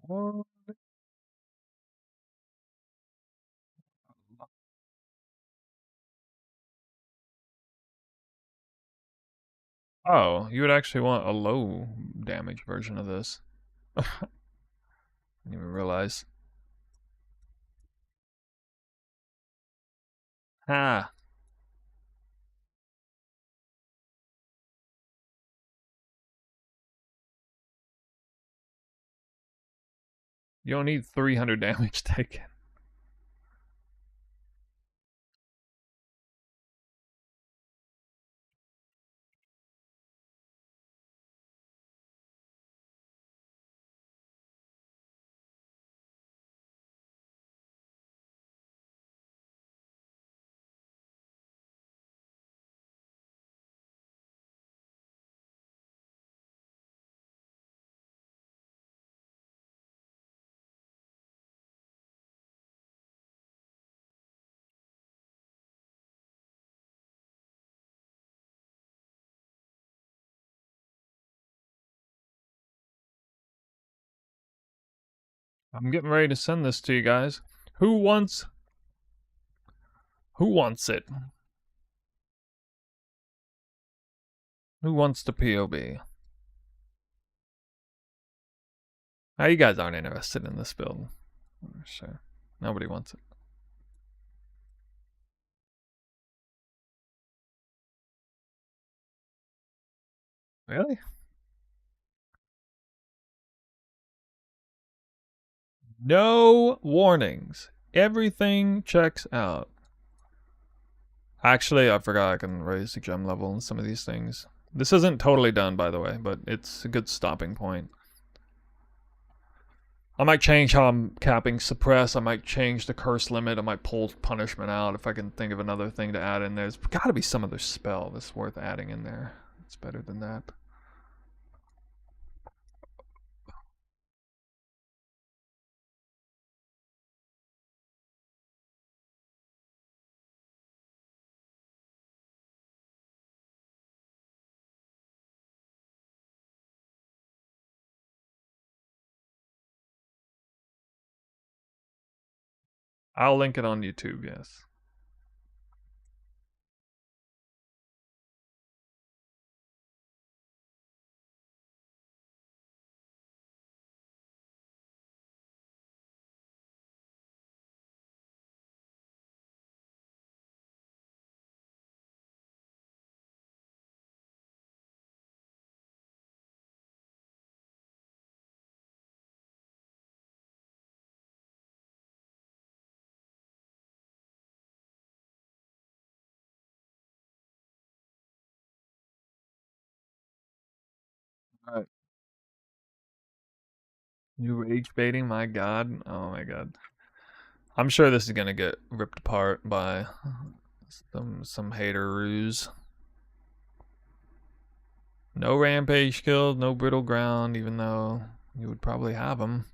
What? Oh, you would actually want a low damage version of this. I didn't even realize. Ha! You don't need 300 damage taken. I'm getting ready to send this to you guys. Who wants who wants it? Who wants the POB? Ah, you guys aren't interested in this build. Sure. Nobody wants it. Really? No warnings. Everything checks out. Actually, I forgot I can raise the gem level in some of these things. This isn't totally done, by the way, but it's a good stopping point. I might change how I'm capping suppress. I might change the curse limit. I might pull punishment out if I can think of another thing to add in there. There's got to be some other spell that's worth adding in there. It's better than that. I'll link it on YouTube, yes. Alright. You rage baiting, my god. Oh my god. I'm sure this is gonna get ripped apart by some hater ruse. No rampage kills, no brittle ground, even though you would probably have them.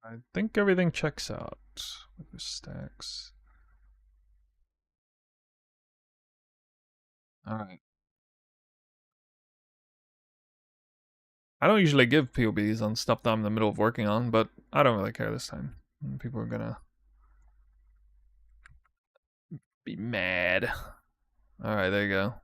I think everything checks out with the stacks. Alright. I don't usually give POBs on stuff that I'm in the middle of working on, but I don't really care this time. People are gonna be mad. Alright, there you go.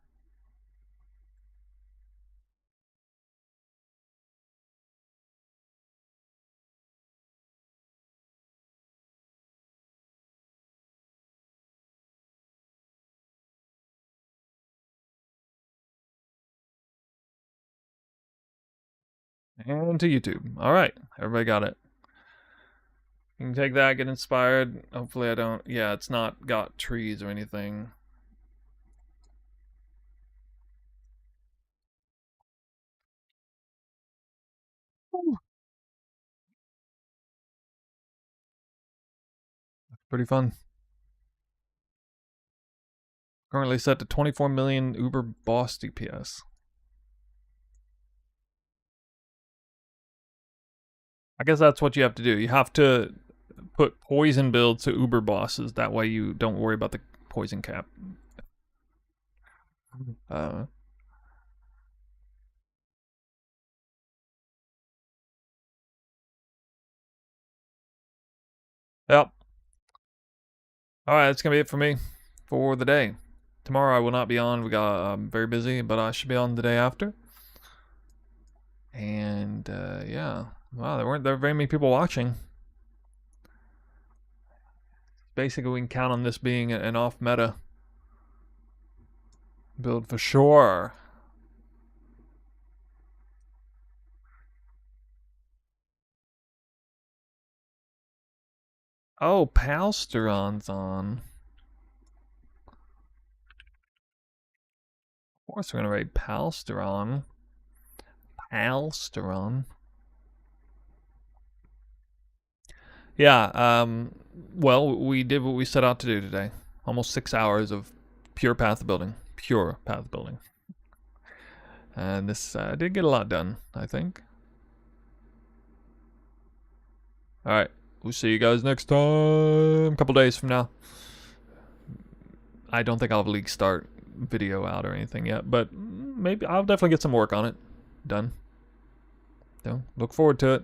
And to YouTube. Alright, everybody got it. You can take that, get inspired. Hopefully I don't... Yeah, it's not got trees or anything. Pretty fun. Currently set to 24 million Uber boss DPS. I guess that's what you have to do. You have to put poison builds to Uber bosses. That way you don't worry about the poison cap. Uh, yep. Alright, that's going to be it for me for the day. Tomorrow I will not be on. I'm very busy, but I should be on the day after. And yeah. Wow, there weren't very many people watching. Basically, we can count on this being an off-meta build for sure. Oh, Palsteron's on. Of course we're gonna raid Palsteron. Palsteron. Yeah, well, we did what we set out to do today. Almost 6 hours of pure path building. Pure path building. And this did get a lot done, I think. Alright, we'll see you guys next time. A couple days from now. I don't think I'll have a league start video out or anything yet, but maybe I'll definitely get some work on it done. So, look forward to it.